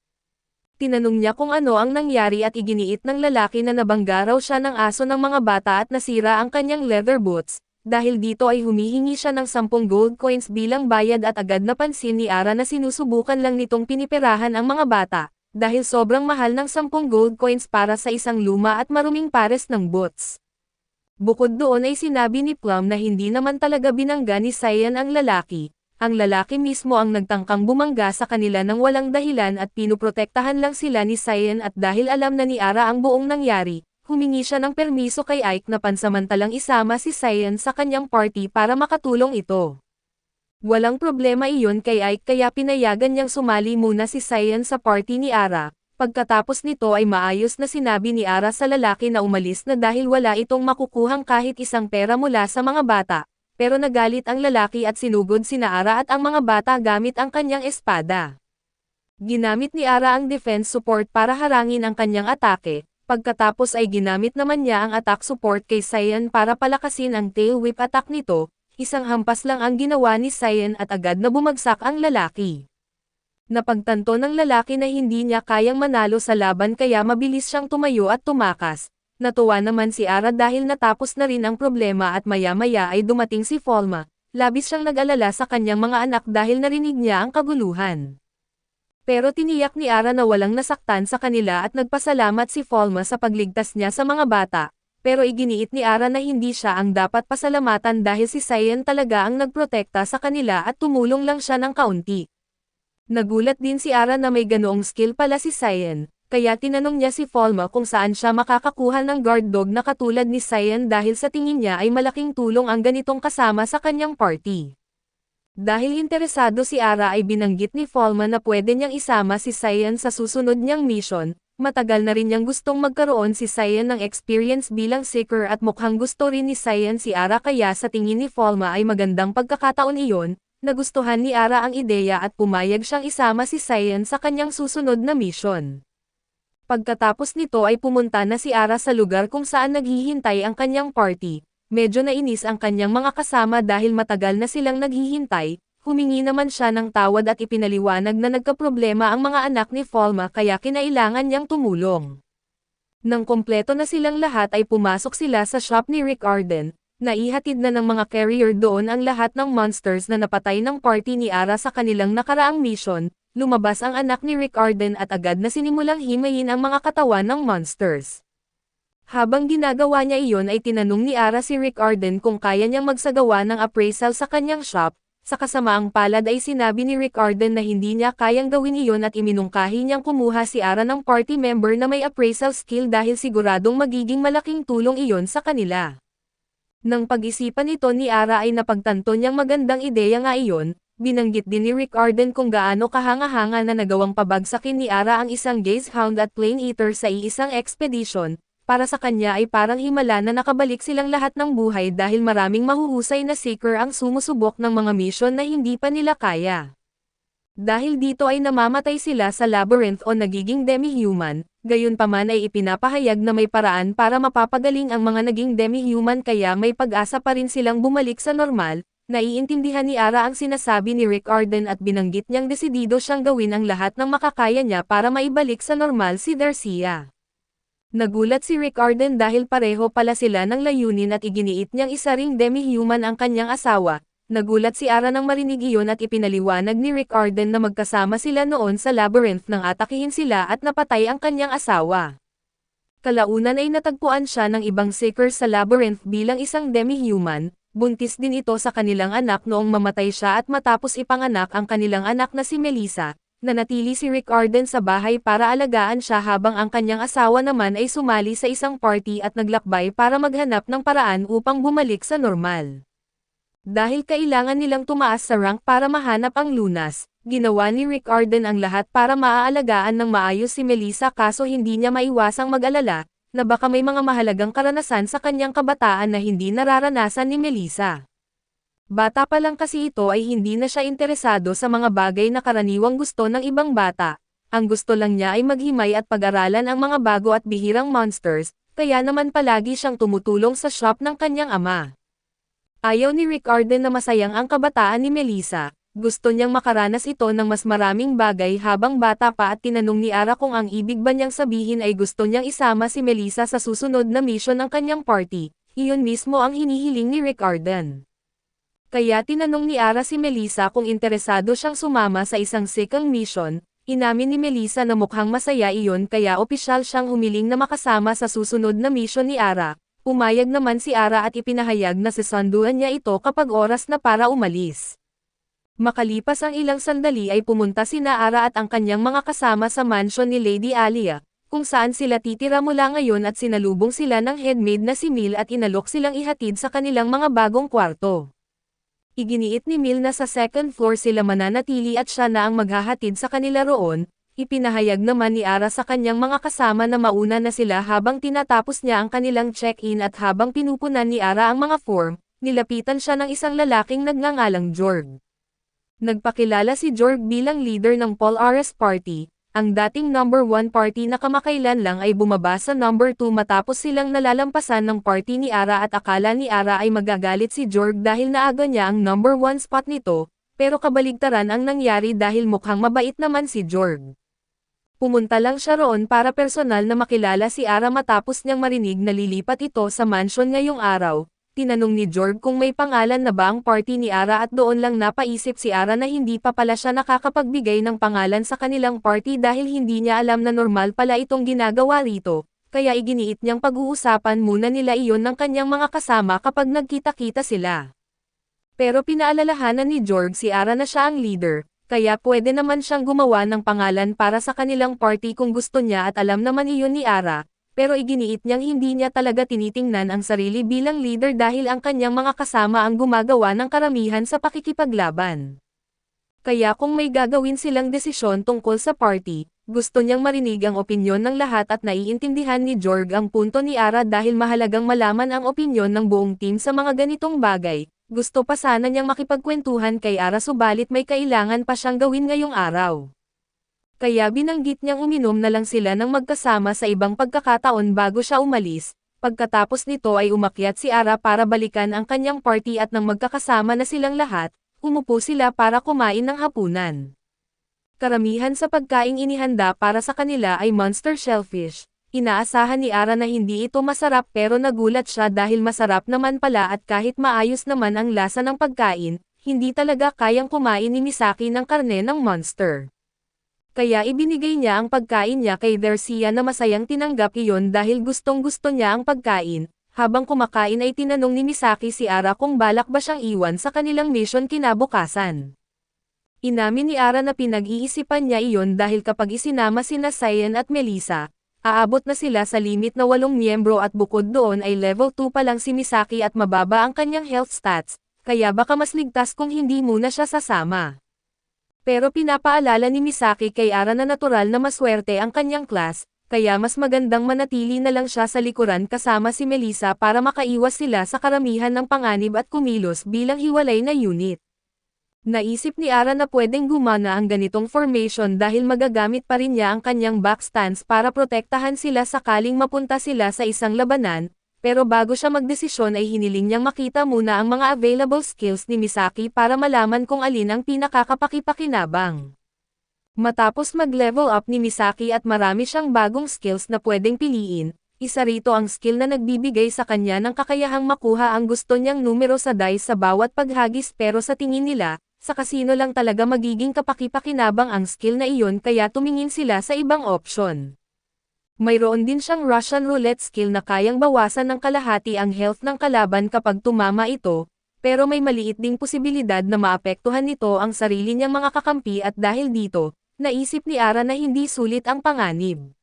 Tinanong niya kung ano ang nangyari at iginiit ng lalaki na nabangga raw siya ng aso ng mga bata at nasira ang kanyang leather boots. Dahil dito ay humihingi siya ng 10 gold coins bilang bayad at agad napansin ni Ara na sinusubukan lang nitong piniperahan ang mga bata, dahil sobrang mahal ng 10 gold coins para sa isang luma at maruming pares ng boots. Bukod doon ay sinabi ni Plum na hindi naman talaga binangga ni Cyan ang lalaki mismo ang nagtangkang bumangga sa kanila ng walang dahilan at pinuprotektahan lang sila ni Cyan at dahil alam na ni Ara ang buong nangyari, humingi siya ng permiso kay Ike na pansamantalang isama si Cyan sa kanyang party para makatulong ito. Walang problema iyon kay Ike kaya pinayagan niyang sumali muna si Cyan sa party ni Ara. Pagkatapos nito ay maayos na sinabi ni Ara sa lalaki na umalis na dahil wala itong makukuhang kahit isang pera mula sa mga bata, pero nagalit ang lalaki at sinugod sina Ara at ang mga bata gamit ang kanyang espada. Ginamit ni Ara ang defense support para harangin ang kanyang atake. Pagkatapos ay ginamit naman niya ang attack support kay Cyan para palakasin ang tail whip attack nito, isang hampas lang ang ginawa ni Cyan at agad na bumagsak ang lalaki. Napagtanto ng lalaki na hindi niya kayang manalo sa laban kaya mabilis siyang tumayo at tumakas. Natuwa naman si Ara dahil natapos na rin ang problema at maya-maya ay dumating si Falma. Labis siyang nag-alala sa kanyang mga anak dahil narinig niya ang kaguluhan. Pero tiniyak ni Ara na walang nasaktan sa kanila at nagpasalamat si Falma sa pagligtas niya sa mga bata, pero iginiit ni Ara na hindi siya ang dapat pasalamatan dahil si Cyan talaga ang nagprotekta sa kanila at tumulong lang siya ng kaunti. Nagulat din si Ara na may ganoong skill pala si Cyan, kaya tinanong niya si Falma kung saan siya makakakuha ng guard dog na katulad ni Cyan dahil sa tingin niya ay malaking tulong ang ganitong kasama sa kanyang party. Dahil interesado si Ara ay binanggit ni Falma na pwede niyang isama si Cyan sa susunod niyang mission. Matagal na rin niyang gustong magkaroon si Cyan ng experience bilang seeker at mukhang gusto rin ni Cyan si Ara kaya sa tingin ni Falma ay magandang pagkakataon iyon. Nagustuhan ni Ara ang ideya at pumayag siyang isama si Cyan sa kanyang susunod na mission. Pagkatapos nito ay pumunta na si Ara sa lugar kung saan naghihintay ang kanyang party. Medyo nainis ang kanyang mga kasama dahil matagal na silang naghihintay, humingi naman siya ng tawad at ipinaliwanag na nagkaproblema ang mga anak ni Falma kaya kinailangan niyang tumulong. Nang kompleto na silang lahat ay pumasok sila sa shop ni Rick Arden, naihatid na ng mga carrier doon ang lahat ng monsters na napatay ng party ni Ara sa kanilang nakaraang mission, lumabas ang anak ni Rick Arden at agad na sinimulang himayin ang mga katawan ng monsters. Habang ginagawa niya iyon ay tinanong ni Ara si Rick Arden kung kaya niyang magsagawa ng appraisal sa kanyang shop, sa kasamaang palad ay sinabi ni Rick Arden na hindi niya kayang gawin iyon at iminungkahi niyang kumuha si Ara ng party member na may appraisal skill dahil siguradong magiging malaking tulong iyon sa kanila. Nang pag-isipan nito ni Ara ay napagtanto niyang magandang ideya nga iyon, binanggit din ni Rick Arden kung gaano kahanga-hanga na nagawang pabagsakin ni Ara ang isang gaze hound at plane eater sa iisang expedition. Para sa kanya ay parang himala na nakabalik silang lahat ng buhay dahil maraming mahuhusay na seeker ang sumusubok ng mga mission na hindi pa nila kaya. Dahil dito ay namamatay sila sa labyrinth o nagiging demi-human, gayunpaman ay ipinapahayag na may paraan para mapapagaling ang mga naging demi-human kaya may pag-asa pa rin silang bumalik sa normal. Naiintindihan ni Ara ang sinasabi ni Rick Arden at binanggit niyang desidido siyang gawin ang lahat ng makakaya niya para maibalik sa normal si Darcia. Nagulat si Rick Arden dahil pareho pala sila ng layunin at iginiit niyang isa ring demi-human ang kanyang asawa. Nagulat si Ara nang marinig iyon at ipinaliwanag ni Rick Arden na magkasama sila noon sa labyrinth nang atakihin sila at napatay ang kanyang asawa. Kalaunan ay natagpuan siya ng ibang seekers sa labyrinth bilang isang demi-human, buntis din ito sa kanilang anak noong mamatay siya at matapos ipanganak ang kanilang anak na si Melissa. Nanatili si Rick Arden sa bahay para alagaan siya habang ang kanyang asawa naman ay sumali sa isang party at naglakbay para maghanap ng paraan upang bumalik sa normal. Dahil kailangan nilang tumaas sa rank para mahanap ang lunas, ginawa ni Rick Arden ang lahat para maaalagaan ng maayos si Melissa kaso hindi niya maiwasang mag-alala, na baka may mga mahalagang karanasan sa kanyang kabataan na hindi nararanasan ni Melissa. Bata pa lang kasi ito ay hindi na siya interesado sa mga bagay na karaniwang gusto ng ibang bata. Ang gusto lang niya ay maghimay at pag-aralan ang mga bago at bihirang monsters, kaya naman palagi siyang tumutulong sa shop ng kanyang ama. Ayaw ni Rick Arden na masayang ang kabataan ni Melissa. Gusto niyang makaranas ito ng mas maraming bagay habang bata pa at tinanong ni Ara kung ang ibig ba niyang sabihin ay gusto niyang isama si Melissa sa susunod na mission ng kanyang party. Iyon mismo ang hinihiling ni Rick Arden. Kaya tinanong ni Ara si Melissa kung interesado siyang sumama sa isang second mission. Inamin ni Melissa na mukhang masaya iyon kaya opisyal siyang humiling na makasama sa susunod na mission ni Ara. Pumayag naman si Ara at ipinahayag na sisanduan niya ito kapag oras na para umalis. Makalipas ang ilang sandali ay pumunta sina Ara at ang kanyang mga kasama sa mansion ni Lady Alia, kung saan sila titira mula ngayon at sinalubong sila ng headmaid na si Mil at inalok silang ihatid sa kanilang mga bagong kwarto. Iginiit ni Mil na sa second floor sila mananatili at siya na ang maghahatid sa kanila roon. Ipinahayag naman ni Ara sa kanyang mga kasama na mauna na sila habang tinatapos niya ang kanilang check-in at habang pinupunan ni Ara ang mga form, nilapitan siya ng isang lalaking nagngangalang Jorg. Nagpakilala si Jorg bilang leader ng Polaris Party, Ang dating number 1 party na kamakailan lang ay bumaba sa number 2 matapos silang nalalampasan ng party ni Ara at akala ni Ara ay magagalit si Jorg dahil naaga niya ang number 1 spot nito, pero kabaligtaran ang nangyari dahil mukhang mabait naman si Jorg. Pumunta lang siya roon para personal na makilala si Ara matapos niyang marinig na lilipat ito sa mansion ngayong araw. Tinanong ni Jorg kung may pangalan na ba ang party ni Ara at doon lang napaisip si Ara na hindi pa pala siya nakakapagbigay ng pangalan sa kanilang party dahil hindi niya alam na normal pala itong ginagawa rito, kaya iginiit niyang pag-uusapan muna nila iyon ng kanyang mga kasama kapag nagkita-kita sila. Pero pinaalalahanan ni Jorg si Ara na siya ang leader, kaya pwede naman siyang gumawa ng pangalan para sa kanilang party kung gusto niya at alam naman iyon ni Ara. Pero iginiit niyang hindi niya talaga tinitingnan ang sarili bilang leader dahil ang kanyang mga kasama ang gumagawa ng karamihan sa pakikipaglaban. Kaya kung may gagawin silang desisyon tungkol sa party, gusto niyang marinig ang opinyon ng lahat at naiintindihan ni Jorg ang punto ni Ara dahil mahalagang malaman ang opinyon ng buong team sa mga ganitong bagay. Gusto pa sana niyang makipagkwentuhan kay Ara subalit may kailangan pa siyang gawin ngayong araw. Kaya binanggit niyang uminom na lang sila ng magkasama sa ibang pagkakataon bago siya umalis. Pagkatapos nito ay umakyat si Ara para balikan ang kanyang party at nang magkakasama na silang lahat, umupo sila para kumain ng hapunan. Karamihan sa pagkaing inihanda para sa kanila ay monster shellfish. Inaasahan ni Ara na hindi ito masarap pero nagulat siya dahil masarap naman pala at kahit maayos naman ang lasa ng pagkain, hindi talaga kayang kumain ni Misaki ng karne ng monster. Kaya ibinigay niya ang pagkain niya kay Dercia na masayang tinanggap iyon dahil gustong-gusto niya ang pagkain. Habang kumakain ay tinanong ni Misaki si Ara kung balak ba siyang iwan sa kanilang mission kinabukasan. Inamin ni Ara na pinag-iisipan niya iyon dahil kapag isinama sina Cyan at Melissa, aabot na sila sa limit na 8 miyembro at bukod doon ay level 2 pa lang si Misaki at mababa ang kanyang health stats, kaya baka mas ligtas kung hindi muna siya sasama. Pero pinapaalala ni Misaki kay Ara na natural na maswerte ang kanyang class, kaya mas magandang manatili na lang siya sa likuran kasama si Melissa para makaiwas sila sa karamihan ng panganib at kumilos bilang hiwalay na unit. Naisip ni Ara na pwedeng gumana ang ganitong formation dahil magagamit pa rin niya ang kanyang backstance para protektahan sila sakaling mapunta sila sa isang labanan. Pero bago siya magdesisyon ay hiniling niyang makita muna ang mga available skills ni Misaki para malaman kung alin ang pinakakapakipakinabang. Matapos mag-level up ni Misaki at marami siyang bagong skills na pwedeng piliin, isa rito ang skill na nagbibigay sa kanya ng kakayahang makuha ang gusto niyang numero sa dice sa bawat paghagis pero sa tingin nila, sa casino lang talaga magiging kapakipakinabang ang skill na iyon kaya tumingin sila sa ibang option. Mayroon din siyang Russian roulette skill na kayang bawasan ng kalahati ang health ng kalaban kapag tumama ito, pero may maliit ding posibilidad na maapektuhan nito ang sarili niyang mga kakampi at dahil dito, naisip ni Ara na hindi sulit ang panganib.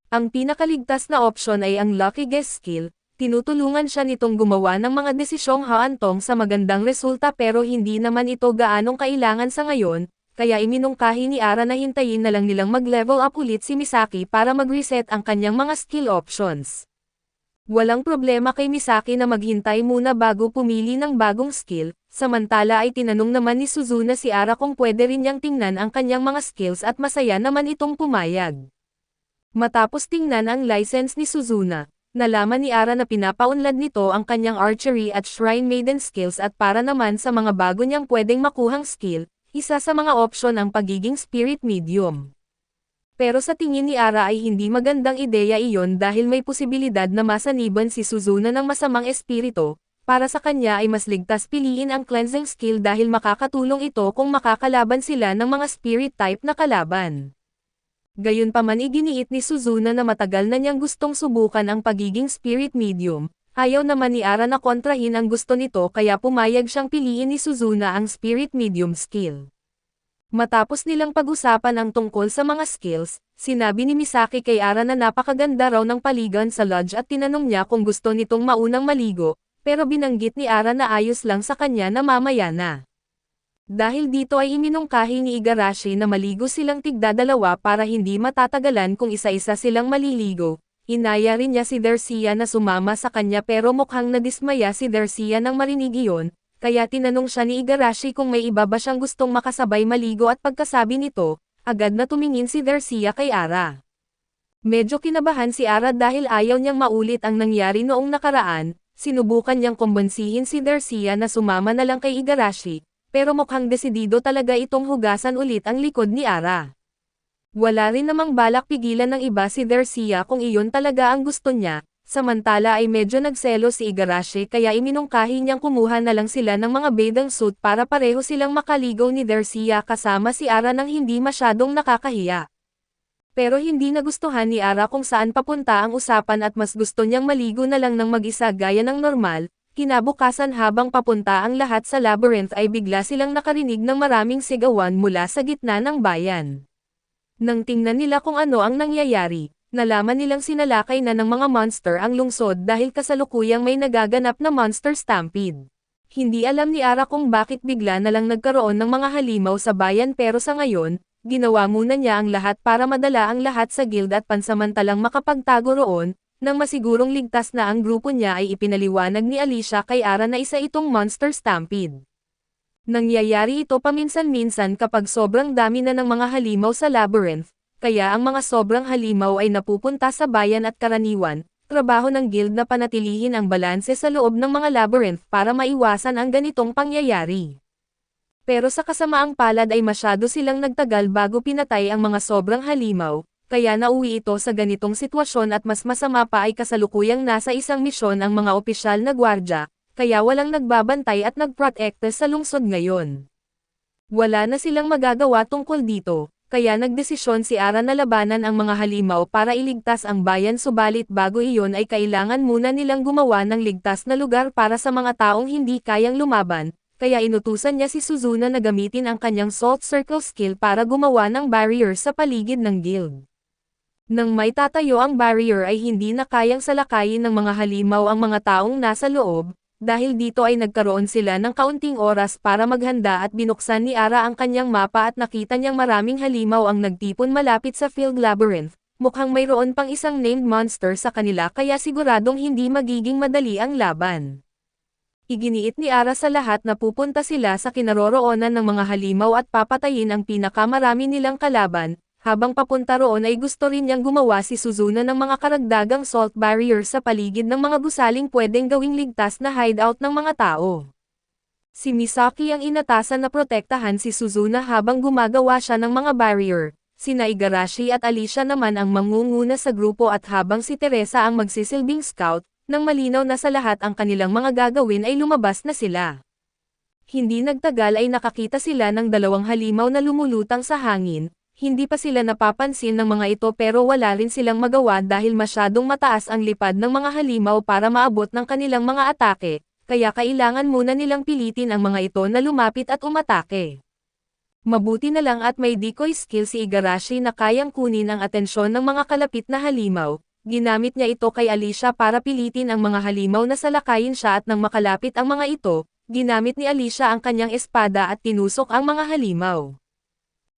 Ang pinakaligtas na option ay ang Lucky Guess skill, tinutulungan siya nitong gumawa ng mga desisyong haantong sa magandang resulta pero hindi naman ito gaanong kailangan sa ngayon. Kaya iminungkahi ni Ara na hintayin na lang nilang mag-level up ulit si Misaki para mag-reset ang kanyang mga skill options. Walang problema kay Misaki na maghintay muna bago pumili ng bagong skill, samantala ay tinanong naman ni Suzuna si Ara kung pwede rin niyang tingnan ang kanyang mga skills at masaya naman itong pumayag. Matapos tingnan ang license ni Suzuna, nalaman ni Ara na pinapaunlad nito ang kanyang archery at shrine maiden skills at para naman sa mga bago niyang pwedeng makuhang skill, isa sa mga opsyon ang pagiging spirit medium. Pero sa tingin ni Ara ay hindi magandang ideya iyon dahil may posibilidad na masaniban si Suzuna ng masamang espiritu, para sa kanya ay mas ligtas piliin ang cleansing skill dahil makakatulong ito kung makakalaban sila ng mga spirit type na kalaban. Gayunpaman iginiit ni Suzuna na matagal na niyang gustong subukan ang pagiging spirit medium. Ayaw naman ni Ara na kontrahin ang gusto nito kaya pumayag siyang piliin ni Suzuna ang Spirit Medium skill. Matapos nilang pag-usapan ang tungkol sa mga skills, sinabi ni Misaki kay Ara na napakaganda raw ng paligan sa lodge at tinanong niya kung gusto nitong maunang maligo, pero binanggit ni Ara na ayos lang sa kanya na mamaya na. Dahil dito ay iminungkahi ni Igarashi na maligo silang tigdadalawa para hindi matatagalan kung isa-isa silang maliligo. Inaya rin niya si Dercia na sumama sa kanya pero mukhang nadismaya si Dercia nang marinig iyon, kaya tinanong siya ni Igarashi kung may iba ba siyang gustong makasabay maligo at pagkasabi nito, Agad na tumingin si Darcia kay Ara. Medyo kinabahan si Ara dahil ayaw niyang maulit ang nangyari noong nakaraan, sinubukan niyang kumbinsihin si Darcia na sumama na lang kay Igarashi, pero mukhang desidido talaga itong hugasan ulit ang likod ni Ara. Wala rin namang balak pigilan ng iba si Darcia kung iyon talaga ang gusto niya, samantala ay medyo nagselo si Igarashi kaya iminungkahi niyang kumuha na lang sila ng mga bathing suit para pareho silang makaligaw ni Darcia kasama si Ara nang hindi masyadong nakakahiya. Pero hindi nagustuhan ni Ara kung saan papunta ang usapan at mas gusto niyang maligo na lang ng mag-isa gaya ng normal. Kinabukasan habang papunta ang lahat sa labyrinth ay bigla silang nakarinig ng maraming sigawan mula sa gitna ng bayan. Nang tingnan nila kung ano ang nangyayari, nalaman nilang sinalakay na ng mga monster ang lungsod dahil kasalukuyang may nagaganap na monster stampede. Hindi alam ni Ara kung bakit bigla na lang nagkaroon ng mga halimaw sa bayan pero sa ngayon, ginawa muna niya ang lahat para madala ang lahat sa guild at pansamantalang makapagtago roon, nang masigurong ligtas na ang grupo niya ay ipinaliwanag ni Alicia kay Ara na isa itong monster stampede. Nangyayari ito paminsan-minsan kapag sobrang dami na ng mga halimaw sa labyrinth, kaya ang mga sobrang halimaw ay napupunta sa bayan at karaniwan, trabaho ng guild na panatilihin ang balanse sa loob ng mga labyrinth para maiwasan ang ganitong pangyayari. Pero sa kasamaang palad ay masyado silang nagtagal bago pinatay ang mga sobrang halimaw, kaya nauwi ito sa ganitong sitwasyon at mas masama pa ay kasalukuyang nasa isang misyon ang mga opisyal na gwardya, kaya walang nagbabantay at nagprotekte sa lungsod ngayon. Wala na silang magagawa tungkol dito, kaya nagdesisyon si Ara na labanan ang mga halimaw para iligtas ang bayan subalit bago iyon ay kailangan muna nilang gumawa ng ligtas na lugar para sa mga taong hindi kayang lumaban. Kaya inutusan niya si Suzuna na gamitin ang kanyang Salt Circle skill para gumawa ng barrier sa paligid ng guild. Nang may tatayo ang barrier ay hindi na kayang salakayin ng mga halimaw ang mga taong nasa loob, dahil dito ay nagkaroon sila ng kaunting oras para maghanda at binuksan ni Ara ang kanyang mapa at nakita niyang maraming halimaw ang nagtipon malapit sa field labyrinth, mukhang mayroon pang isang named monster sa kanila kaya siguradong hindi magiging madali ang laban. Iginiit ni Ara sa lahat na pupunta sila sa kinaroroonan ng mga halimaw at papatayin ang pinakamarami nilang kalaban, habang papunta roon ay gusto rin niyang gumawa si Suzuna ng mga karagdagang salt barrier sa paligid ng mga gusaling pwedeng gawing ligtas na hideout ng mga tao. Si Misaki ang inatasan na protektahan si Suzuna habang gumagawa siya ng mga barrier, sina Igarashi at Alicia naman ang mangunguna sa grupo at habang si Teresa ang magsisilbing scout, nang malinaw na sa lahat ang kanilang mga gagawin ay lumabas na sila. Hindi nagtagal ay nakakita sila ng dalawang halimaw na lumulutang sa hangin, hindi pa sila napapansin ng mga ito pero wala rin silang magawa dahil masyadong mataas ang lipad ng mga halimaw para maabot ng kanilang mga atake, kaya kailangan muna nilang pilitin ang mga ito na lumapit at umatake. Mabuti na lang at may decoy skill si Igarashi na kayang kunin ang atensyon ng mga kalapit na halimaw. Ginamit niya ito kay Alicia para pilitin ang mga halimaw na salakayin siya at nang makalapit ang mga ito, ginamit ni Alicia ang kanyang espada at tinusok ang mga halimaw.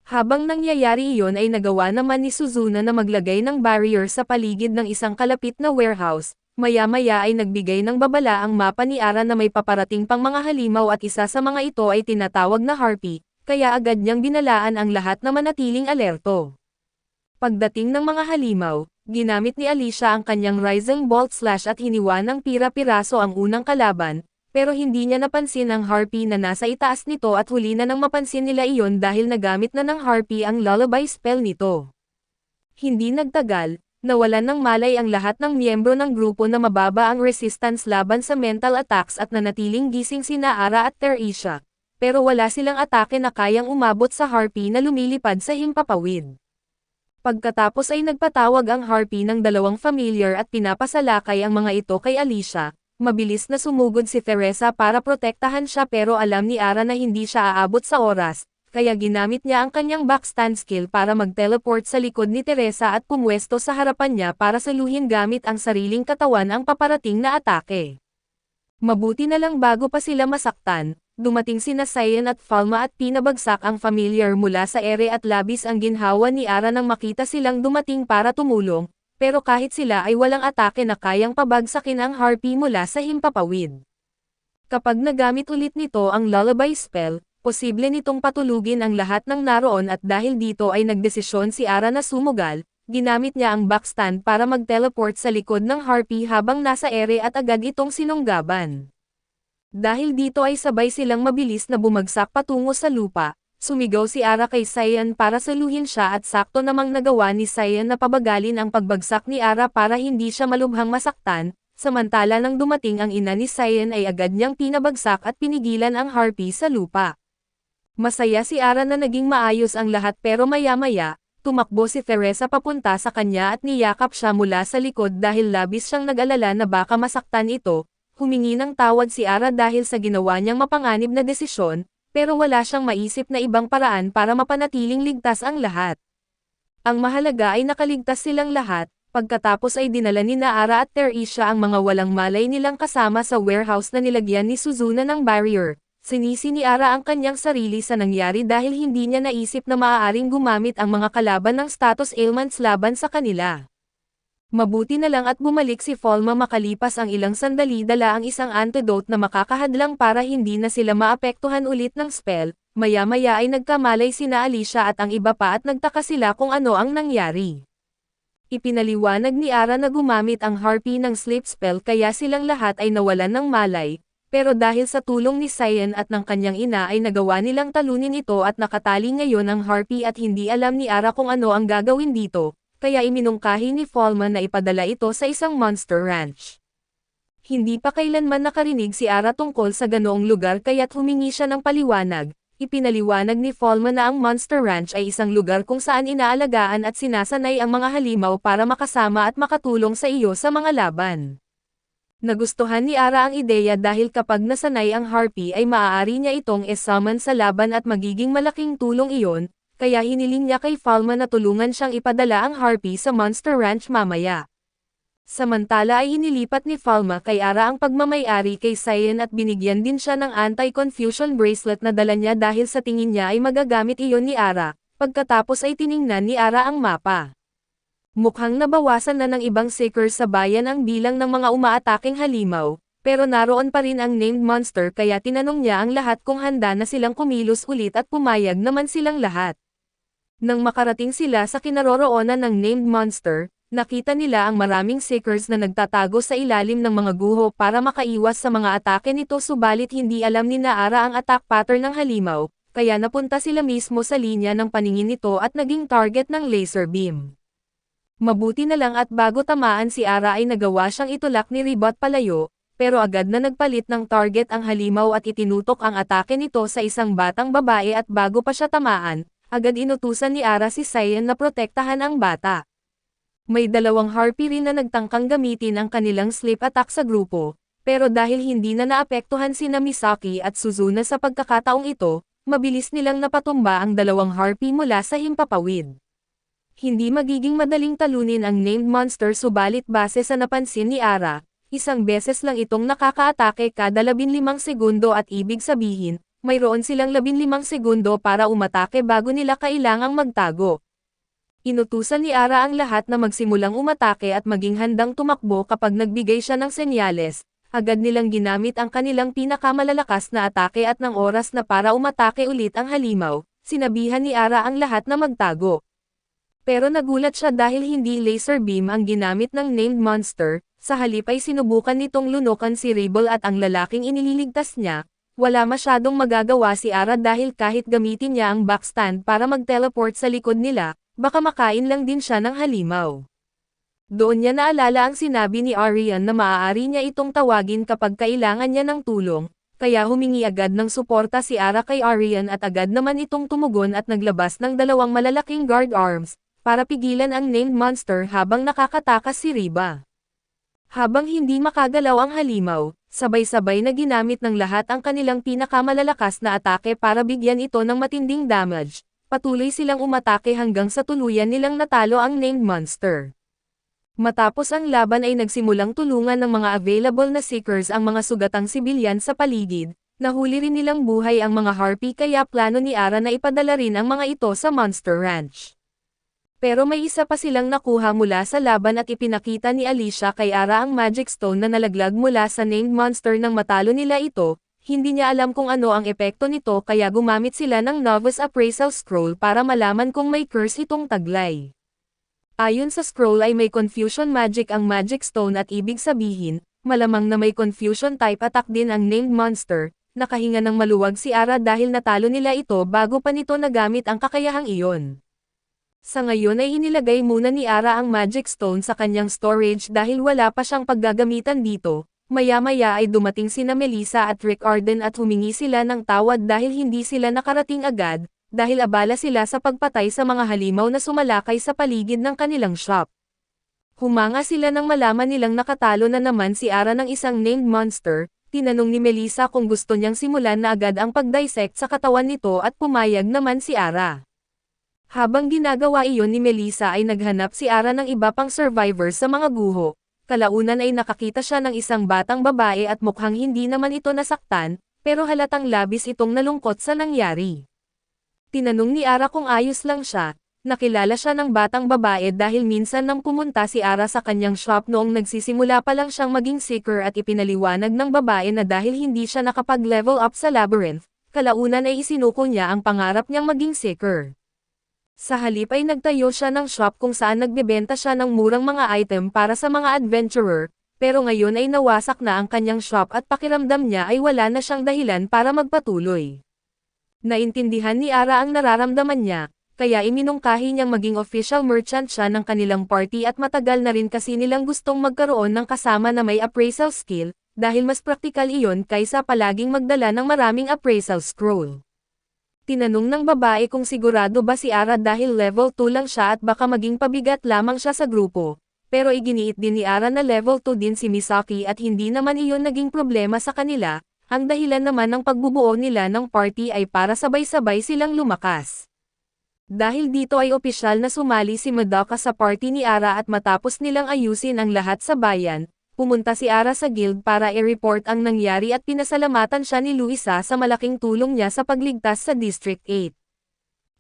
Habang nangyayari iyon ay nagawa naman ni Suzuna na maglagay ng barrier sa paligid ng isang kalapit na warehouse, maya-maya ay nagbigay ng babala ang mapa ni Ara na may paparating pang mga halimaw at isa sa mga ito ay tinatawag na harpy, kaya agad niyang binalaan ang lahat na manatiling alerto. Pagdating ng mga halimaw, ginamit ni Alicia ang kanyang Rising Bolt Slash at hiniwa ng pira-piraso ang unang kalaban, pero hindi niya napansin ang harpy na nasa itaas nito at huli na nang mapansin nila iyon dahil nagamit na ng harpy ang lullaby spell nito. Hindi nagtagal, nawalan ng malay ang lahat ng miyembro ng grupo na mababa ang resistance laban sa mental attacks at nanatiling gising sina Ara at Teresa, pero wala silang atake na kayang umabot sa harpy na lumilipad sa himpapawid. Pagkatapos ay nagpatawag ang harpy ng dalawang familiar at pinapasalakay ang mga ito kay Alicia. Mabilis na sumugod si Teresa para protektahan siya pero alam ni Ara na hindi siya aabot sa oras, kaya ginamit niya ang kanyang backstand skill para mag-teleport sa likod ni Teresa at pumwesto sa harapan niya para saluhin gamit ang sariling katawan ang paparating na atake. Mabuti na lang bago pa sila masaktan, dumating sina Cyan at Falma at pinabagsak ang familiar mula sa ere at labis ang ginhawa ni Ara nang makita silang dumating para tumulong, pero kahit sila ay walang atake na kayang pabagsakin ang harpy mula sa himpapawid. Kapag nagamit ulit nito ang lullaby spell, posible nitong patulugin ang lahat ng naroon at dahil dito ay nagdesisyon si Ara na sumugal, ginamit niya ang backstand para mag-teleport sa likod ng harpy habang nasa ere at agad itong sinunggaban. Dahil dito ay sabay silang mabilis na bumagsak patungo sa lupa. Sumigaw si Ara kay Cyan para saluhin siya at sakto namang nagawa ni Cyan na pabagalin ang pagbagsak ni Ara para hindi siya malubhang masaktan, samantala nang dumating ang ina ni Cyan ay agad niyang pinabagsak at pinigilan ang harpy sa lupa. Masaya si Ara na naging maayos ang lahat pero maya-maya, tumakbo si Teresa papunta sa kanya at niyakap siya mula sa likod dahil labis siyang nag-alala na baka masaktan ito, humingi ng tawad si Ara dahil sa ginawa niyang mapanganib na desisyon, pero wala siyang maisip na ibang paraan para mapanatiling ligtas ang lahat. Ang mahalaga ay nakaligtas silang lahat, pagkatapos ay dinala ni Ara at Teresa ang mga walang malay nilang kasama sa warehouse na nilagyan ni Suzuna ng barrier. Sinisi ni Ara ang kanyang sarili sa nangyari dahil hindi niya naisip na maaaring gumamit ang mga kalaban ng status ailments laban sa kanila. Mabuti na lang at bumalik si Falma makalipas ang ilang sandali dala ang isang antidote na makakahadlang para hindi na sila maapektuhan ulit ng spell, maya-maya ay nagkamalay sina Alicia at ang iba pa at nagtaka sila kung ano ang nangyari. Ipinaliwanag ni Ara na gumamit ang harpy ng sleep spell kaya silang lahat ay nawalan ng malay, pero dahil sa tulong ni Cyan at ng kanyang ina ay nagawa nilang talunin ito at nakatali ngayon ang harpy at hindi alam ni Ara kung ano ang gagawin dito. Kaya iminungkahi ni Falma na ipadala ito sa isang monster ranch. Hindi pa kailanman nakarinig si Ara tungkol sa ganoong lugar kaya't humingi siya ng paliwanag. Ipinaliwanag ni Falma na ang monster ranch ay isang lugar kung saan inaalagaan at sinasanay ang mga halimaw para makasama at makatulong sa iyo sa mga laban. Nagustuhan ni Ara ang ideya dahil kapag nasanay ang harpy ay maaari niya itong i-summon sa laban at magiging malaking tulong iyon. Kaya hiniling niya kay Falma na tulungan siyang ipadala ang harpy sa Monster Ranch mamaya. Samantala ay inilipat ni Falma kay Ara ang pagmamay-ari kay Cyan at binigyan din siya ng anti-confusion bracelet na dala niya dahil sa tingin niya ay magagamit iyon ni Ara, pagkatapos ay tiningnan ni Ara ang mapa. Mukhang nabawasan na ng ibang seekers sa bayan ang bilang ng mga umaataking halimaw, pero naroon pa rin ang named monster kaya tinanong niya ang lahat kung handa na silang kumilos ulit at pumayag naman silang lahat. Nang makarating sila sa kinaroroonan ng named monster, nakita nila ang maraming seekers na nagtatago sa ilalim ng mga guho para makaiwas sa mga atake nito subalit hindi alam ni Ara ang attack pattern ng halimaw, kaya napunta sila mismo sa linya ng paningin nito at naging target ng laser beam. Mabuti na lang at bago tamaan si Ara ay nagawa siyang itulak ni Ribot palayo, pero agad na nagpalit ng target ang halimaw at itinutok ang atake nito sa isang batang babae at bago pa siya tamaan, agad inutusan ni Ara si Cyan na protektahan ang bata. May dalawang harpy rin na nagtangkang gamitin ang kanilang sleep attack sa grupo, pero dahil hindi na naapektuhan sina Misaki at Suzuna sa pagkakataong ito, mabilis nilang napatumba ang dalawang harpy mula sa himpapawid. Hindi magiging madaling talunin ang named monster subalit base sa napansin ni Ara, isang beses lang itong nakakaatake kada 15 segundo at ibig sabihin, mayroon silang 15 segundo para umatake bago nila kailangang magtago. Inutusan ni Ara ang lahat na magsimulang umatake at maging handang tumakbo kapag nagbigay siya ng senyales, agad nilang ginamit ang kanilang pinakamalalakas na atake at ng oras na para umatake ulit ang halimaw, sinabihan ni Ara ang lahat na magtago. Pero nagulat siya dahil hindi laser beam ang ginamit ng named monster, sa halip ay sinubukan nitong lunukan si Rebel at ang lalaking iniligtas niya. Wala masyadong magagawa si Ara dahil kahit gamitin niya ang backstand para mag-teleport sa likod nila, baka makain lang din siya ng halimaw. Doon niya naalala ang sinabi ni Arian na maaari niya itong tawagin kapag kailangan niya ng tulong, kaya humingi agad ng suporta si Ara kay Arian at agad naman itong tumugon at naglabas ng dalawang malalaking guard arms, para pigilan ang named monster habang nakakatakas si Riba. Habang hindi makagalaw ang halimaw, sabay-sabay na ginamit ng lahat ang kanilang pinakamalalakas na atake para bigyan ito ng matinding damage. Patuloy silang umatake hanggang sa tuluyan nilang natalo ang named monster. Matapos ang laban ay nagsimulang tulungan ng mga available na seekers ang mga sugatang sibilyan sa paligid. Nahuli rin nilang buhay ang mga harpy kaya plano ni Ara na ipadala rin ang mga ito sa Monster Ranch. Pero may isa pa silang nakuha mula sa laban at ipinakita ni Alicia kay Ara ang Magic Stone na nalaglag mula sa named monster nang matalo nila ito, Hindi niya alam kung ano ang epekto nito kaya gumamit sila ng Novice Appraisal Scroll para malaman kung may curse itong taglay. Ayon sa scroll ay may Confusion Magic ang Magic Stone at ibig sabihin, malamang na may Confusion type attack din ang named monster. Nakahinga ng maluwag si Ara dahil natalo nila ito bago pa nito nagamit ang kakayahang iyon. Sa ngayon ay inilagay muna ni Ara ang Magic Stone sa kanyang storage dahil wala pa siyang paggagamitan dito. Maya-maya ay dumating sina Melissa at Rick Arden at humingi sila ng tawad dahil hindi sila nakarating agad, dahil abala sila sa pagpatay sa mga halimaw na sumalakay sa paligid ng kanilang shop. Humanga sila nang malaman nilang nakatalo na naman si Ara ng isang named monster. Tinanong ni Melissa kung gusto niyang simulan na agad ang pag-dissect sa katawan nito at pumayag naman si Ara. Habang ginagawa iyon ni Melissa ay naghanap si Ara ng iba pang survivors sa mga guho. Kalaunan ay nakakita siya ng isang batang babae at mukhang hindi naman ito nasaktan, pero halatang labis itong nalungkot sa nangyari. Tinanong ni Ara kung ayos lang siya. Nakilala siya ng batang babae dahil minsan nang pumunta si Ara sa kanyang shop noong nagsisimula pa lang siyang maging seeker at ipinaliwanag ng babae na dahil hindi siya nakapag-level up sa labyrinth, kalaunan ay isinuko niya ang pangarap niyang maging seeker. Sa halip ay nagtayo siya ng shop kung saan nagbebenta siya ng murang mga item para sa mga adventurer, pero ngayon ay nawasak na ang kanyang shop at pakiramdam niya ay wala na siyang dahilan para magpatuloy. Naintindihan ni Ara ang nararamdaman niya, kaya iminungkahi niyang maging official merchant siya ng kanilang party at matagal na rin kasi nilang gustong magkaroon ng kasama na may appraisal skill, dahil mas praktikal iyon kaysa palaging magdala ng maraming appraisal scroll. Tinanong ng babae kung sigurado ba si Ara dahil level 2 lang siya at baka maging pabigat lamang siya sa grupo, pero iginiit din ni Ara na level 2 din si Misaki at hindi naman iyon naging problema sa kanila, ang dahilan naman ng pagbubuo nila ng party ay para sabay-sabay silang lumakas. Dahil dito ay opisyal na sumali si Madoka sa party ni Ara at matapos nilang ayusin ang lahat sa bayan, pumunta si Ara sa guild para i-report ang nangyari at pinasalamatan siya ni Luisa sa malaking tulong niya sa pagligtas sa District 8.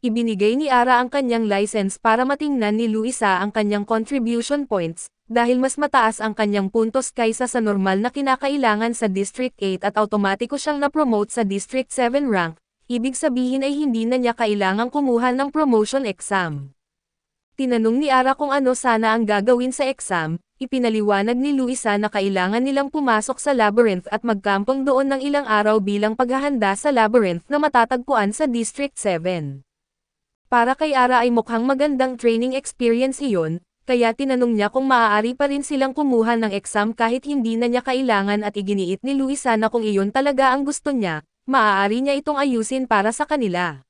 Ibinigay ni Ara ang kanyang license para matingnan ni Luisa ang kanyang contribution points, dahil mas mataas ang kanyang puntos kaysa sa normal na kinakailangan sa District 8 at automatiko siyang na-promote sa District 7 rank, ibig sabihin ay hindi na niya kailangang kumuha ng promotion exam. Tinanong ni Ara kung ano sana ang gagawin sa exam. Ipinaliwanag ni Luisa na kailangan nilang pumasok sa labyrinth at magkampong doon ng ilang araw bilang paghahanda sa labyrinth na matatagpuan sa District 7. Para kay Ara ay mukhang magandang training experience iyon, kaya tinanong niya kung maaari pa rin silang kumuha ng exam kahit hindi na niya kailangan at iginiit ni Luisa na kung iyon talaga ang gusto niya, maaari niya itong ayusin para sa kanila.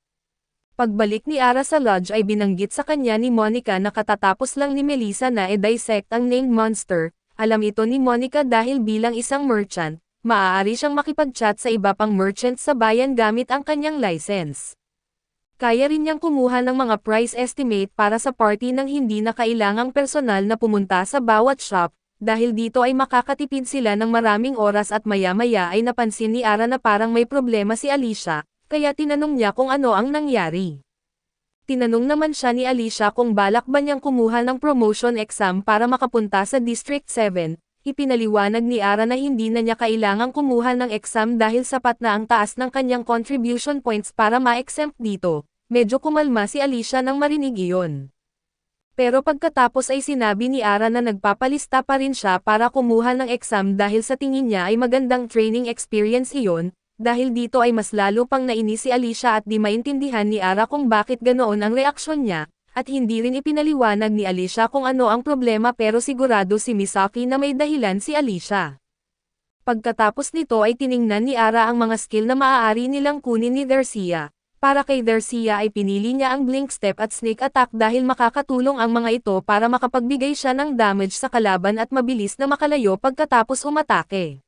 Pagbalik ni Ara sa lodge ay binanggit sa kanya ni Monica na katatapos lang ni Melissa na i-dissect ang named monster. Alam ito ni Monica dahil bilang isang merchant, maaari siyang makipag-chat sa iba pang merchants sa bayan gamit ang kanyang license. Kaya rin niyang kumuha ng mga price estimate para sa party nang hindi na kailangang personal na pumunta sa bawat shop, dahil dito ay makakatipid sila ng maraming oras at maya-maya ay napansin ni Ara na parang may problema si Alicia. Kaya tinanong niya kung ano ang nangyari. Tinanong naman siya ni Alicia kung balak ba niyang kumuha ng promotion exam para makapunta sa District 7, ipinaliwanag ni Ara na hindi na niya kailangang kumuha ng exam dahil sapat na ang taas ng kanyang contribution points para ma-exempt dito. Medyo kumalma si Alicia nang marinig iyon. Pero pagkatapos ay sinabi ni Ara na nagpapalista pa rin siya para kumuha ng exam dahil sa tingin niya ay magandang training experience iyon. Dahil dito ay mas lalo pang nainis si Alicia at di maintindihan ni Ara kung bakit ganoon ang reaksyon niya, at hindi rin ipinaliwanag ni Alicia kung ano ang problema pero sigurado si Misaki na may dahilan si Alicia. Pagkatapos nito ay tiningnan ni Ara ang mga skill na maaari nilang kunin ni Darcia. Para kay Darcia ay pinili niya ang Blink Step at Sneak Attack dahil makakatulong ang mga ito para makapagbigay siya ng damage sa kalaban at mabilis na makalayo pagkatapos umatake.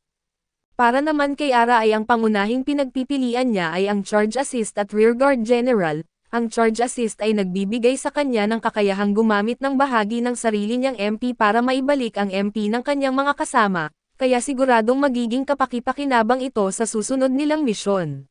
Para naman kay Ara ay ang pangunahing pinagpipilian niya ay ang Charge Assist at Rearguard General. Ang Charge Assist ay nagbibigay sa kanya ng kakayahang gumamit ng bahagi ng sarili niyang MP para maibalik ang MP ng kanyang mga kasama, kaya siguradong magiging kapaki-pakinabang ito sa susunod nilang misyon.